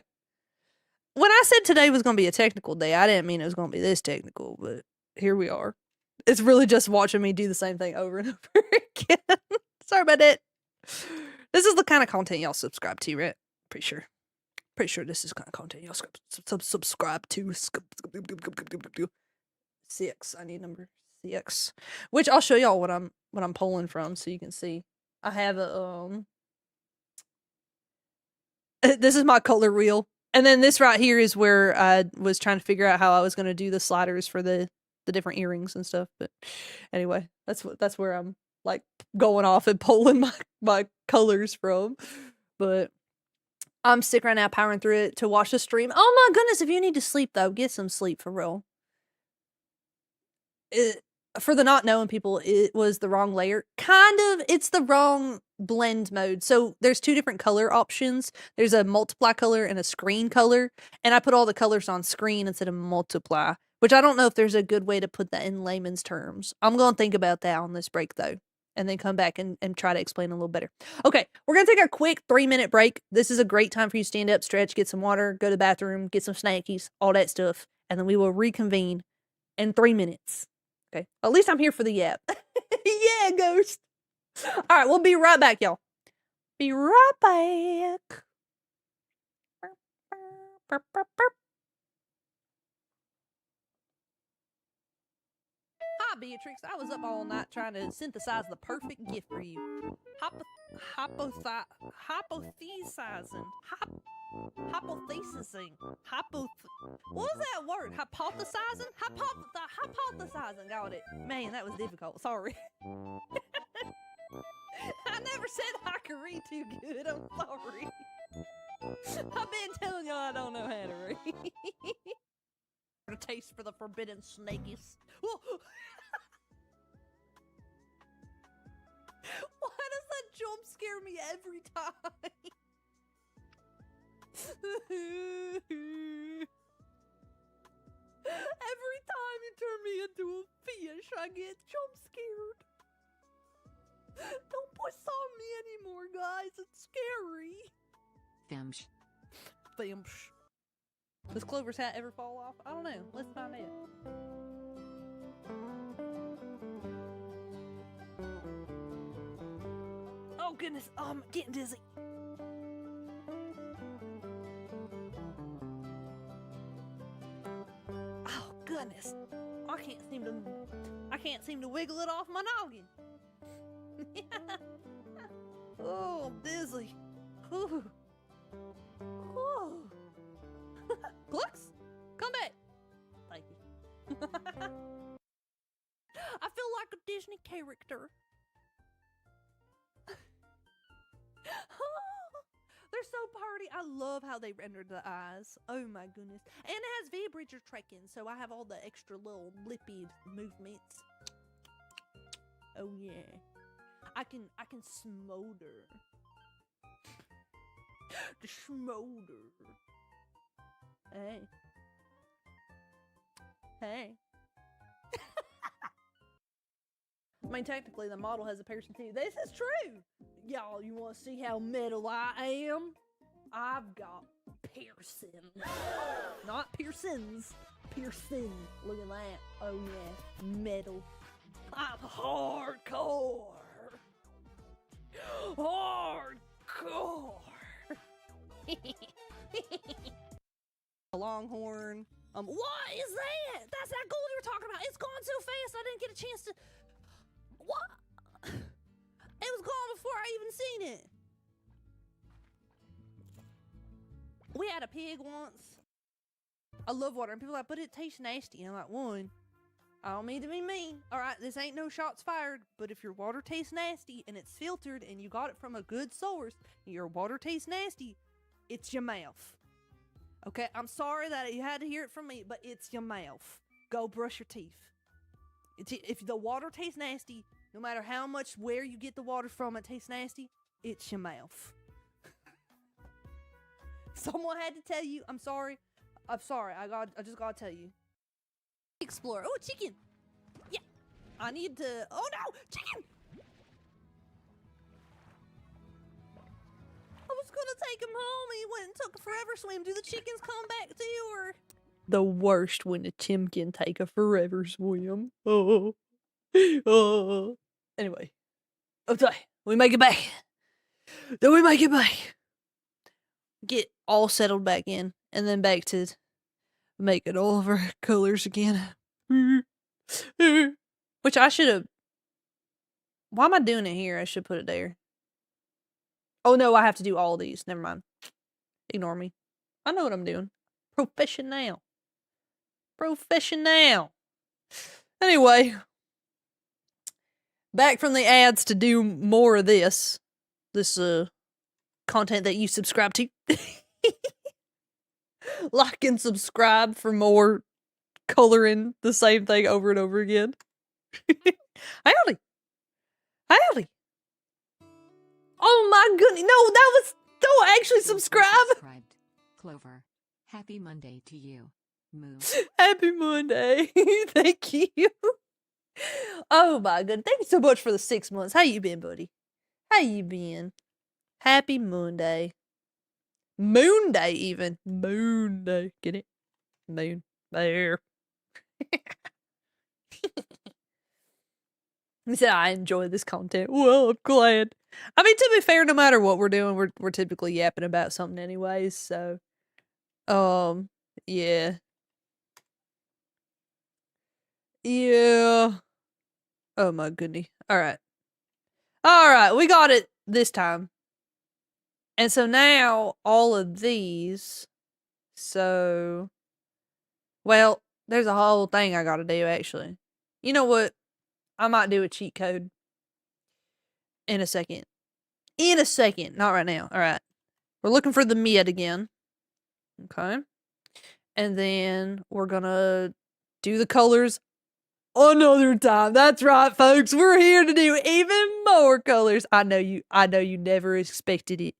S1: When I said today was going to be a technical day, I didn't mean it was going to be this technical, but here we are. It's really just watching me do the same thing over and over again. Sorry about that. This is the kind of content y'all subscribe to, right? Pretty sure this is the kind of content y'all subscribe to. 6. I need number 6. Which I'll show y'all what I'm pulling from so you can see. I have a this is my color wheel. And then this right here is where I was trying to figure out how I was going to do the sliders for the different earrings and stuff. But anyway, that's where I'm like going off and pulling my colors from. But I'm sick right now, powering through it to watch the stream. Oh my goodness, if you need to sleep though, get some sleep for real. For the not knowing people, it was the wrong layer. Kind of, it's the wrong blend mode. So there's 2 different color options. There's a multiply color and a screen color. And I put all the colors on screen instead of multiply, which I don't know if there's a good way to put that in layman's terms. I'm going to think about that on this break though, and then come back and try to explain a little better. Okay, we're going to take a quick 3-minute break. This is a great time for you to stand up, stretch, get some water, go to the bathroom, get some snackies, all that stuff. And then we will reconvene in 3 minutes. Okay. At least I'm here for the yap. Yeah, ghost. All right, we'll be right back, y'all. Be right back. Beatrix. I was up all night trying to synthesize the perfect gift for you. Hypothesizing. What was that word? Hypothesizing? Hypothesizing. Got it. Man, that was difficult. Sorry. I never said I could read too good. I'm sorry. I've been telling y'all I don't know how to read. A taste for the forbidden snakies. Why does that jump scare me every time? Every time you turn me into a fish, I get jump scared. Don't push on me anymore, guys. It's scary.
S2: Femsh.
S1: Femsh. Does Clover's hat ever fall off? I don't know. Let's find out. Oh goodness, I'm getting dizzy. Oh goodness. I can't seem to wiggle it off my noggin. Oh, I'm dizzy. Whew. Whew. Glux, come back. Thank you. I feel like a Disney character. They're so pretty. I love how they rendered the eyes. Oh my goodness. And it has V-Bridger trekking, so I have all the extra little lippy movements. Oh yeah. I can smolder. The smolder. Hey. Hey. I mean, technically, the model has a piercing too. This is true. Y'all, you want to see how metal I am? I've got piercing. Not piercings. Piercing. Look at that. Oh, yeah. Metal. I'm hardcore. Hardcore. A longhorn. What is that? That's that gold you were talking about. It's gone so fast I didn't get a chance to... What? It was gone before I even seen it. We had a pig once. I love water, and people are like, but it tastes nasty. And I'm like, one, I don't mean to be mean. All right, this ain't no shots fired, but if your water tastes nasty and it's filtered and you got it from a good source, and your water tastes nasty, it's your mouth. Okay, I'm sorry that you had to hear it from me, but it's your mouth. Go brush your teeth. If the water tastes nasty, no matter how much where you get the water from, it tastes nasty, it's your mouth. Someone had to tell you. I'm sorry. I just gotta tell you. Explorer. Oh, chicken. Yeah. I need to. Oh no, chicken. I was gonna take him home. He went and took a forever swim. Do the chickens come back too, or? The worst when the chimkin take a forever swim. Oh. Oh. Anyway. Okay. We make it back. Then we make it back. Get all settled back in. And then back to making all of our colors again. Which I should have... Why am I doing it here? I should put it there. Oh no, I have to do all these. Never mind. Ignore me. I know what I'm doing. Professional. Professional. Anyway. Back from the ads to do more of this. This content that you subscribe to. Like and subscribe for more coloring the same thing over and over again. Howdy. Howdy. Oh my goodness. No, that was... Don't actually subscribe.
S2: Subscribed. Clover. Happy Monday to you. Moo.
S1: Happy Monday. Thank you. Oh my goodness. Thank you so much for the 6 months. How you been, buddy? How you been? Happy Monday. Moon Day, even. Moon Day. Get it? Moon. There. He said, I enjoy this content. Well, I'm glad. I mean, to be fair, no matter what we're doing, we're typically yapping about something anyways, so. Yeah. Yeah. Oh my goodness. Alright. Alright, we got it this time. And so now, all of these, so, well, there's a whole thing I gotta do, actually. You know what? I might do a cheat code in a second. In a second, not right now. Alright. We're looking for the mid again. Okay. And then we're gonna do the colors another time. That's right, folks. We're here to do even more colors. I know you never expected it.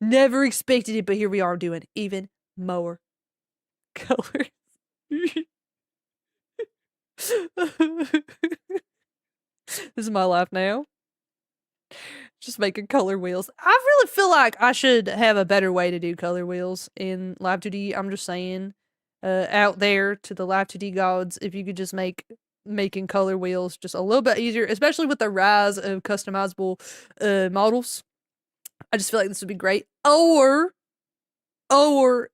S1: Never expected it, but here we are doing even more colors. This is my life now. Just making color wheels. I really feel like I should have a better way to do color wheels in Live 2D. I'm just saying, out there to the Live 2D gods, if you could just make making color wheels just a little bit easier, especially with the rise of customizable models. I just feel like this would be great. Or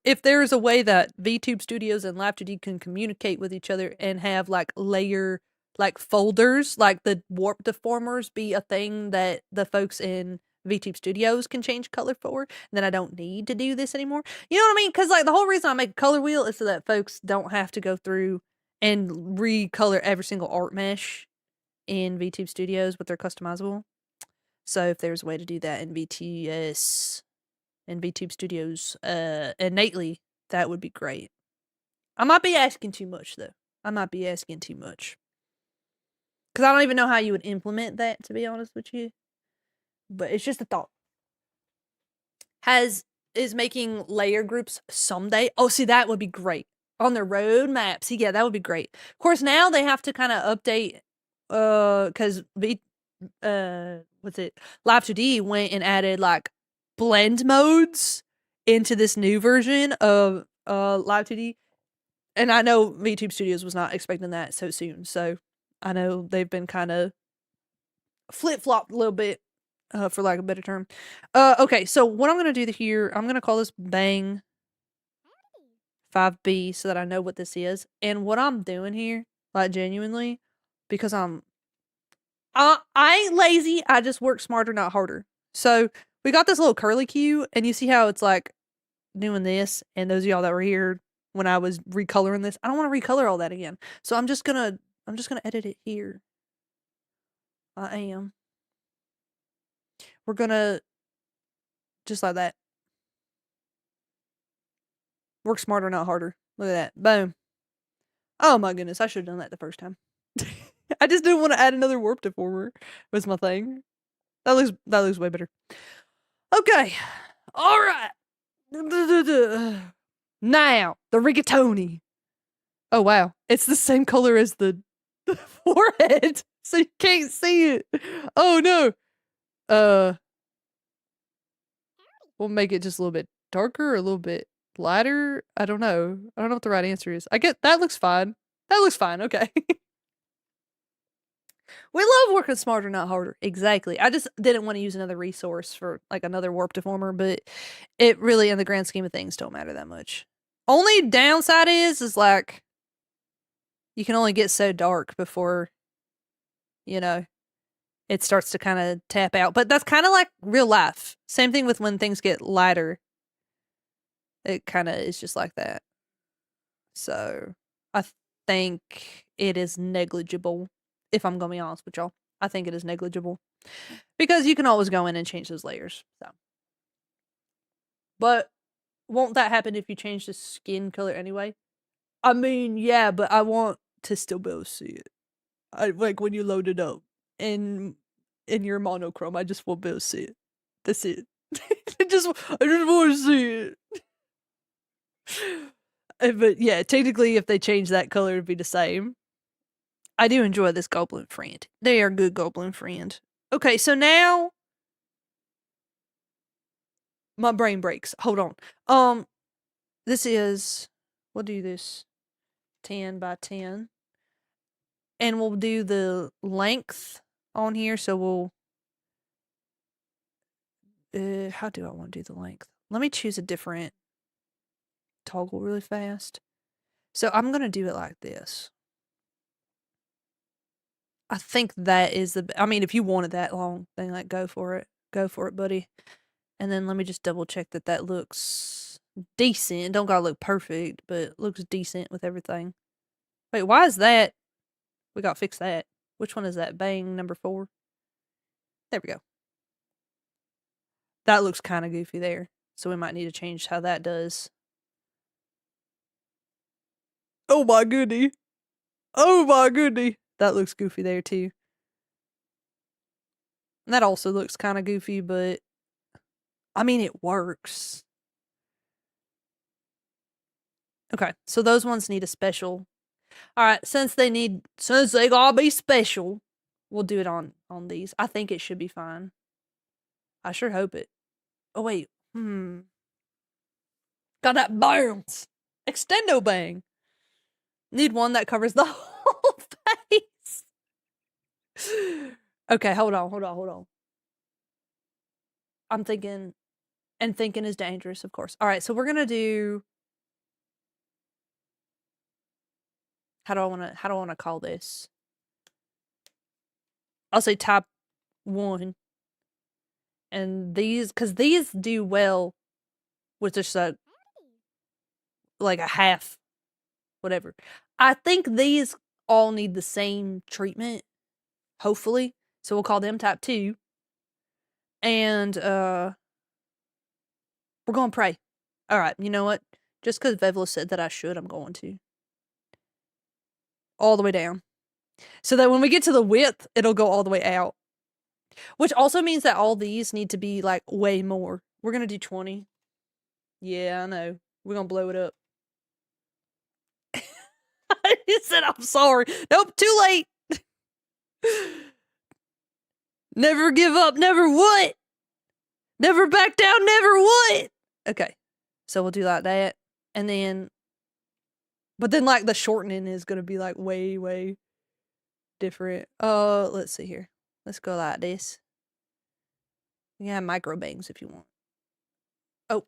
S1: if there's a way that VTube Studios and Live 2D can communicate with each other and have like layer like folders, like the warp deformers be a thing that the folks in VTube Studios can change color for, then I don't need to do this anymore. You know what I mean? Because like the whole reason I make a color wheel is so that folks don't have to go through and recolor every single art mesh in VTube Studios with their customizable. So if there's a way to do that in VTS and VTube Studios innately, that would be great. I might be asking too much though. I might be asking too much. Because I don't even know how you would implement that, to be honest with you. But it's just a thought. Is making layer groups someday? Oh, see, that would be great. On their roadmap. See, yeah, that would be great. Of course, now they have to kind of update, because Live 2D went and added, like, blend modes into this new version of Live 2D. And I know VTube Studios was not expecting that so soon, so I know they've been kind of flip-flopped a little bit, for lack of a better term. Okay, so what I'm going to do here, I'm going to call this Bang 5B so that I know what this is. And what I'm doing here, like genuinely, because I ain't lazy, I just work smarter, not harder. So we got this little curly Q, and you see how it's like doing this, and those of y'all that were here when I was recoloring this, I don't want to recolor all that again. So I'm just gonna edit it here. I am. We're gonna just like that. Work smarter, not harder. Look at that. Boom. Oh my goodness, I should have done that the first time. I just didn't want to add another warp deformer. Was my thing. That looks way better. Okay. Alright. Now, the rigatoni. Oh wow. It's the same color as the forehead. So you can't see it. Oh no. We'll make it just a little bit darker, or a little bit lighter. I don't know. I don't know what the right answer is. I get that looks fine. That looks fine. Okay. We love working smarter, not harder. Exactly. I just didn't want to use another resource for like another warp deformer, but it really, in the grand scheme of things, don't matter that much. Only downside is like you can only get so dark before, you know, it starts to kind of tap out. But that's kind of like real life. Same thing with when things get lighter. It kind of is just like that. So I think it is negligible, if I'm going to be honest with y'all. I think it is negligible. Because you can always go in and change those layers. So, but won't that happen if you change the skin color anyway? I mean, yeah, but I want to still be able to see it. Like when you load it up in your monochrome, I just want to be able to see it. That's it. I just want to see it. But yeah, technically, if they change that color, it'd be the same. I do enjoy this goblin friend. They are good goblin friend. Okay, so now my brain breaks. Hold on. This is, we'll do this 10 by 10. And we'll do the length on here. So we'll, how do I want to do the length? Let me choose a different toggle really fast. So I'm going to do it like this. I think that is I mean, if you wanted that long, then like go for it. Go for it, buddy. And then let me just double check that looks decent. Don't gotta look perfect, but looks decent with everything. Wait, why is that? We gotta fix that. Which one is that? Bang number 4. There we go. That looks kind of goofy there. So we might need to change how that does. Oh my goodie. Oh my goodie. That looks goofy there too. And that also looks kind of goofy, but I mean, it works. Okay, so those ones need a special. All right, since they gotta be special, we'll do it on these. I think it should be fine. I sure hope it. Oh wait, got that bounce. Extendo bang. Need one that covers the whole face. Okay, hold on. I'm thinking, and thinking is dangerous, of course. All right, so we're gonna do. How do I want to call this? I'll say type 1. And these, because these do well with just like a half, whatever. I think these all need the same treatment, hopefully. So we'll call them type 2. And we're going to pray. All right, you know what? Just because Vevla said that I should, I'm going to. All the way down. So that when we get to the width, it'll go all the way out. Which also means that all these need to be, like, way more. We're going to do 20. Yeah, I know. We're going to blow it up. He said, I'm sorry. Nope, too late. Never give up, never what? Never back down, never what? Okay, so we'll do like that. And then, but then, like, the shortening is going to be, like, way, way different. Let's see here. Let's go like this. You can have micro bangs if you want. Oh.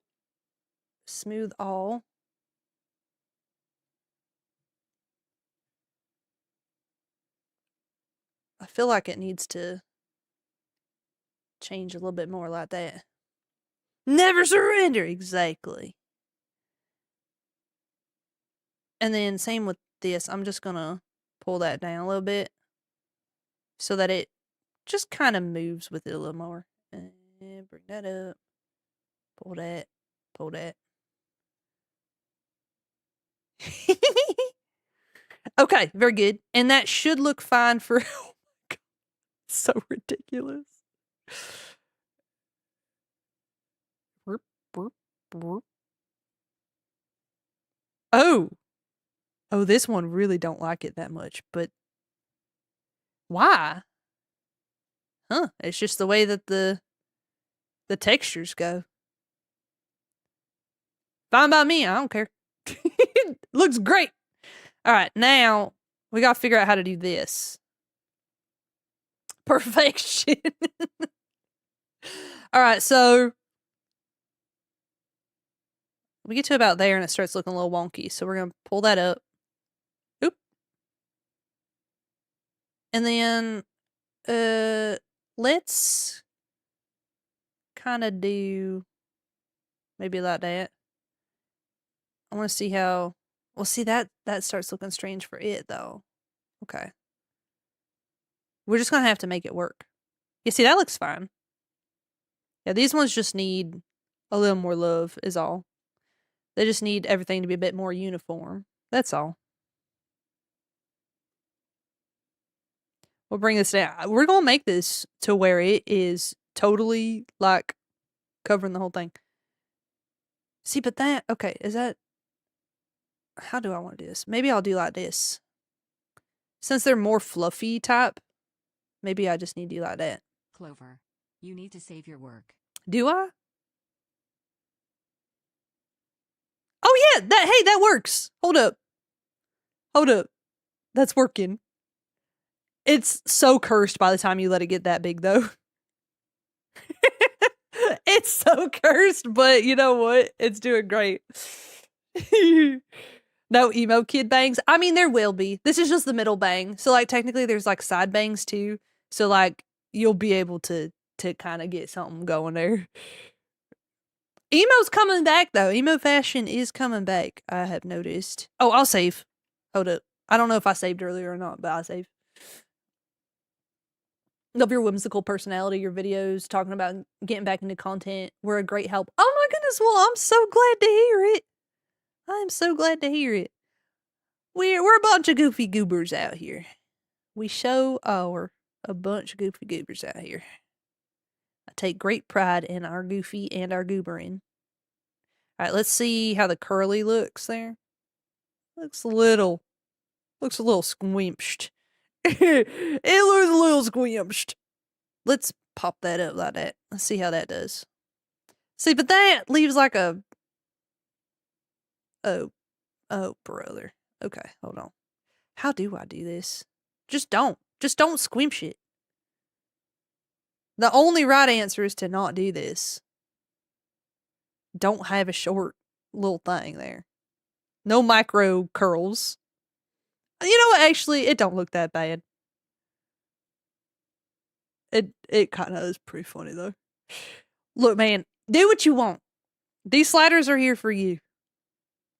S1: Smooth all. I feel like it needs to change a little bit more like that. Never surrender! Exactly. And then same with this. I'm just gonna pull that down a little bit so that it just kind of moves with it a little more. And bring that up. Pull that. Pull that. Okay, very good. And that should look fine for... Oh my God. So ridiculous. Oh. Oh, this one really don't like it that much, but why? Huh, it's just the way that the textures go. Fine by me, I don't care. Looks great. All right, now we got to figure out how to do this. Perfection. All right, so we get to about there and it starts looking a little wonky. So we're going to pull that up. Oop. And then let's kind of do maybe like that. I want to see how... Well, see, that starts looking strange for it, though. Okay. We're just going to have to make it work. You see, that looks fine. Yeah, these ones just need a little more love, is all. They just need everything to be a bit more uniform. That's all. We'll bring this down. We're going to make this to where it is totally, like, covering the whole thing. See, but that... Okay, is that... How do I want to do this? Maybe I'll do like this. Since they're more fluffy type, maybe I just need to do like that.
S2: Clover, you need to save your work.
S1: Do I? Oh yeah, that works. Hold up. That's working. It's so cursed by the time you let it get that big, though. It's so cursed, but you know what? It's doing great. No emo kid bangs. I mean, there will be. This is just the middle bang. So, like, technically there's, like, side bangs, too. So, like, you'll be able to kind of get something going there. Emo's coming back, though. Emo fashion is coming back, I have noticed. Oh, I'll save. Hold up. I don't know if I saved earlier or not, but I'll save. Love your whimsical personality, your videos, talking about getting back into content. We're a great help. Oh my goodness, well, I'm so glad to hear it. I am so glad to hear it. We're a bunch of goofy goobers out here. We show a bunch of goofy goobers out here. I take great pride in our goofy and our goobering. Alright, let's see how the curly looks there. Looks a little squimpshed. It looks a little squimpshed. Let's pop that up like that. Let's see how that does. See, but that leaves like a... Oh, brother. Okay, hold on. How do I do this? Just don't squimsh it. The only right answer is to not do this. Don't have a short little thing there. No micro curls. You know what? Actually, it don't look that bad. It kind of is pretty funny, though. Look, man, do what you want. These sliders are here for you.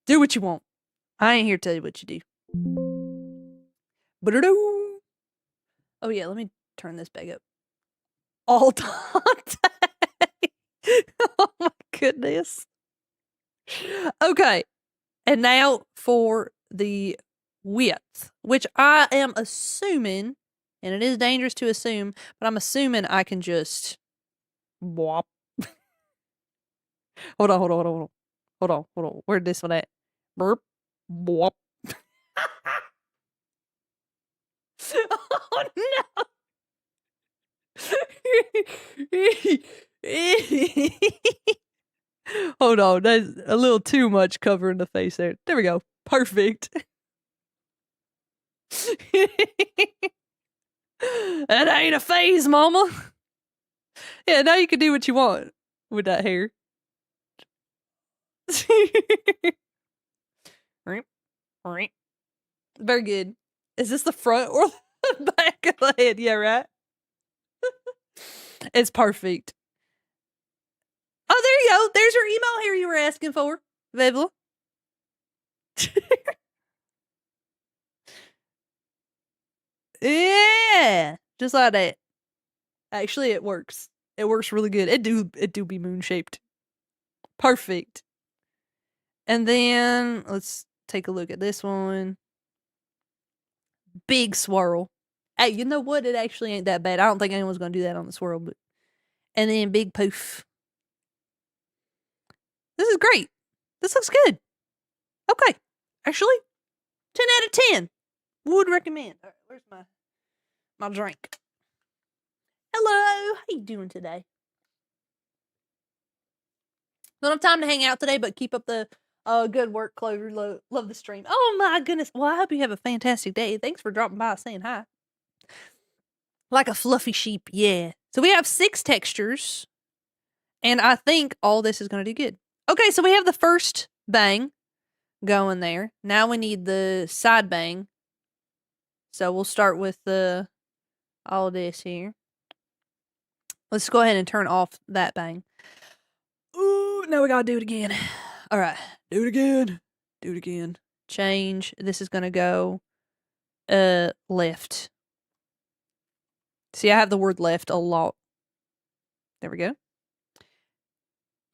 S1: Do what you want. I ain't here to tell you what you do. Ba-da-doo. Oh, yeah, let me turn this back up. All Dante. Oh, my goodness. Okay. And now for the width, which I am assuming, and it is dangerous to assume, but I'm assuming I can just whop. Hold on. Where'd this one at? Burp. Whop. Oh no. Hold on, that's a little too much covering the face there. There we go. Perfect. That ain't a phase, mama. Yeah, now you can do what you want with that hair. Very good. Is this the front or the back of the head? Yeah, right? It's perfect. Oh, there you go. There's your emo hair you were asking for, Vebla. Yeah, just like that. Actually, it works. It works really good. It do be moon shaped. Perfect. And then let's take a look at this one. Big swirl. Hey, you know what? It actually ain't that bad. I don't think anyone's gonna do that on the swirl, but and then big poof. This is great. This looks good. Okay. Actually, 10 out of 10. Would recommend. All right, where's my drink? Hello. How you doing today? Don't have time to hang out today, but keep up the good work, Clover. Love the stream. Oh my goodness. Well, I hope you have a fantastic day. Thanks for dropping by saying hi. Like a fluffy sheep, yeah. So we have 6 textures, and I think all this is going to do good. Okay, so we have the first bang going there. Now we need the side bang. So we'll start with all this here. Let's go ahead and turn off that bang. Ooh, now we gotta do it again. All right, do it again. Do it again. Change. This is gonna go left. See, I have the word left a lot. There we go.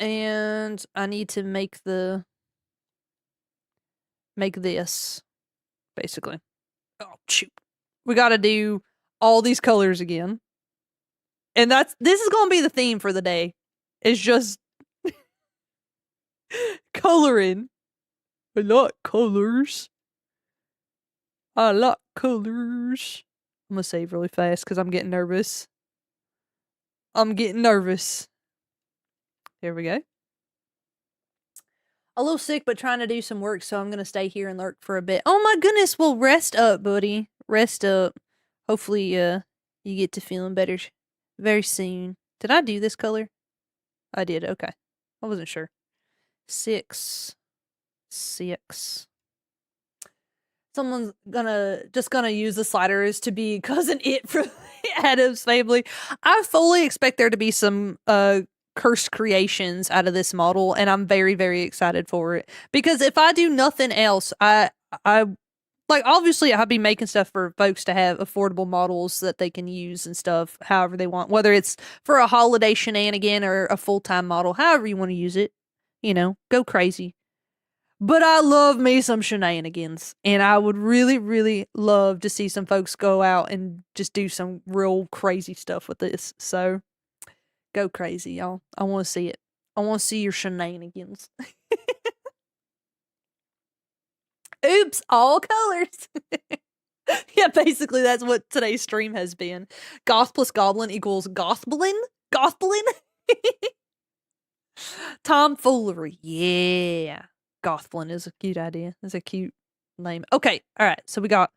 S1: And I need to make this, basically. Oh, shoot. We gotta do all these colors again. And this is gonna be the theme for the day. It's just coloring. I like colors. I'm gonna save really fast because I'm getting nervous. Here we go. A little sick, but trying to do some work, so I'm gonna stay here and lurk for a bit. Oh my goodness, well, rest up, buddy. Rest up. Hopefully, you get to feeling better very soon. Did I do this color? I did, okay. I wasn't sure. 6. someone's gonna use the sliders to be Cousin It from the Addams Family. I fully expect there to be some cursed creations out of this model, and I'm very, very excited for it. Because if I do nothing else, I like, obviously I'll be making stuff for folks to have affordable models that they can use and stuff however they want, whether it's for a holiday shenanigan or a full-time model, however you want to use it. You know, go crazy. But I love me some shenanigans, and I would really, really love to see some folks go out and just do some real crazy stuff with this. So, go crazy, y'all. I want to see it. I want to see your shenanigans. Oops, all colors. Yeah, basically that's what today's stream has been. Goth plus goblin equals gothblin? Gothblin? Tomfoolery. Yeah. Gothblin is a cute idea. It's a cute name. Okay, alright, so we got...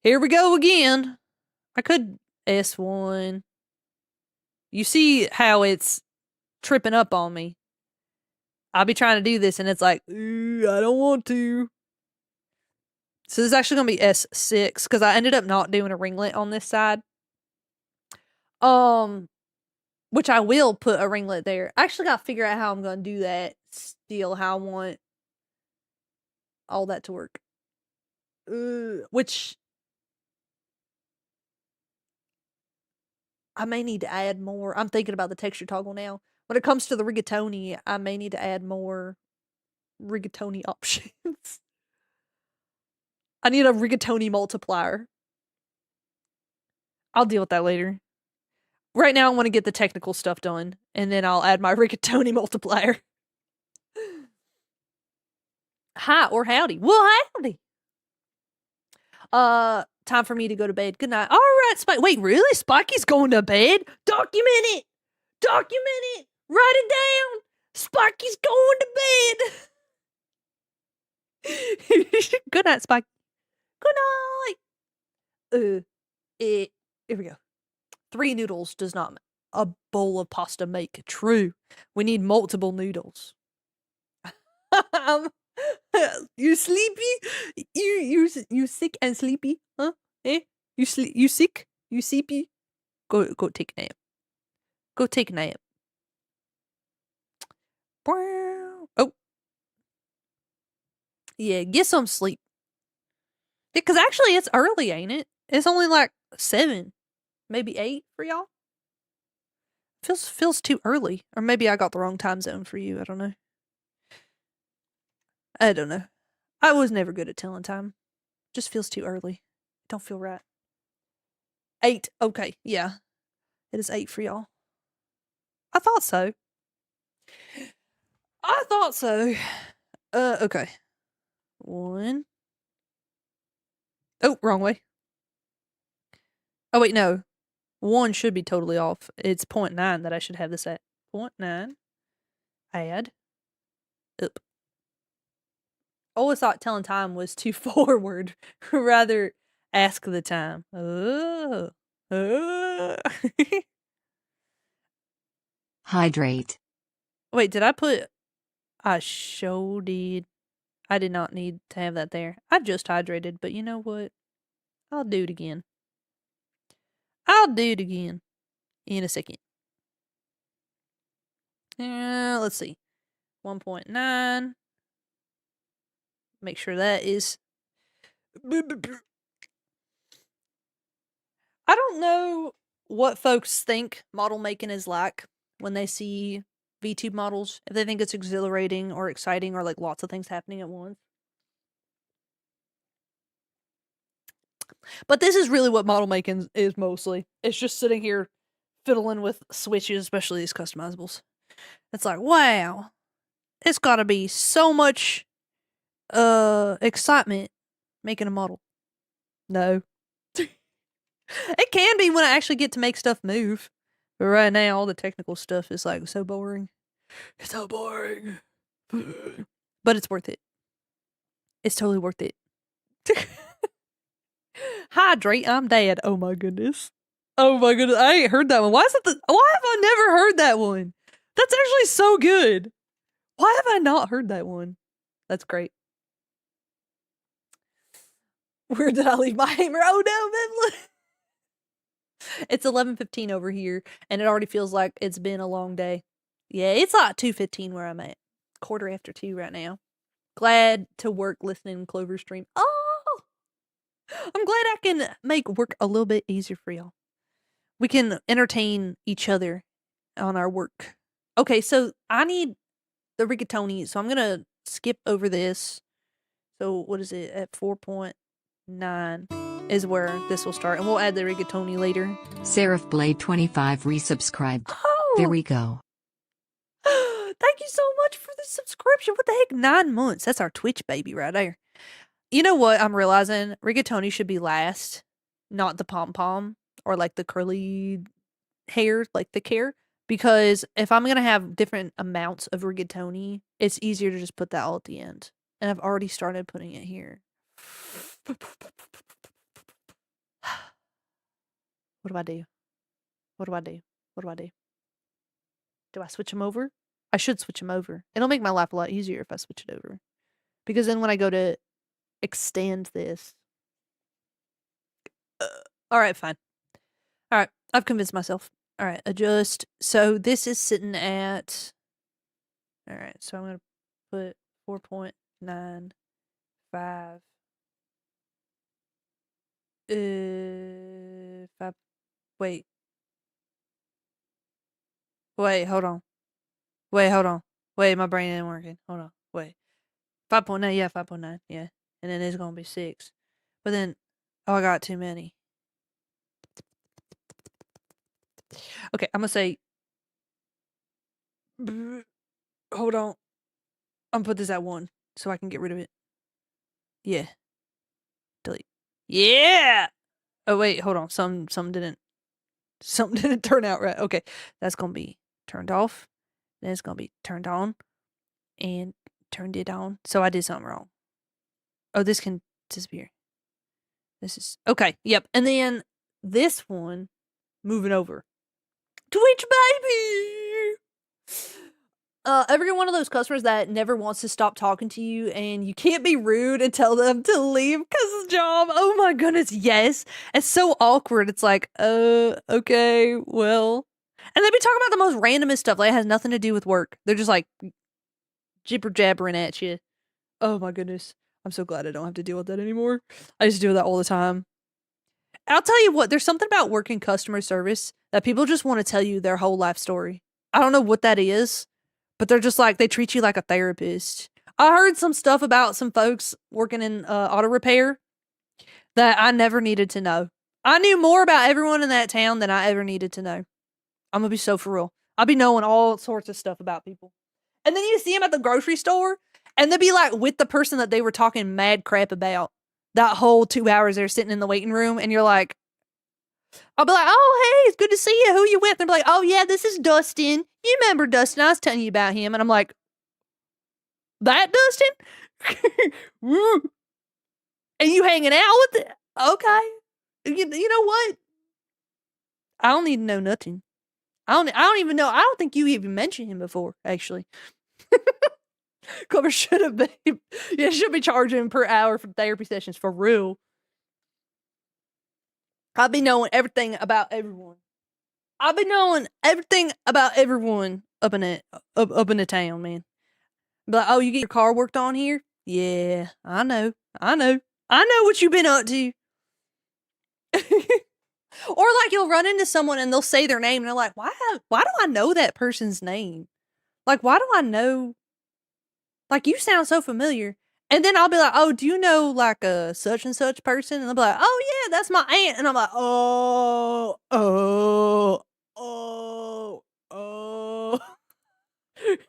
S1: Here we go again. I could S1. You see how it's tripping up on me. I'll be trying to do this and it's like, ooh, I don't want to. So this is actually going to be S6 because I ended up not doing a ringlet on this side. Which I will put a ringlet there. I actually got to figure out how I'm going to do that still, how I want all that to work. Which I may need to add more. I'm thinking about the texture toggle now. When it comes to the rigatoni, I may need to add more rigatoni options. I need a rigatoni multiplier. I'll deal with that later. Right now, I want to get the technical stuff done, and then I'll add my rigatoni multiplier. Hi or howdy. Well, howdy. Time for me to go to bed. Good night. All right, Spike. Wait, really? Spiky's going to bed? Document it. Document it. Write it down. Spiky's going to bed. Good night, Spike. Good night. Here we go. 3 noodles does not a bowl of pasta make. True. We need multiple noodles. You sleepy? You sick and sleepy? Huh? Eh? You sick? You sleepy? Go take a nap. Go take a nap. Oh. Yeah, get some sleep. Yeah, because actually it's early, ain't it? It's only like 7, maybe 8 for y'all. Feels too early. Or maybe I got the wrong time zone for you. I don't know. I don't know. I was never good at telling time. Just feels too early. Don't feel right. 8. Okay, yeah. It is 8 for y'all. I thought so. Okay. 1. Oh, wrong way. Oh, wait, no. 1 should be totally off. It's 0.9 that I should have this at. 0.9. Add. Up. I always thought telling time was too forward. Rather ask the time. Oh.
S2: Hydrate.
S1: Wait, did I put... I sure did. I did not need to have that there. I just hydrated, but you know what? I'll do it again. In a second. Let's see. 1.9. Make sure that is... I don't know what folks think model making is like when they see VTube models. If they think it's exhilarating or exciting or like lots of things happening at once. But this is really what model making is mostly. It's just sitting here fiddling with switches, especially these customizables. It's like, wow. It's gotta be so much excitement making a model. No. It can be when I actually get to make stuff move. But right now, all the technical stuff is like so boring. It's so boring. But it's worth it. It's totally worth it. Hydrate, I'm dead. Oh my goodness. Oh my goodness. I ain't heard that one. Why have I never heard that one? That's actually so good. Why have I not heard that one? That's great. Where did I leave my hammer? Oh no, Beverly. It's 11:15 over here, and it already feels like it's been a long day. Yeah, it's like 2:15 where I'm at. 2:15 right now. Glad to work listening to Clover stream. Oh! I'm glad I can make work a little bit easier for y'all. We can entertain each other on our work. Okay, so I need the rigatoni, so I'm gonna skip over this. So what is it? At 4.9 is where this will start, and we'll add the rigatoni later.
S2: Seraph Blade 25 resubscribed.
S1: Oh!
S2: There we go.
S1: Thank you so much for the subscription. What the heck? 9 months. That's our Twitch baby right there. You know what I'm realizing? Rigatoni should be last, not the pom-pom or like the curly hair, like thick hair. Because if I'm going to have different amounts of rigatoni, it's easier to just put that all at the end. And I've already started putting it here. What do I do? What do I do? What do I do? Do I switch them over? I should switch them over. It'll make my life a lot easier if I switch it over. Because then when I go to extend this. All right, fine. All right, I've convinced myself. All right, adjust. So this is sitting at. All right, so I'm going to put 4.95. Wait. Wait, hold on. Wait, my brain ain't working. Hold on. Wait. 5.9, yeah, 5.9, yeah. And then it's gonna be 6. But then, oh, I got too many. Okay, I'm gonna say, hold on. I'm gonna put this at 1 so I can get rid of it. Yeah. Delete. Yeah! Oh, wait, hold on. Something didn't turn out right. Okay, that's gonna be turned off. Then it's gonna be turned on. And turned it on. So I did something wrong. Oh, this can disappear. This is okay. Yep. And then this one moving over. Twitch baby. Every one of those customers that never wants to stop talking to you and you can't be rude and tell them to leave because of job. Oh my goodness, yes. It's so awkward. It's like, okay, well. And they be talking about the most randomest stuff. Like it has nothing to do with work. They're just like jibber jabbering at you. Oh my goodness. I'm so glad I don't have to deal with that anymore. I used to deal with that all the time. I'll tell you what, there's something about working customer service that people just want to tell you their whole life story. I don't know what that is, but they're just like, they treat you like a therapist. I heard some stuff about some folks working in auto repair that I never needed to know. I knew more about everyone in that town than I ever needed to know. I'm going to be so for real. I'll be knowing all sorts of stuff about people. And then you see them at the grocery store and they'll be like with the person that they were talking mad crap about that whole 2 hours they're sitting in the waiting room. And you're like, I'll be like, oh, hey, it's good to see you. Who you with? And they'll be like, oh, yeah, this is Dustin. You remember Dustin? I was telling you about him. And I'm like, that Dustin? And you hanging out with it? Okay. You know what? I don't need to know nothing. I don't even know. I don't think you even mentioned him before, actually. Clover should have been. Yeah, should be charging per hour for therapy sessions for real. I'll be knowing everything about everyone. I'll be knowing everything about everyone up in the town, man. Be like, oh, you get your car worked on here? Yeah, I know what you've been up to. Or like you'll run into someone and they'll say their name and they're like, why do I know that person's name? Like, why do I know? Like, you sound so familiar. And then I'll be like, oh, do you know like a such and such person? And they'll be like, oh yeah, that's my aunt. And I'm like, oh.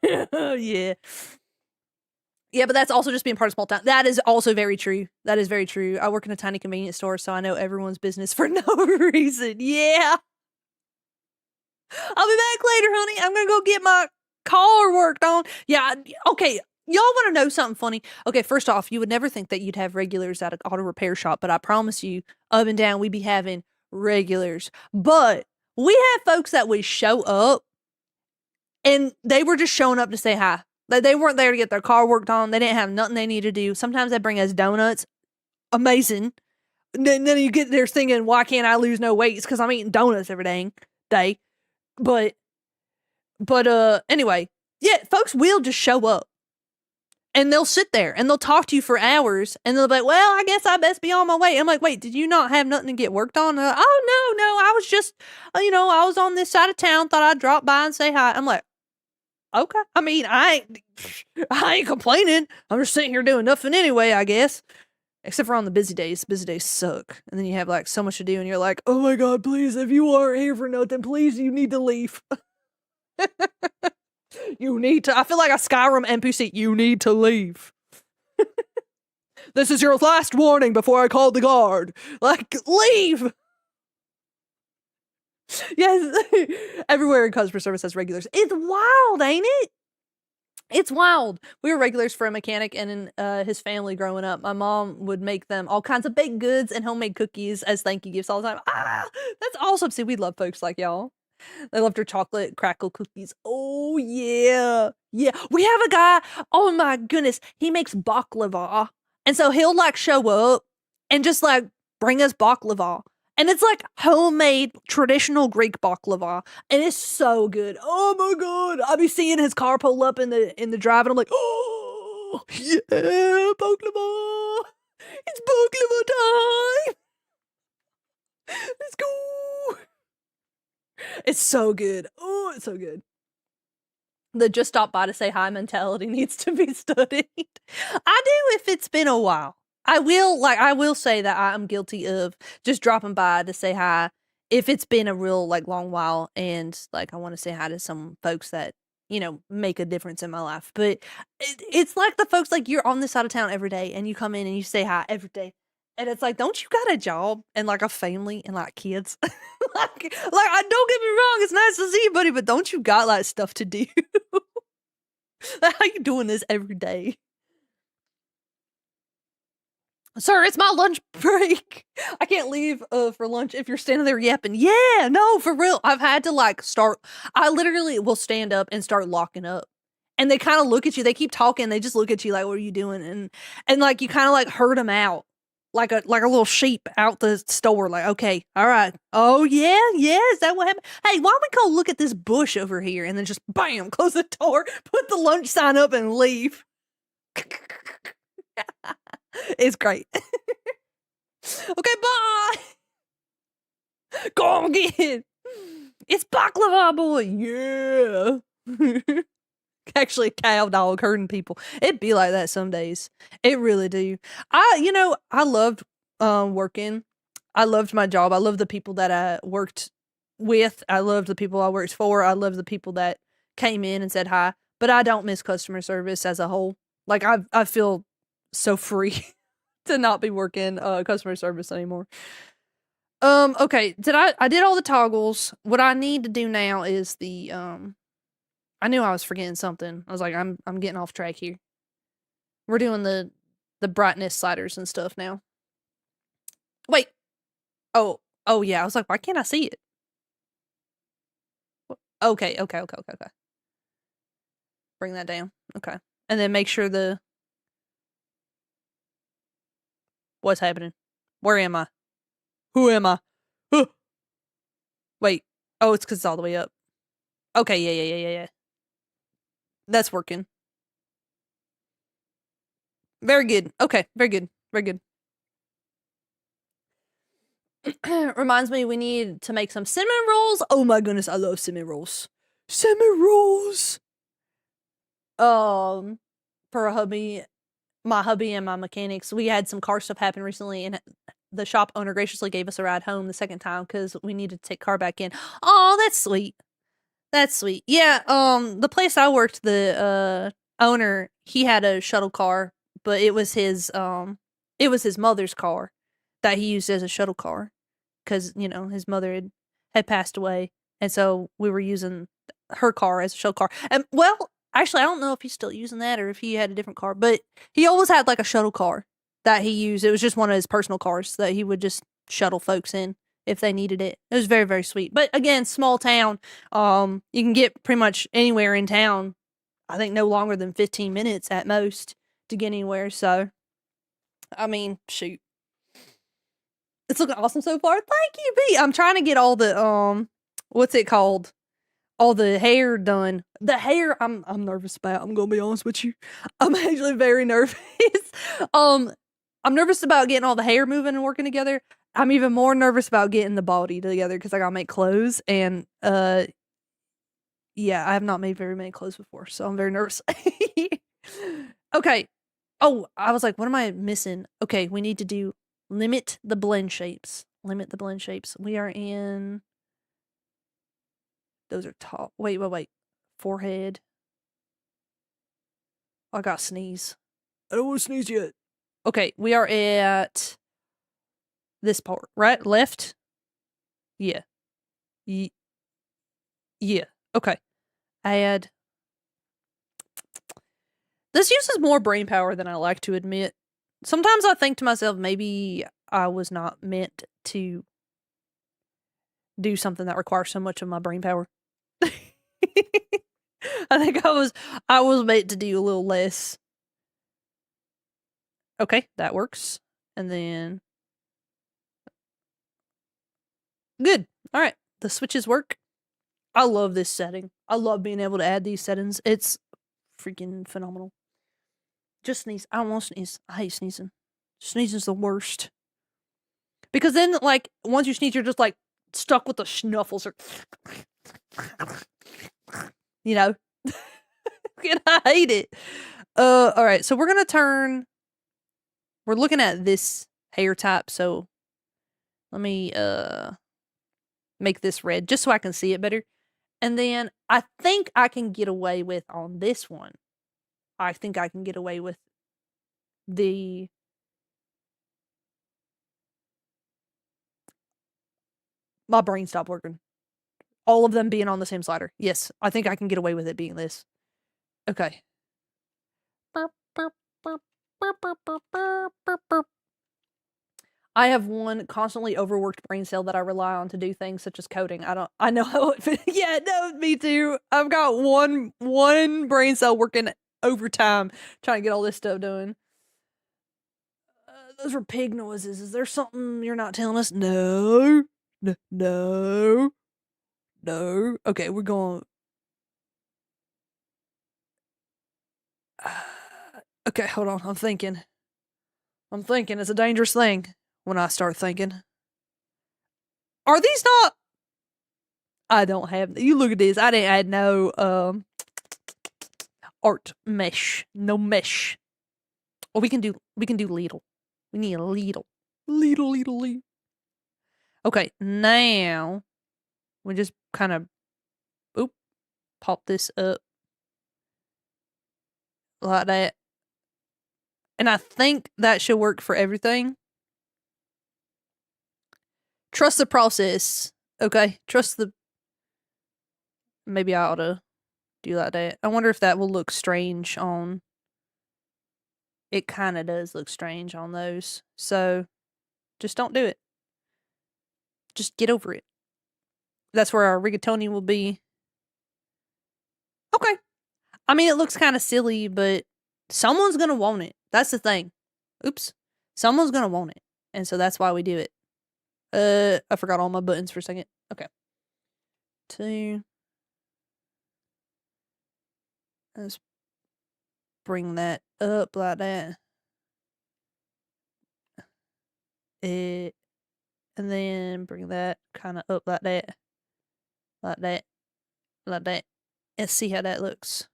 S1: Yeah. Yeah, but that's also just being part of small town. That is also very true. That is very true. I work in a tiny convenience store, so I know everyone's business for no reason. Yeah. I'll be back later, honey. I'm gonna go get my car worked on. Yeah, okay. Y'all want to know something funny? Okay, first off, you would never think that you'd have regulars at an auto repair shop, but I promise you, up and down, we be having regulars. But we have folks that would show up, and they were just showing up to say hi. Like, they weren't there to get their car worked on. They didn't have nothing they needed to do. Sometimes they bring us donuts. Amazing. then you get there thinking, why can't I lose no weight? It's because I'm eating donuts every dang day. But anyway, yeah, folks will just show up. And they'll sit there and they'll talk to you for hours and they'll be like, well, I guess I best be on my way. I'm like, wait, did you not have nothing to get worked on? Like, oh, no, I was just, I was on this side of town, thought I'd drop by and say hi. I'm like, okay. I mean, I ain't complaining. I'm just sitting here doing nothing anyway, I guess. Except for on the busy days. Busy days suck. And then you have like so much to do and you're like, oh my God, please, if you are here for nothing, please, you need to leave. You need to. I feel like a Skyrim NPC. You need to leave. This is your last warning before I call the guard. Like, leave. Yes. Everywhere in customer service has regulars. It's wild, ain't it? It's wild. We were regulars for a mechanic and in his family growing up. My mom would make them all kinds of baked goods and homemade cookies as thank you gifts all the time. That's awesome. See, we love folks like y'all. They loved her chocolate crackle cookies. Oh, yeah. Yeah. We have a guy. Oh, my goodness. He makes baklava. And so he'll like show up and just like bring us baklava. And it's like homemade traditional Greek baklava. And it's so good. Oh, my God. I'll be seeing his car pull up in the drive. And I'm like, oh, yeah, baklava. It's baklava time. Let's go. It's so good. Oh, it's so good. The just stop by to say hi mentality needs to be studied. I do if it's been a while. I will say that I'm guilty of just dropping by to say hi if it's been a real like long while and like I want to say hi to some folks that, make a difference in my life. But it's like the folks like you're on this side of town every day and you come in and you say hi every day. And it's like, don't you got a job and like a family and like kids? like, I don't get me wrong, it's nice to see you, buddy, but don't you got like stuff to do? Like, how you doing this every day? Sir, it's my lunch break. I can't leave for lunch if you're standing there yapping. Yeah, no, for real. I've had to like I literally will stand up and start locking up. And they kind of look at you. They keep talking. They just look at you like, what are you doing? And like you kind of like herd them out. Like a little sheep out the store, like, okay, all right. Oh, yeah, is that what happened? Hey, why don't we go look at this bush over here and then just, bam, close the door, put the lunch sign up and leave. It's great. Okay, bye. Go on, get it. It's baklava, boy. Yeah. Actually, cow dog herding people. It'd be like that some days. It really do. I loved working. I loved my job. I loved the people that I worked with. I loved the people I worked for. I loved the people that came in and said hi. But I don't miss customer service as a whole. Like I feel so free to not be working customer service anymore. Okay. I did all the toggles. What I need to do now is the I knew I was forgetting something. I was like, I'm getting off track here. We're doing the brightness sliders and stuff now. Wait. Oh yeah. I was like, why can't I see it? Okay. Bring that down. Okay. And then make sure what's happening? Where am I? Who am I? Wait. Oh, it's because it's all the way up. Okay. Yeah. That's working. Very good. Okay, very good. Reminds me we need to make some cinnamon rolls. Oh my goodness, I love cinnamon rolls. For my hubby and my mechanics, we had some car stuff happen recently and the shop owner graciously gave us a ride home the second time because we needed to take car back in. Oh, that's sweet. Yeah, the place I worked, the owner, he had a shuttle car, but it was his mother's car that he used as a shuttle car because, his mother had passed away. And so we were using her car as a shuttle car. And well, actually, I don't know if he's still using that or if he had a different car, but he always had like a shuttle car that he used. It was just one of his personal cars that he would just shuttle folks in if they needed it. It was very, very sweet. But again, small town. You can get pretty much anywhere in town. I think no longer than 15 minutes at most to get anywhere. So, I mean, shoot. It's looking awesome so far. Thank you, B. I'm trying to get all the what's it called? All the hair done. The hair I'm nervous about. I'm gonna be honest with you. I'm actually very nervous. I'm nervous about getting all the hair moving and working together. I'm even more nervous about getting the body together because I gotta make clothes and yeah, I have not made very many clothes before, so I'm very nervous. Okay. Oh, I was like, what am I missing? Okay, we need to do limit the blend shapes. Limit the blend shapes. We are in. Those are tall. Wait. Forehead. I got sneeze. I don't want to sneeze yet. Okay, we are at this part, right? Left? Yeah. Yeah. Okay. Add. This uses more brain power than I like to admit. Sometimes I think to myself, maybe I was not meant to do something that requires so much of my brain power. I think I was meant to do a little less. Okay, that works. And then good. All right. The switches work. I love this setting. I love being able to add these settings. It's freaking phenomenal. Just sneeze. I don't want to sneeze. I hate sneezing. Sneezing's the worst. Because then, like, once you sneeze, you're just, like, stuck with the snuffles. Or you know? And I hate it. Alright, so we're gonna turn... We're looking at this hair type, so... Let me, make this red, just so I can see it better. And then, I think I can get away with, on this one, I think I can get away with the... My brain stopped working. All of them being on the same slider. Yes, I think I can get away with it being this. Okay. I have one constantly overworked brain cell that I rely on to do things such as coding. I know how it yeah, no, me too. I've got one brain cell working overtime trying to get all this stuff done. Those were pig noises. Is there something you're not telling us? No. No. Okay, we're going. Okay, hold on. I'm thinking. It's a dangerous thing when I start thinking. Are these not? I don't have. You look at this. I didn't add no art mesh. No mesh. Well, we can do little. We need a little. Okay, now we just kind of pop this up like that. And I think that should work for everything. Trust the process. Okay, trust the... Maybe I ought to do like that. I wonder if that will look strange on... It kind of does look strange on those. So, just don't do it. Just get over it. That's where our rigatoni will be. Okay. I mean, it looks kind of silly, but someone's going to want it. That's the thing. Oops. Someone's going to want it. And so that's why we do it. I forgot all my buttons for a second. Okay. 2. Let's bring that up like that. And then bring that kind of up like that. Like that. Like that. Let's see how that looks.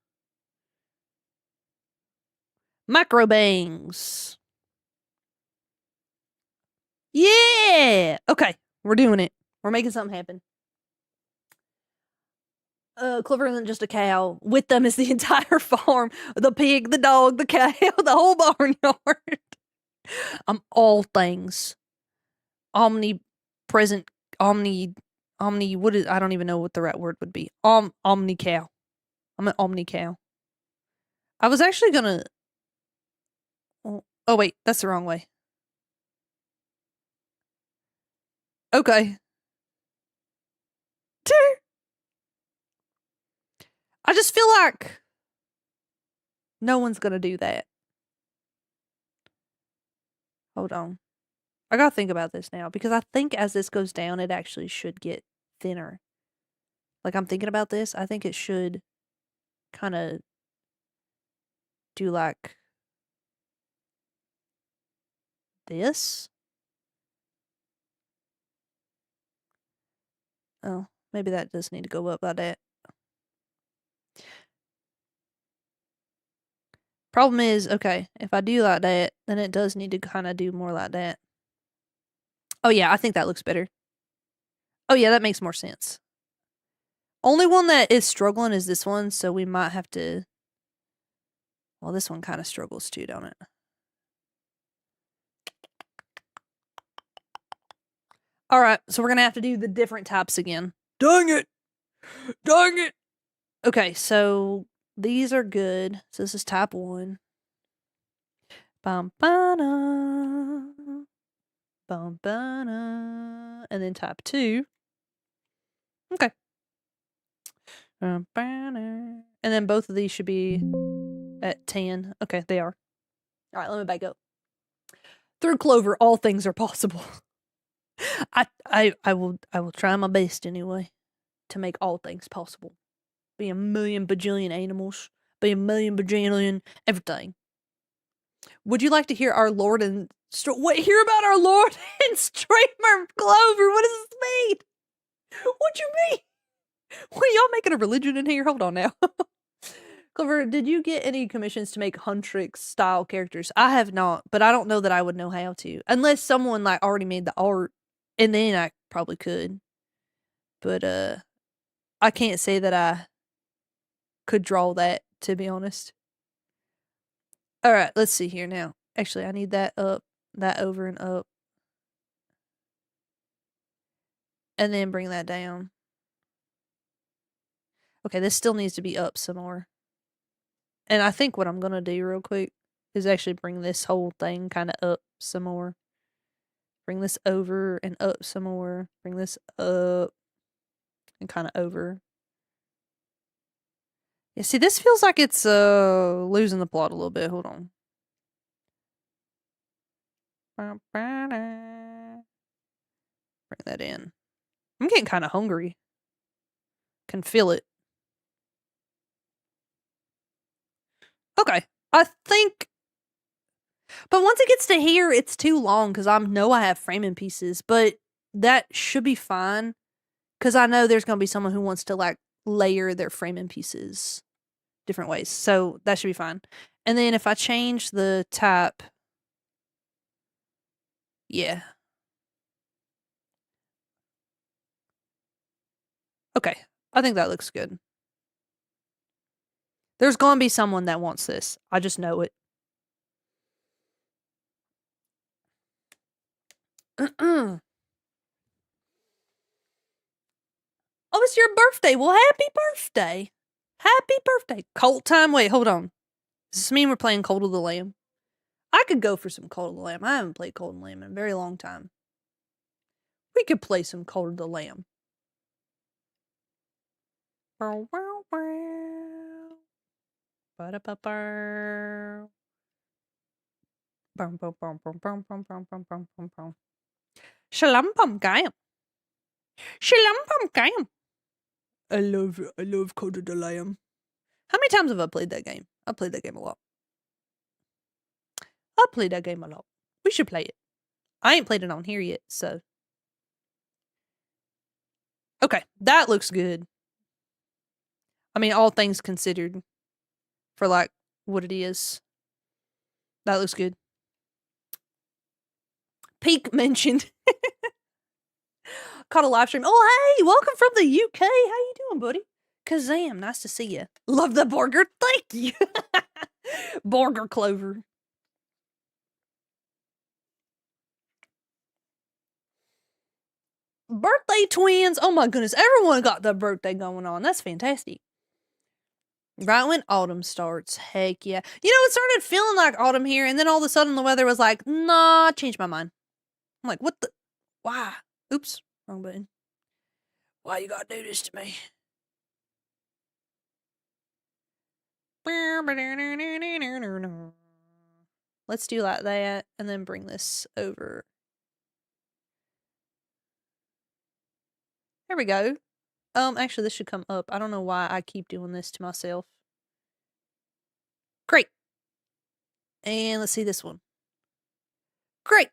S1: Micro bangs. Yeah! Okay, we're doing it. We're making something happen. Clover isn't just a cow. With them is the entire farm. The pig, the dog, the cow, the whole barnyard. I'm all things. Omnipresent, omni, what is, I don't even know what the right word would be. Omni cow. I'm an omni cow. I was actually gonna, oh wait, that's the wrong way. Okay. I just feel like no one's gonna do that. Hold on. I gotta think about this now, because I think as this goes down, it actually should get thinner. Like, I'm thinking about this. I think it should kind of do like this. Oh, maybe that does need to go up like that. Problem is, okay, if I do like that, then it does need to kind of do more like that. Oh yeah, I think that looks better. Oh yeah, that makes more sense. Only one that is struggling is this one, so we might have to... Well, this one kind of struggles too, don't it? Alright, so we're gonna have to do the different types again. Dang it! Dang it! Okay, so these are good. So this is type 1. Bum ba-da. Bum ba-da. And then type 2. Okay. Bum ba-da. And then both of these should be at 10. Okay, they are. Alright, let me back up. Through Clover, all things are possible. I will try my best anyway to make all things possible. Be a million bajillion animals. Be a million bajillion everything. Would you like to hear our Lord and hear about our Lord and streamer Clover? What does this mean? What you mean? What, y'all making a religion in here? Hold on now. Clover, did you get any commissions to make Huntrix style characters? I have not, but I don't know that I would know how to. Unless someone like already made the art, and then I probably could. But I can't say that I could draw that, to be honest. Alright, let's see here now. Actually, I need that up, that over and up. And then bring that down. Okay, this still needs to be up some more. And I think what I'm gonna do real quick is actually bring this whole thing kind of up some more. Bring this over and up some more. Bring this up and kind of over. Yeah, see, this feels like it's losing the plot a little bit. Hold on. Bring that in. I'm getting kind of hungry. Can feel it. Okay, I think... But once it gets to here, it's too long, because I know I have framing pieces, but that should be fine, because I know there's going to be someone who wants to, like, layer their framing pieces different ways, so that should be fine. And then if I change the type... Yeah. Okay, I think that looks good. There's going to be someone that wants this. I just know it. Oh, it's your birthday. Well, happy birthday. Happy birthday. Cult time. Wait, hold on. Does this mean we're playing Cult of the Lamb? I could go for some Cult of the Lamb. I haven't played Cult of the Lamb in a very long time. We could play some Cult of the Lamb. Shalom pumpkin. Shalom pumpkin. I love Cult of the Lamb. How many times have I played that game? I played that game a lot. I played that game a lot. We should play it. I ain't played it on here yet, so. Okay, that looks good. I mean, all things considered, for like what it is. That looks good. Peak mentioned. Caught a live stream. Oh, hey, welcome from the UK. How you doing, buddy? Kazam, nice to see you. Love the burger. Thank you. Burger Clover. Birthday twins. Oh my goodness. Everyone got their birthday going on. That's fantastic. Right when autumn starts. Heck yeah. You know, it started feeling like autumn here, and then all of a sudden the weather was like, nah, changed my mind. I'm like, what the? Why? Oops. Wrong button. Why you gotta do this to me? Let's do like that, and then bring this over There we go. Actually, this should come up. I don't know why I keep doing this to myself. Great. And let's see this one. Great.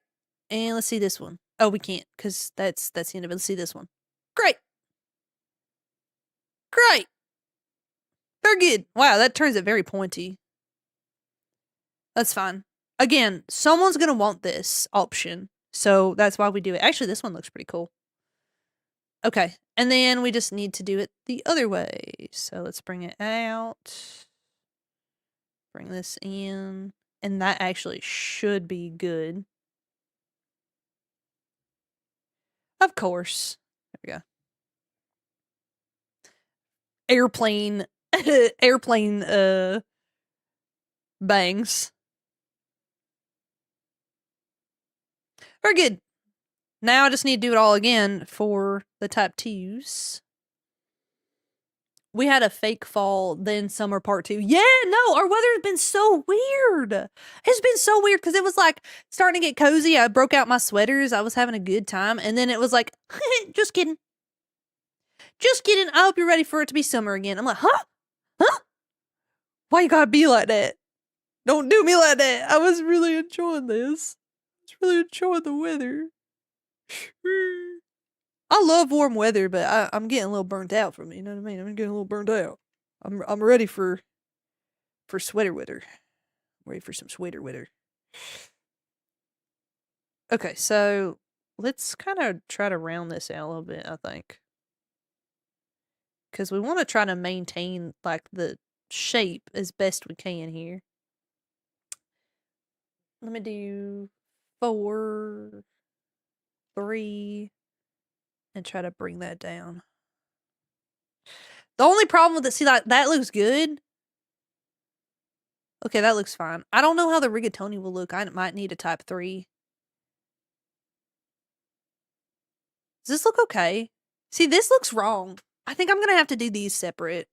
S1: And let's see this one. Oh, we can't, because that's the end of it. Let's see this one. Great. Great. Very good. Wow, that turns it very pointy. That's fine. Again, someone's going to want this option, so that's why we do it. Actually, this one looks pretty cool. Okay, and then we just need to do it the other way. So let's bring it out. Bring this in. And that actually should be good. Of course. There we go. Airplane. Airplane, bangs. Very good. Now I just need to do it all again for the type 2s. We had a fake fall, then summer part 2. Yeah, no, our weather's been so weird. It's been so weird because it was like starting to get cozy. I broke out my sweaters. I was having a good time. And then it was like, just kidding. Just kidding. I hope you're ready for it to be summer again. I'm like, huh? Huh? Why you gotta be like that? Don't do me like that. I was really enjoying this. I was really enjoying the weather. I love warm weather, but I'm getting a little burnt out from it. You know what I mean? I'm getting a little burnt out. I'm ready for sweater weather. I'm ready for some sweater weather. Okay, so let's kind of try to round this out a little bit, I think. Because we want to try to maintain, like, the shape as best we can here. Let me do 4, 3, and try to bring that down. The only problem with it, see, like, that looks good. Okay, that looks fine. I don't know how the rigatoni will look. I might need a type 3. Does this look okay? See, this looks wrong. I think I'm going to have to do these separate.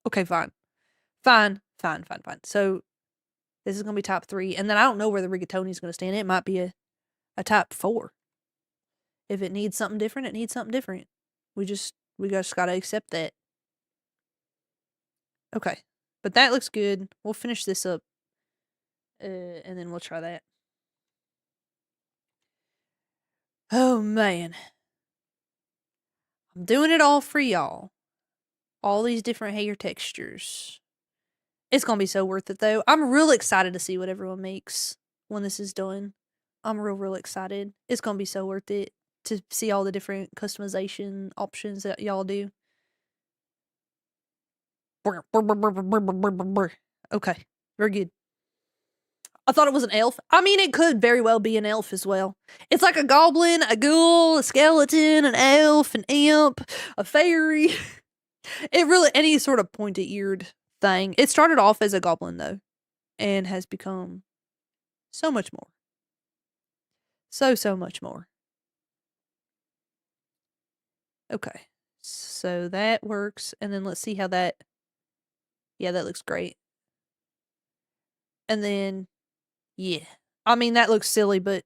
S1: Okay, fine. Fine. So, this is going to be type 3. And then I don't know where the rigatoni is going to stand. It might be a type 4. If it needs something different, it needs something different. We just got to accept that. Okay. But that looks good. We'll finish this up. And then we'll try that. Oh, man. I'm doing it all for y'all. All these different hair textures. It's going to be so worth it, though. I'm real excited to see what everyone makes when this is done. I'm real excited. It's going to be so worth it to see all the different customization options that y'all do. Okay, very good. I thought it was an elf. I mean, it could very well be an elf as well. It's like a goblin, a ghoul, a skeleton, an elf, an imp, a fairy. It really, any sort of pointy-eared thing. It started off as a goblin, though, and has become so much more. So much more. Okay, so that works, and then let's see how that, yeah, that looks great. And then, yeah, I mean, that looks silly, but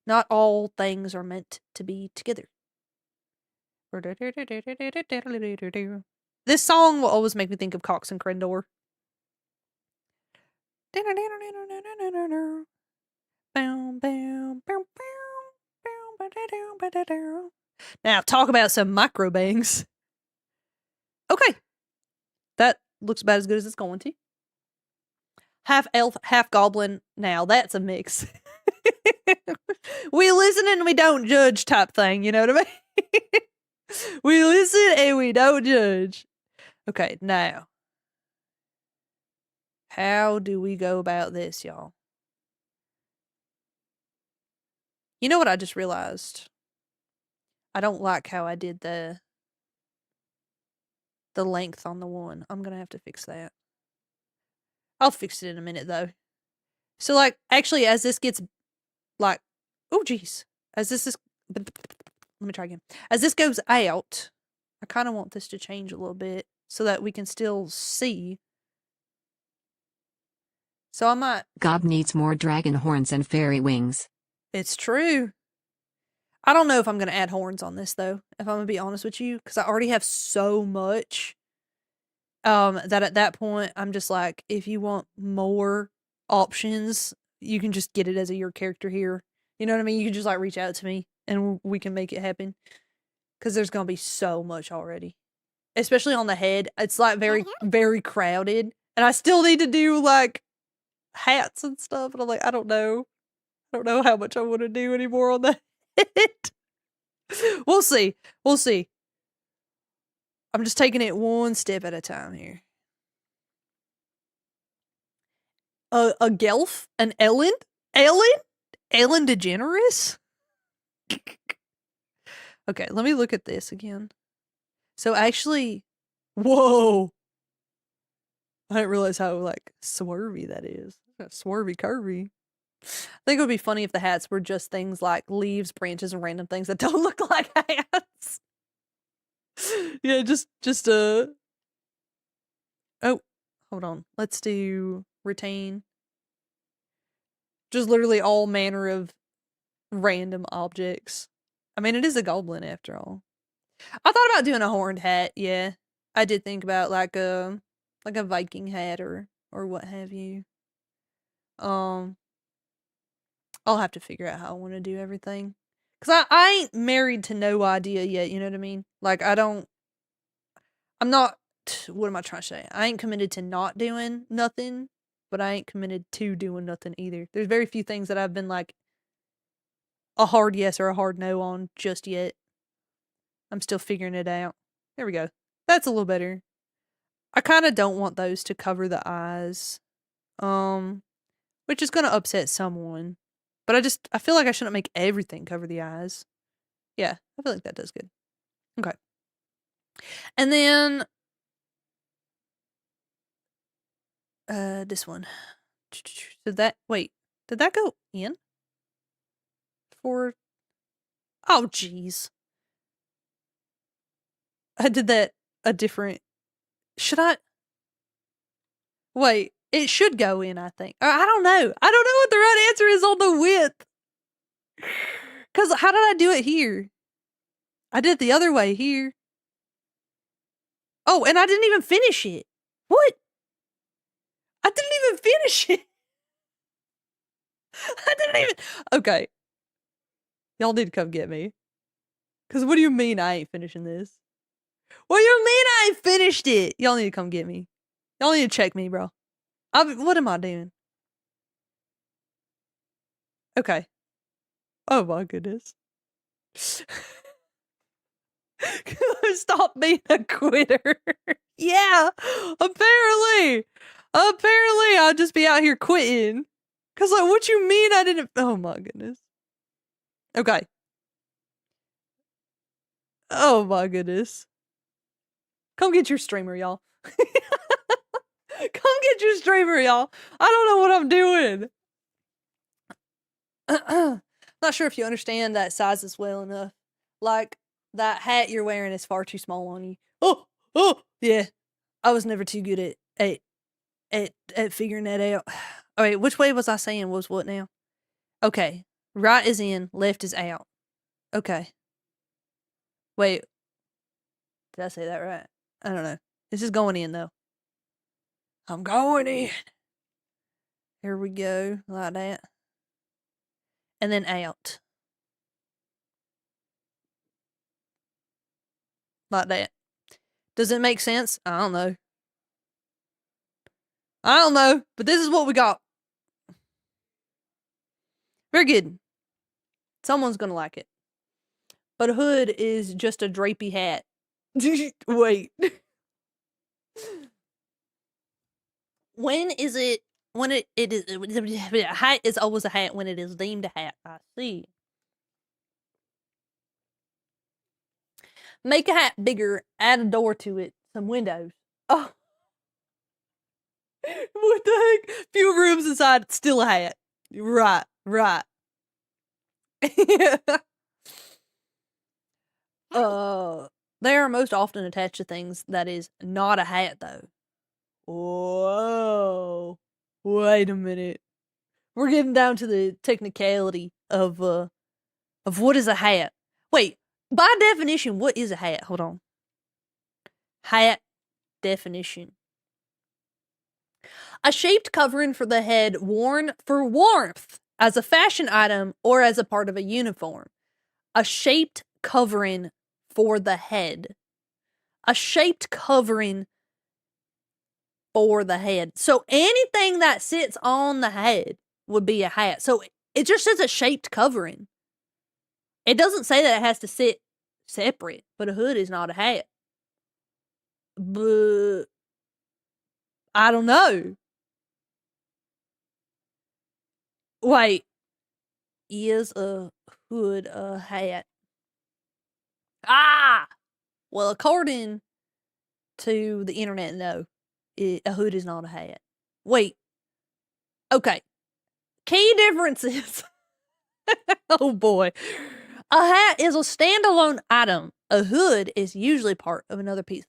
S1: not all things are meant to be together. This song will always make me think of Cox and Crendor. Now, talk about some micro bangs. Okay. That looks about as good as it's going to. Half elf, half goblin. Now, that's a mix. We listen and we don't judge type thing, you know what I mean? We listen and we don't judge. Okay, now. How do we go about this, y'all? You know what I just realized? I don't like how I did the length on the one. I'm going to have to fix that. I'll fix it in a minute, though. So, like, actually, as this gets, like, oh, geez. As this is, let me try again. As this goes out, I kind of want this to change a little bit so that we can still see. So I might.
S2: Gob needs more dragon horns and fairy wings.
S1: It's true. I don't know if I'm going to add horns on this, though, if I'm going to be honest with you, because I already have so much that at that point, I'm just like, if you want more options, you can just get it as your character here. You know what I mean? You can just, like, reach out to me, and we can make it happen. Because there's going to be so much already. Especially on the head. It's, like, very, very crowded. And I still need to do, like, hats and stuff. And I'm like, I don't know. I don't know how much I want to do anymore on the head. We'll see. We'll see. I'm just taking it one step at a time here. A Gelf? An Ellen? Ellen DeGeneres? Okay, let me look at this again. So actually, whoa. I didn't realize how, like, swervy that is. Swervy curvy. I think it would be funny if the hats were just things like leaves, branches, and random things that don't look like hats. Yeah, just oh, hold on. Let's do retain. Just literally all manner of random objects. I mean, it is a goblin after all. I thought about doing a horned hat, yeah. I did think about like a Viking hat or what have you. I'll have to figure out how I want to do everything. Cause I ain't married to no idea yet, you know what I mean? Like I'm not, what am I trying to say? I ain't committed to not doing nothing, but I ain't committed to doing nothing either. There's very few things that I've been like a hard yes or a hard no on just yet. I'm still figuring it out. There we go. That's a little better. I kind of don't want those to cover the eyes. Which is going to upset someone. But I feel like I shouldn't make everything cover the eyes. Yeah, I feel like that does good. Okay. And then this one. Did that go in? Oh jeez. I did that a different. Should I? Wait, it should go in, I think. I don't know. I don't know what the right answer is on the width. Cause how did I do it here? I did it the other way here. Oh, and I didn't even finish it. What? I didn't even finish it. I didn't even. Okay. Y'all need to come get me. Cause what do you mean I ain't finishing this? What do you mean I ain't finished it? Y'all need to come get me. Y'all need to check me, bro. What am I doing? Okay. Oh my goodness. Stop being a quitter. Yeah, apparently I'll just be out here quitting. Cause like, what you mean I didn't? Oh my goodness. Okay. Oh my goodness. Come get your streamer, y'all. Come get your streamer, y'all. I don't know what I'm doing. Not sure if you understand that sizes well enough. Like, that hat you're wearing is far too small on you. Oh, yeah. I was never too good at figuring that out. All right, which way was I saying was what now? Okay. Right is in, left is out. Okay. Wait. Did I say that right? I don't know. This is going in, though. I'm going in. Here we go. Like that. And then out. Like that. Does it make sense? I don't know. I don't know, but this is what we got. Very good. Someone's gonna like it. But a hood is just a drapey hat. Wait. When is it? When it is a hat is always a hat when it is deemed a hat. I see. Make a hat bigger. Add a door to it. Some windows. Oh. What the heck? Few rooms inside. Still a hat. Right. They are most often attached to things that is not a hat, though. Whoa. Wait a minute. We're getting down to the technicality of of what is a hat. Wait, by definition, what is a hat? Hold on. Hat definition. A shaped covering for the head worn for warmth as a fashion item or as a part of a uniform. A shaped covering for the head. A shaped covering for the head. So anything that sits on the head would be a hat. So it just says a shaped covering. It doesn't say that it has to sit separate, but a hood is not a hat. But I don't know. Wait, is a hood a hat? Ah! Well, according to the internet, no. A hood is not a hat. Wait. Okay. Key differences. Oh boy. A hat is a standalone item. A hood is usually part of another piece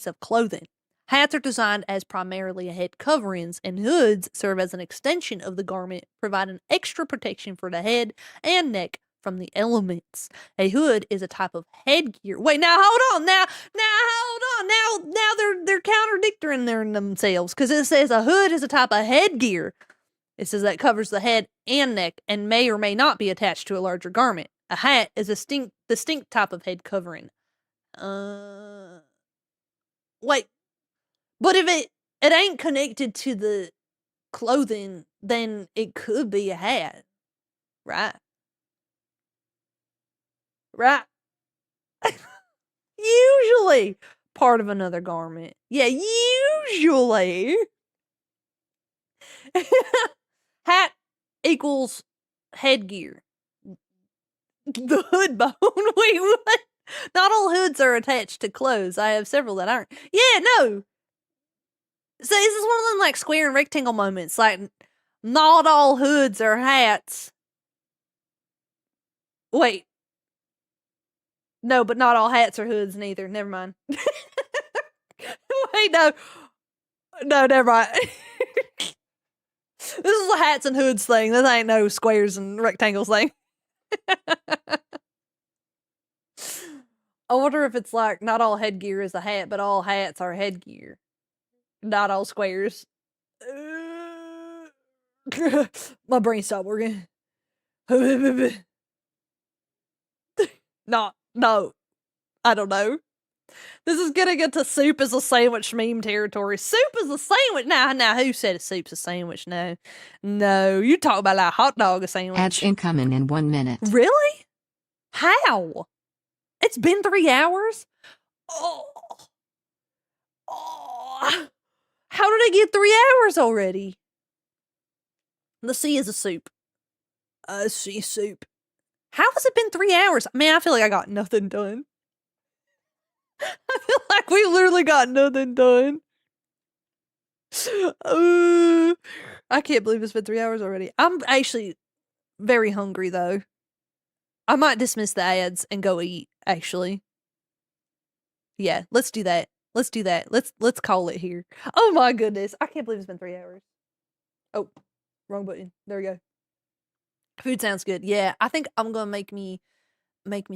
S1: of clothing. Hats are designed as primarily head coverings, and hoods serve as an extension of the garment, providing extra protection for the head and neck from the elements. A hood is a type of headgear. Wait, now hold on. Now hold on. Now they're contradicting themselves, because it says a hood is a type of headgear. It says that covers the head and neck and may or may not be attached to a larger garment. A hat is a distinct type of head covering. Wait. But if it ain't connected to the clothing, then it could be a hat. Right? Right? Usually part of another garment. Yeah, usually. Hat equals headgear. The hood bone. Wait, what? Not all hoods are attached to clothes. I have several that aren't. Yeah, no. So this is one of them like square and rectangle moments. Like, not all hoods are hats. Wait. No, but not all hats are hoods neither. Never mind. Wait, no. No, never mind. This is a hats and hoods thing. This ain't no squares and rectangles thing. I wonder if it's like not all headgear is a hat, but all hats are headgear. Not all squares. My brain stopped working. No. I don't know. This is getting into soup as a sandwich meme territory. Soup is a sandwich. Now, who said soup's a sandwich? No, you talk about like hot dog a sandwich.
S2: Ads incoming in 1 minute.
S1: Really? How? It's been 3 hours? Oh. How did I get 3 hours already? The C is a soup. C soup. How has it been 3 hours? Man, I feel like I got nothing done. I feel like we literally got nothing done. I can't believe it's been 3 hours already. I'm actually very hungry though. I might dismiss the ads and go eat, actually. Yeah, let's do that. Let's call it here. Oh my goodness. I can't believe it's been 3 hours. Oh, wrong button. There we go. Food sounds good. Yeah, I think I'm gonna make me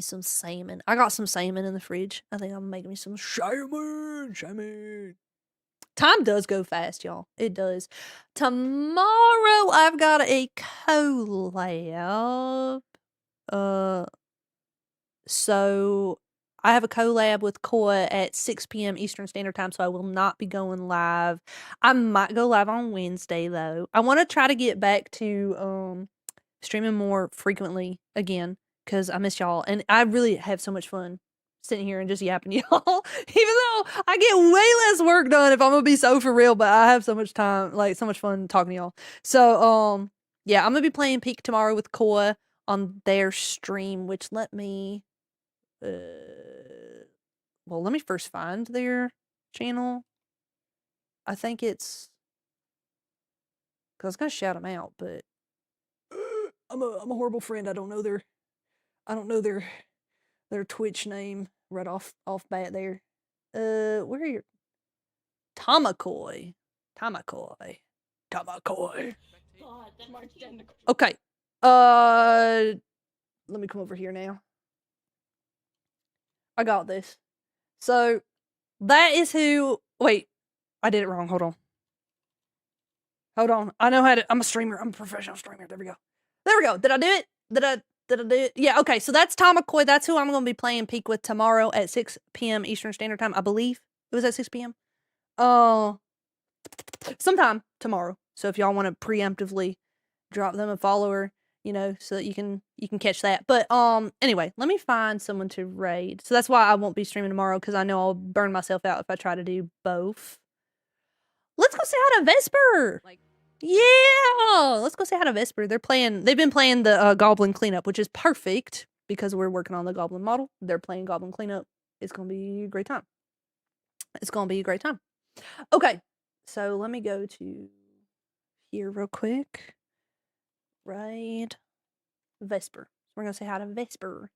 S1: some salmon. I got some salmon in the fridge. I think I'm gonna make me some salmon. Time does go fast, y'all. It does. Tomorrow I've got a collab. So I have a collab with Koa at 6 p.m. Eastern Standard Time, so I will not be going live. I might go live on Wednesday, though. I want to try to get back to streaming more frequently again, because I miss y'all. And I really have so much fun sitting here and just yapping y'all. Even though I get way less work done if I'm going to be so for real, but I have so much time, like so much fun talking to y'all. So, yeah, I'm going to be playing Peak tomorrow with Koa on their stream, which let me... well, let me first find their channel. I think it's because I was gonna shout them out, but I'm a horrible friend. I don't know their Twitch name right off bat there. Where are your Tamakoi? Okay. let me come over here now. I got this. So that is who. Wait, I did it wrong. Hold on. I know how to. I'm a streamer. I'm a professional streamer. There we go. Did I do it? Did I do it? Yeah. Okay. So that's Tom McCoy. That's who I'm going to be playing Peak with tomorrow at 6 p.m. Eastern Standard Time. I believe it was at 6 p.m. Sometime tomorrow. So if y'all want to preemptively drop them a follower, so that you can catch that. But anyway, let me find someone to raid. So that's why I won't be streaming tomorrow, because I know I'll burn myself out if I try to do both. Let's go say hi to Vesper. Yeah, let's go say hi to Vesper. They've been playing the Goblin Cleanup, which is perfect because we're working on the Goblin model. They're playing Goblin Cleanup. It's gonna be a great time. Okay, so let me go to here real quick. Raid Vesper. We're gonna say hi to Vesper.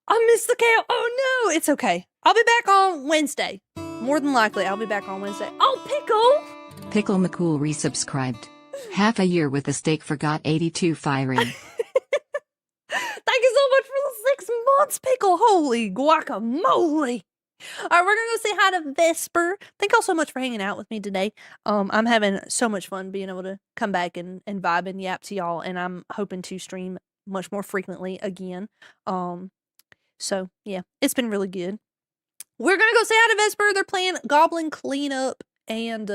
S1: I missed the cow. Oh no, it's okay. I'll be back on Wednesday. More than likely, I'll be back on Wednesday. Oh, Pickle!
S2: Pickle McCool resubscribed. Half a year with the steak forgot 82 firing.
S1: Thank you so much for the 6 months, Pickle. Holy guacamole. All right, we're gonna go say hi to Vesper. Thank y'all so much for hanging out with me today. I'm having so much fun being able to come back and vibe and yap to y'all, and I'm hoping to stream much more frequently again. So yeah, it's been really good. We're gonna go say hi to Vesper. They're playing Goblin Cleanup, and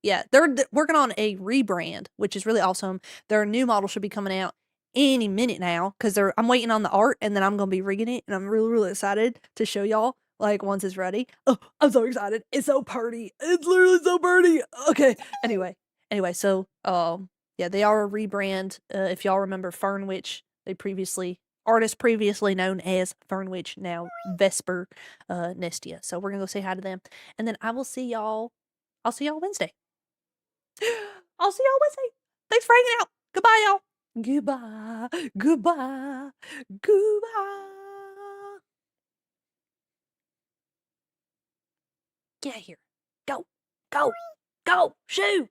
S1: yeah, they're working on a rebrand, which is really awesome. Their new model should be coming out any minute now, because I'm waiting on the art, and then I'm gonna be rigging it, and I'm really, really excited to show y'all. Once it's ready. Oh, I'm so excited. It's so pretty. It's literally so pretty. Okay. Anyway, so yeah, they are a rebrand. If y'all remember Fernwitch, artist previously known as Fernwitch, now Vesper Nestia. So we're gonna go say hi to them. And then I'll see y'all Wednesday. I'll see y'all Wednesday. Thanks for hanging out. Goodbye, y'all. Goodbye. Get out of here. Go. Shoo.